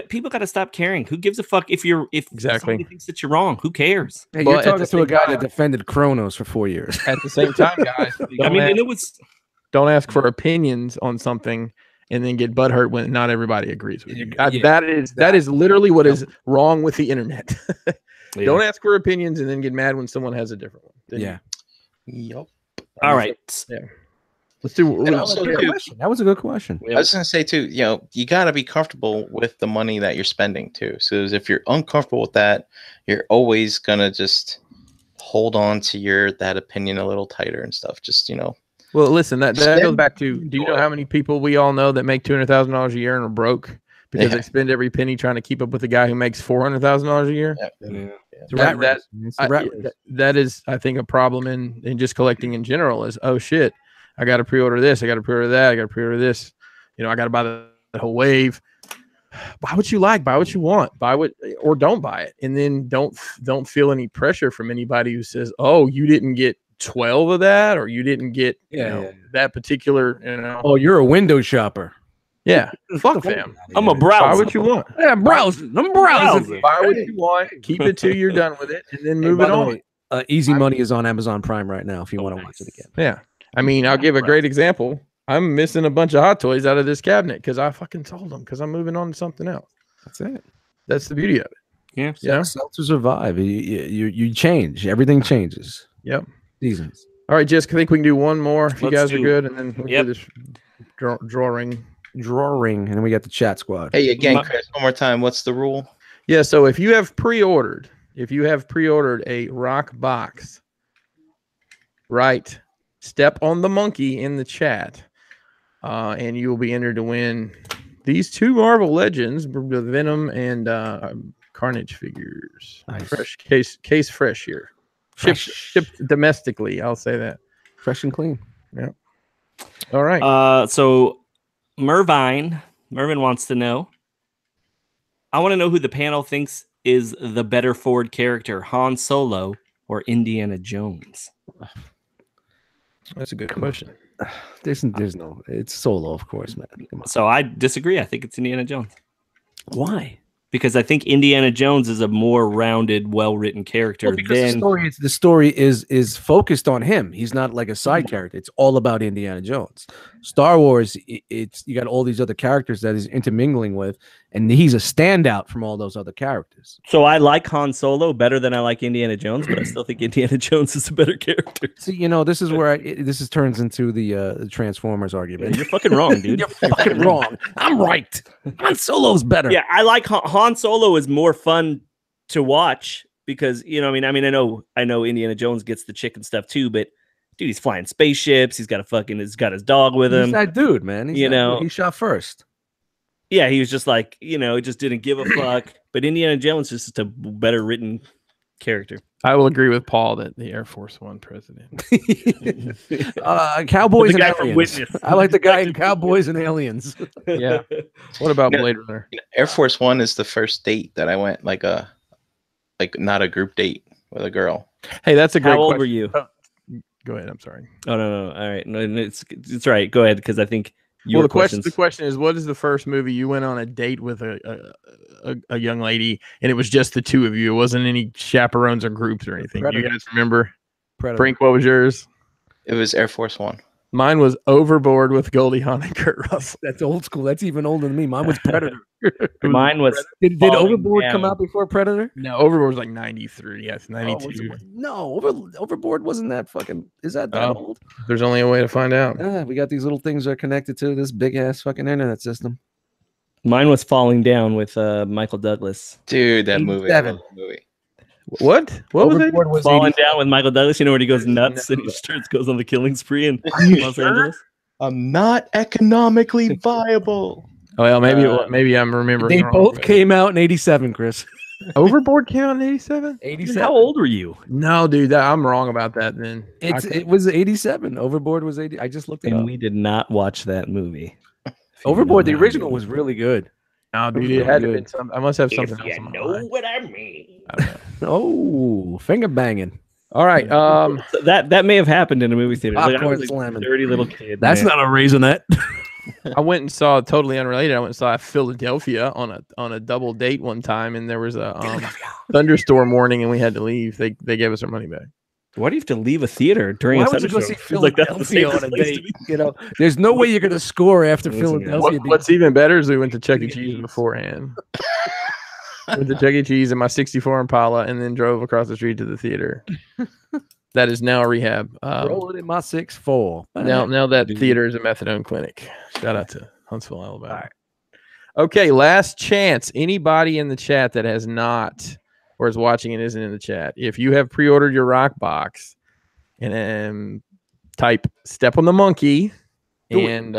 people got to stop caring. Who gives a fuck if somebody thinks that you're wrong? Who cares? Hey, But you're at talking the to a same guy time- that defended Kronos for 4 years. At the same time, guys, I mean, and it was don't ask for opinions on something and then get butthurt when not everybody agrees with you. Yeah, that is literally what is wrong with the internet. yeah. Don't ask for opinions and then get mad when someone has a different one. Then- Yeah. Yep. all right. Let's do. And also, too, That was a good question. I was gonna say too, you got to be comfortable with the money that you're spending too. So if you're uncomfortable with that, you're always gonna just hold on to that opinion a little tighter and stuff. Just Well, listen, that Spend- goes back to. Do you know how many people we all know that make $200,000 a year and are broke because they spend every penny trying to keep up with the guy who makes $400,000 a year? Yeah. It's a rat race. It's a rat race. That is, I think, a problem in just collecting in general. Is oh shit, I got to pre-order this, I got to pre-order that, I got to pre-order this. I got to buy the whole wave. Buy what you like, buy what you want, buy what or don't buy it, and then don't feel any pressure from anybody who says, "Oh, you didn't get 12 of that, or you didn't get that particular." Oh, you're a window shopper. Yeah, fuck them. I'm a Buy browser. what you want. Yeah, browsing. I'm browsing. Buy what you want. Keep it till you're done with it, and then move it on. Easy Money is on Amazon Prime right now if you want to watch it again. Yeah, I mean, I'll give a great example. I'm missing a bunch of Hot Toys out of this cabinet because I fucking sold them because I'm moving on to something else. That's it. That's the beauty of it. Yeah. Yeah. Sell to survive. You change. Everything changes. Yep. Seasons. All right, Jess, I think we can do one more if you Let's guys are do- good, and then we'll Yep. do this drawing. Drawing, and then we got the chat squad. Hey, again, Chris, one more time. What's the rule? Yeah, so if you have pre-ordered a rock box, right, step on the monkey in the chat, and you will be entered to win these two Marvel Legends, the Venom and Carnage figures. Nice. Fresh case fresh here. Shipped domestically, I'll say that. Fresh and clean. All right. So Mervin wants to know. I want to know who the panel thinks is the better Ford character, Han Solo or Indiana Jones. That's a good question. There's no. It's Solo, of course, man. Come on. So I disagree. I think it's Indiana Jones Why? because I think Indiana Jones is a more rounded, well-written character Well, because than the story is focused on him. He's not like a side character. It's all about Indiana Jones. Star Wars, it's you got all these other characters that he's intermingling with, and he's a standout from all those other characters. So I like Han Solo better than I like Indiana Jones, but I still think Indiana Jones is a better character. See, this is where turns into the Transformers argument. You're fucking wrong, dude. You're fucking wrong. I'm right. Han Solo's better. Yeah, I like Han Solo is more fun to watch because I know Indiana Jones gets the chicken stuff too, but dude, he's flying spaceships. He's got his dog with him. He's that dude, man. He shot first. Yeah, he was just like, he just didn't give a fuck. But Indiana Jones is just a better written character. I will agree with Paul that the Air Force One president. Cowboys The and guy from aliens. Witness. I like the guy in Cowboys and Aliens. Yeah. What about Yeah. Blade Runner? Air Force One is the first date that I went like not a group date with a girl. Hey, that's a great How old question. were you? Go ahead. I'm sorry. Oh no. All right, no, it's right. Go ahead, because I think your Well, questions. the question is, what is the first movie you went on a date with a young lady, and it was just the two of you? It wasn't any chaperones or groups or anything. Predator. You guys remember? Predator. Frank, what was yours? It was Air Force One. Mine was Overboard with Goldie Hawn and Kurt Russell. That's old school. That's even older than me. Mine was Predator. Mine was Did Falling Overboard come Down. out before Predator? No, Overboard was like 93. Yes, Oh, 92. no, Overboard wasn't that fucking. Is that Oh. old? There's only a way to find out. We got these little things that are connected to this big ass fucking internet system. Mine was Falling Down with Michael Douglas. Dude, that movie. I 87. love that movie. What? What was it? Overboard was Falling 80. down with Michael Douglas, you know, where he goes nuts and he goes on the killing spree in Los Angeles. I'm not economically viable. Well, maybe I'm remembering. They wrong, both but- came out in 87, Chris. Overboard came out in 87. 87. How old were you? No, dude, I'm wrong about that. Then It was 87. Overboard was 80. I just looked it And up. we did not watch that movie. Overboard, the original was really good. no, dude, Really it had to good. been something. I must have something else. You on my know mind. what I mean. I don't know. Oh, finger banging. All right. So that may have happened in a movie theater. Like, I Popcorn was a slamming. dirty little kid. That's man. not a raisinette. I went and saw totally unrelated. I went and saw Philadelphia on a double date one time, and there was a thunderstorm warning, and we had to leave. They gave us our money back. Why do you have to leave a theater during Why a would you go thunderstorm? see Feels like that's the Philadelphia safest on a place to date? be. You know, there's no way you're gonna score after Listen, Philadelphia. What's even better is we went to Chuck E. Cheese beforehand. Went to Chuck E. Cheese in my '64 Impala, and then drove across the street to the theater. That is now a rehab. Rolling in my 6'4". Now that theater is a methadone clinic. Shout out to Huntsville, Alabama. Okay, last chance. Anybody in the chat that has not or is watching and isn't in the chat, if you have pre-ordered your rock box, and type "step on the monkey," and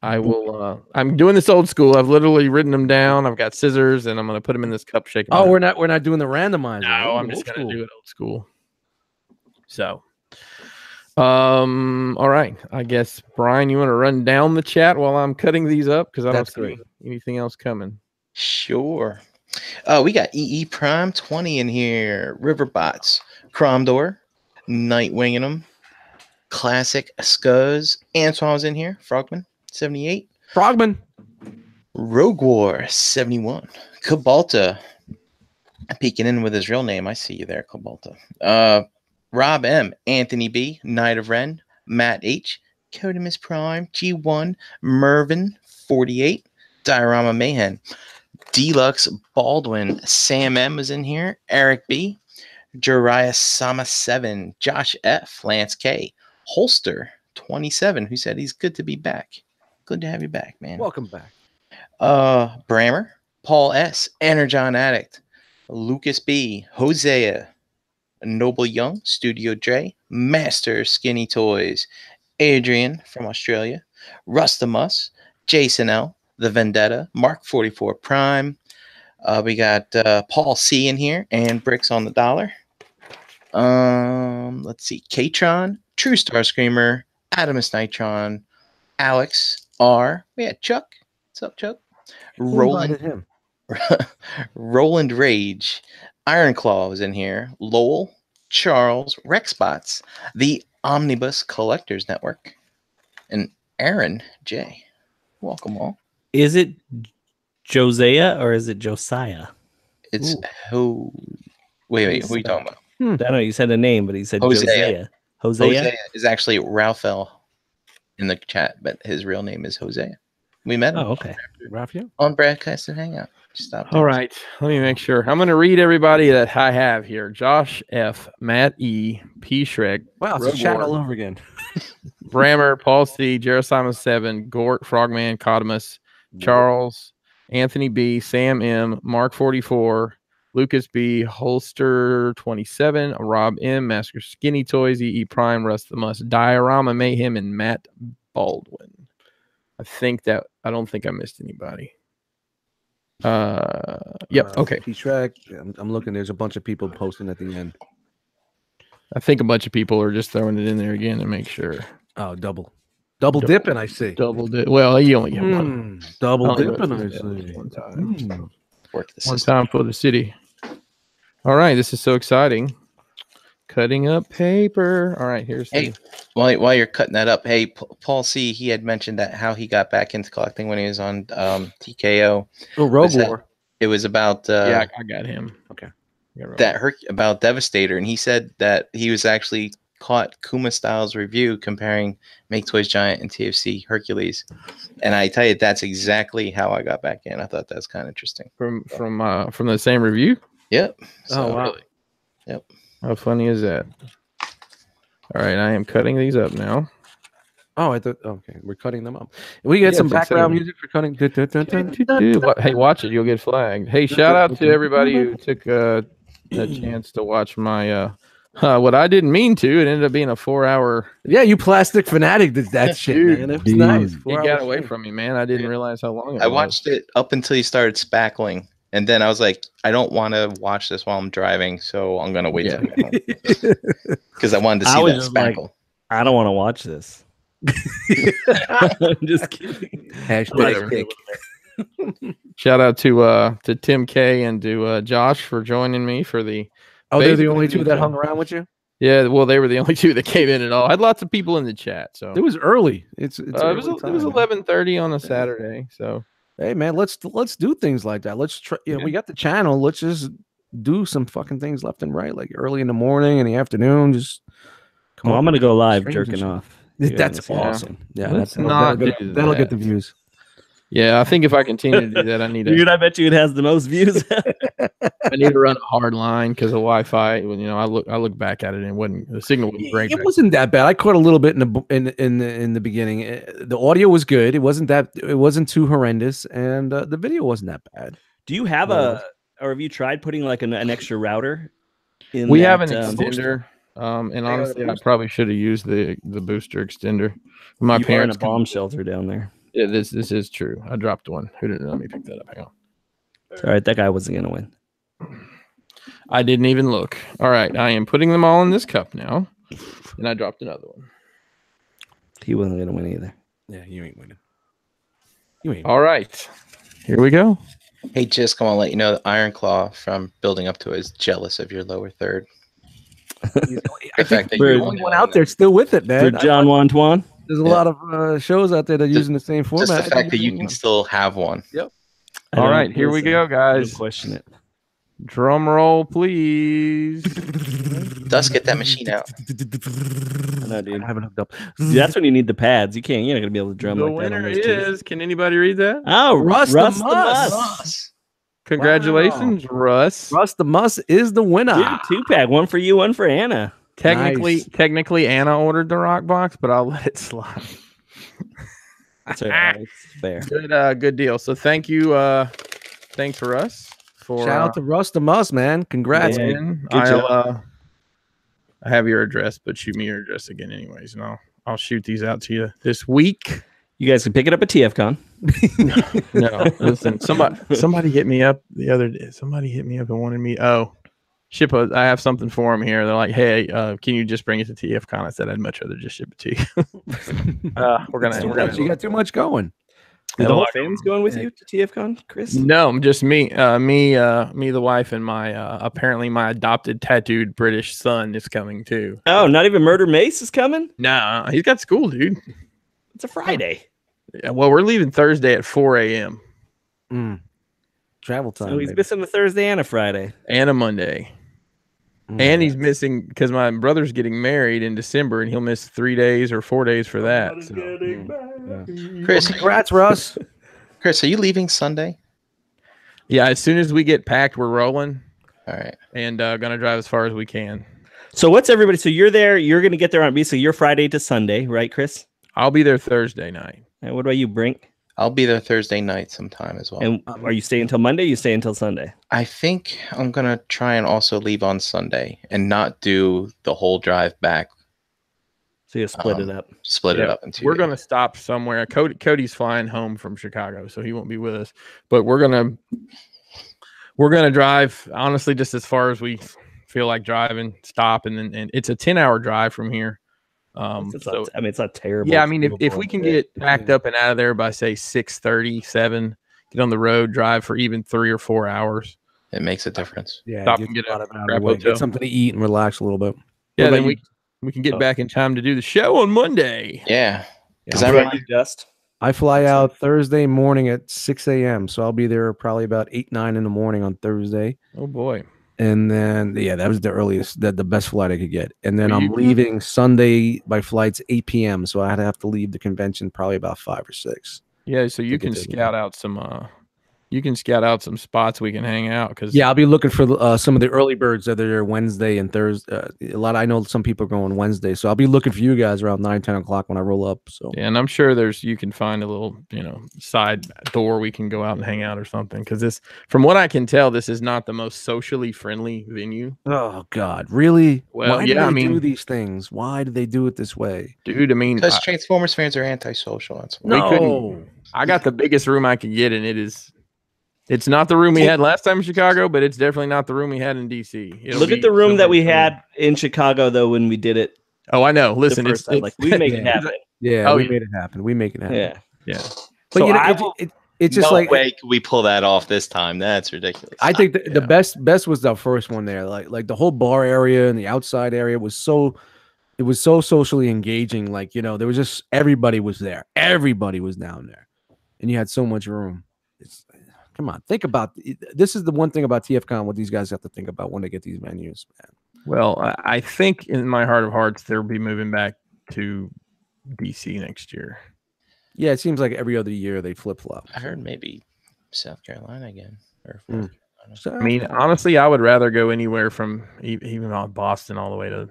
I will. I'm doing this old school. I've literally written them down. I've got scissors, and I'm going to put them in this cup. Shake 'em Oh, out. we're not doing the randomizer. No, Oh, I'm just old going to school. do it old school. So, all right. I guess Brian, you want to run down the chat while I'm cutting these up because I don't That's see great. anything else coming. Sure. We got EE Prime 20 in here. Riverbots, Cromdor, Nightwing in them. Classic Scuzz. Antoine was in here. Frogman 78. Frogman. Rogue War 71. Cabalta. Peeking in with his real name. I see you there, Cabalta. Rob M. Anthony B. Knight of Ren. Matt H. Codemus Prime. G1. Mervin 48. Diorama Mayhem. Deluxe Baldwin. Sam M. is in here. Eric B. Jariah Sama 7. Josh F. Lance K. Holster 27, who said he's good to be back. Good to have you back, man. Welcome back. Brammer, Paul S, Energon Addict, Lucas B, Hosea, Noble Young, Studio Dre, Master Skinny Toys, Adrian from Australia, Rustamus, Jason L, The Vendetta, Mark 44 Prime. We got Paul C in here and Bricks on the Dollar. Let's see, Katron, True Star Screamer, Adamus Nitron, Alex R. We had Chuck. What's up, Chuck? Roland him. Roland Rage, Iron Claw was in here. Lowell, Charles, Rexbots, the Omnibus Collectors Network, and Aaron J. Welcome all. Is it Josiah or is it Josiah? It's who? Wait, who are you talking about? I don't know. You said a name, but he said Hosea. Josiah. Hosea? Hosea is actually Raphael in the chat, but his real name is Hosea. We met him Oh, okay. Raphael. on Broadcasting Hangout. Stop. All right. Let me make sure. I'm going to read everybody that I have here. Josh F, Matt E, P Shrek, Wow, it's a Rogue chat War, all over again. Brammer, Paul C, Jerusalem 7, Gort, Frogman, Codamus, Charles, Anthony B, Sam M, Mark 44, Lucas B, Holster 27, Rob M, Master Skinny Toys, EE Prime, Russ the Must, Diorama Mayhem, and Matt Baldwin. I don't think I missed anybody. Yep. Okay. P-Track. I'm looking. There's a bunch of people posting at the end. I think a bunch of people are just throwing it in there again to make sure. Oh, double dipping. I see. Double dip. Well, you only get one. Double Only dipping. I one see. one time. So. Work the One system. time for the city. All right. This is so exciting. Cutting up paper. All right. Here's Hey, the. while you're cutting that up, hey, Paul C, he had mentioned that how he got back into collecting when he was on TKO. Oh, Rogue Was that- War. It was about Yeah, I got him. Okay. about Devastator, and he said that he was actually caught Kuma Styles' review comparing Make Toys Giant and TFC Hercules, and I tell you that's exactly how I got back in. I thought that's kind of interesting. From the same review. Yep. Oh, wow. Really, yep. How funny is that? All right, I am cutting these up now. Oh, I thought. Okay, we're cutting them up. We get Yeah, some it's background exciting. music for cutting. Hey, watch it. You'll get flagged. Hey, shout out to everybody who took a chance to watch my what I didn't mean to. It ended up being a 4-hour. Yeah, you plastic fanatic did that shit, Dude, man. It was nice. It 4 got hours away straight. from me, man. I didn't realize how long it I was. watched it up until you started spackling, and then I was like, I don't want to watch this while I'm driving, so I'm gonna wait till I get home because I wanted to see that spackle. I don't want to watch this. I'm just kidding. Hashtag kick. Shout out to Tim K and to Josh for joining me for the. Oh, they're the only basically two that hung around with you? Yeah, well, they were the only two that came in at all. I had lots of people in the chat, so It was early. It it was 11:30 on a Saturday. So hey, man, let's do things like that. Let's try. You know, we got the channel. Let's just do some fucking things left and right, like early in the morning, in the afternoon. Just come on. I'm gonna go live Streams and jerking shit. off. That's Yeah. awesome. Yeah, Let's that'll not get, do that'll that. get the views. yeah, I think if I continue to do that, I need Dude, to I bet you it has the most views. I need to run a hard line because of Wi-Fi. You know, I look back at it and it wasn't the signal was great. It wasn't that bad. I caught a little bit in the beginning. The audio was good. It wasn't too horrendous, and the video wasn't that bad. Do you have or have you tried putting like an extra router in We that, have an extender, and honestly, I probably should have used the booster extender. My you parents are in a bomb shelter down there. Yeah, this is true. I dropped one. Who didn't let me pick that up? Hang on. It's all right. That guy wasn't gonna win. I didn't even look. All right, I am putting them all in this cup now, and I dropped another one. He wasn't gonna win either. Yeah, you ain't winning. You ain't. All right, here we go. Hey, just want to let you know that Iron Claw from Building Up to It is jealous of your lower third. I think that you're you're the only one out there still with it, For man. John Wantuan. There's a lot of shows out there that are using the same format. Just the fact that you can still have one. Yep. All right, here we go, guys. Don't question it. Drum roll, please. Dust, get that machine out. I know, dude. I haven't hooked up. That's when you need the pads. You're not gonna be able to drum The like that. winner On those keys. is. Can anybody read that? Oh, Russ Russ the the Muss. Congratulations, Russ. Russ the Muss is the winner. Dude, 2-pack. One for you, one for Anna. Technically, Anna ordered the rock box, but I'll let it slide. That's all right. It's fair. Good deal. So thank you. Thanks, Russ. For Shout out to Russ the Muss, man. Congrats, Yeah. man. Good job. I have your address, but shoot me your address again, anyways, and I'll shoot these out to you this week. You guys can pick it up at TFCon. No, listen. Somebody hit me up the other day. Somebody hit me up and wanted me. Ship I have something for them here. They're like, hey, can you just bring it to TFCon? I said I'd much rather just ship it to you. We're gonna. You got too much going. Is the whole family's going with you to TFCon, Chris? No, just me. Me, the wife, and my apparently my adopted tattooed British son is coming too. Oh, not even Murder Mace is coming? No, he's got school, dude. It's a Friday. Yeah, well, we're leaving Thursday at 4 a.m. Travel time. So he's baby. missing a Thursday and a Friday. and a Monday. And he's missing because my brother's getting married in December, and he'll miss 3 days or 4 days for that. So. Chris, Congrats, Russ. Chris, are you leaving Sunday? Yeah, as soon as we get packed, we're rolling All right. and gonna drive as far as we can. So what's everybody? So you're there. You're going to get there on basically your Friday to Sunday, right, Chris? I'll be there Thursday night. And what about you, Brink? I'll be there Thursday night sometime as well. And are you staying until Monday? You stay until Sunday? I think I'm going to try and also leave on Sunday and not do the whole drive back. So you split it up. Split it up in 2 We're days. gonna stop somewhere. Cody's flying home from Chicago, so he won't be with us. But we're gonna drive honestly just as far as we feel like driving. Stop and it's a 10-hour drive from here. It's not terrible. Yeah, I mean if we can get packed up and out of there by say 6:30, 7, get on the road, drive for even 3 or 4 hours. It makes a difference. Yeah, Stop and get a crap hotel. get something to eat and relax a little bit. Yeah, What then about we can get back in time to do the show on Monday. Yeah. Because What I'm about you, Dust? I fly out Thursday morning at 6 a.m. So I'll be there probably about 8, 9 in the morning on Thursday. Oh boy. And then, yeah, that was the earliest, the best flight I could get. And then Were I'm you- leaving Sunday by flights 8 p.m. So I'd have to leave the convention probably about 5 or 6. Yeah, so you To get can there. scout out some you can scout out some spots we can hang out. Because Yeah, I'll be looking for some of the early birds that are there Wednesday and Thursday. I know some people are going Wednesday, so I'll be looking for you guys around 9-10 o'clock when I roll up. So yeah, and I'm sure you can find a little side door we can go out and hang out or something. Because this, from what I can tell, this is not the most socially friendly venue. Oh God, really? Well, why do they do these things? Why do they do it this way, dude? I mean, because Transformers fans are antisocial. That's why. No, I got the biggest room I could get, and it's not the room we had last time in Chicago, but it's definitely not the room we had in DC. Look at the room that we had in Chicago, though, when we did it. Oh, I know. Listen, it's like we make it happen. Yeah, we made it happen. We make it happen. Yeah. But so it's just no like, way could we pull that off this time. That's ridiculous. I think the best was the first one there. Like the whole bar area and the outside area was so socially engaging. Like, there was just everybody was there. Everybody was down there, and you had so much room. Come on, think about this. Is the one thing about TFCon what these guys have to think about when they get these venues, man. Well, I think in my heart of hearts they'll be moving back to DC next year. Yeah, it seems like every other year they flip flop. I heard maybe South Carolina again. Or I mean, honestly, I would rather go anywhere from even on Boston all the way to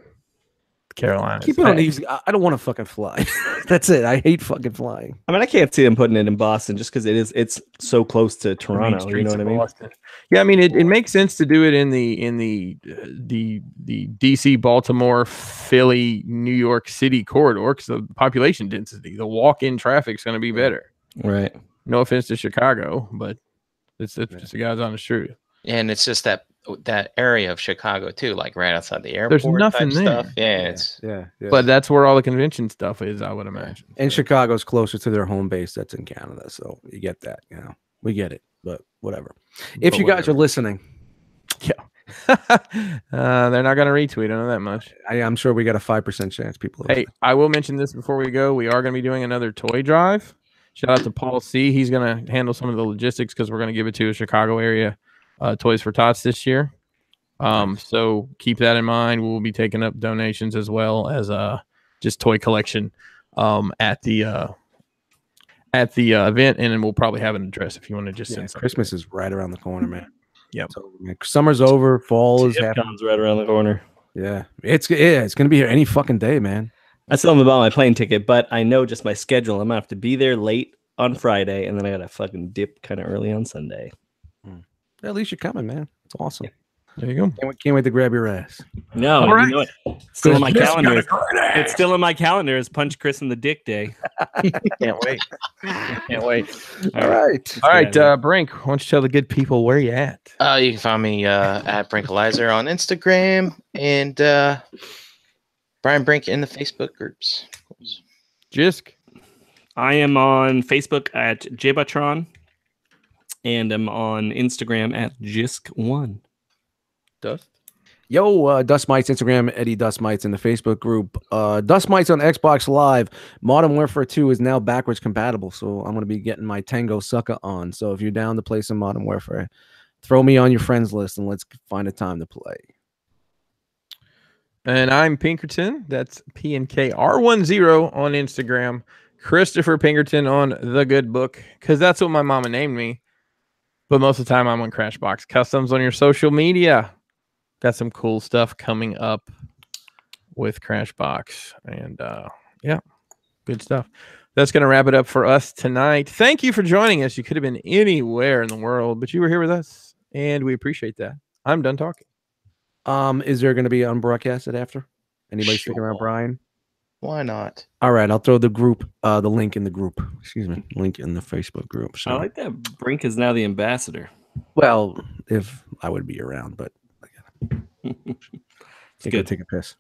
Carolina. Keep it on easy. I don't want to fucking fly. That's it. I hate fucking flying. I mean, I can't see them putting it in Boston just because it's so close to Toronto. You know what I mean? Boston. Yeah, I mean it makes sense to do it in the DC, Baltimore, Philly, New York City corridor because the population density, the walk-in traffic is going to be better. Right. No offense to Chicago, but it's just the guys on the truth. And it's just that area of Chicago too, like right outside the airport. There's nothing there. Stuff. Yeah. But that's where all the convention stuff is, I would imagine. And Chicago's closer to their home base that's in Canada, so you get that. We get it, but whatever. If you guys are listening, they're not going to retweet. I know that much. I'm sure we got a 5% chance people. Hey, I will mention this before we go. We are going to be doing another toy drive. Shout out to Paul C. He's going to handle some of the logistics because we're going to give it to a Chicago area Toys for Tots this year. So keep that in mind. We'll be taking up donations as well as just toy collection at the event, and then we'll probably have an address if you want to just send something. Christmas is right around the corner, man. Yep. So, summer's over, fall is happening. right around the corner. Yeah, it's gonna be here any fucking day, man. I still haven't bought my plane ticket, but I know just my schedule. I'm gonna have to be there late on Friday, and then I gotta fucking dip kind of early on Sunday. At least you're coming, man. It's awesome. There you go. Can't wait to grab your ass. No, All right. you know what? It's still in my calendar. It's still in my calendar as Punch Chris in the Dick Day. Can't wait. Can't wait. All right. All right, Brink, why don't you tell the good people where you at? You can find me at Brinkalizer on Instagram and Brian Brink in the Facebook groups. Jisk. I am on Facebook at Jbatron, and I'm on Instagram at Jisk1. Dust. Yo, Dust Mites Instagram, Eddie Dust Mites in the Facebook group. Dust Mites on Xbox Live. Modern Warfare 2 is now backwards compatible, so I'm going to be getting my Tango Sucker on. So if you're down to play some Modern Warfare, throw me on your friends list and let's find a time to play. And I'm Pinkerton. That's PNKR10 on Instagram. Christopher Pinkerton on The Good Book, because that's what my mama named me. But most of the time I'm on Crashbox Customs on your social media. Got some cool stuff coming up with Crashbox. And yeah, good stuff. That's going to wrap it up for us tonight. Thank you for joining us. You could have been anywhere in the world, but you were here with us, and we appreciate that. I'm done talking. Is there going to be unbroadcasted after? Anybody sticking around, Brian? Why not? All right, I'll throw the group, the link in the group. Excuse me, link in the Facebook group. So. I like that Brink is now the ambassador. Well, if I would be around, but I gotta go take a piss.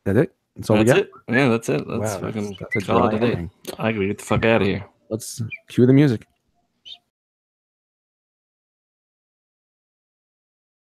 That's it. That's all we got. It? Yeah, that's it. Let's fucking call it a day. I gotta get the fuck out of here. Let's cue the music.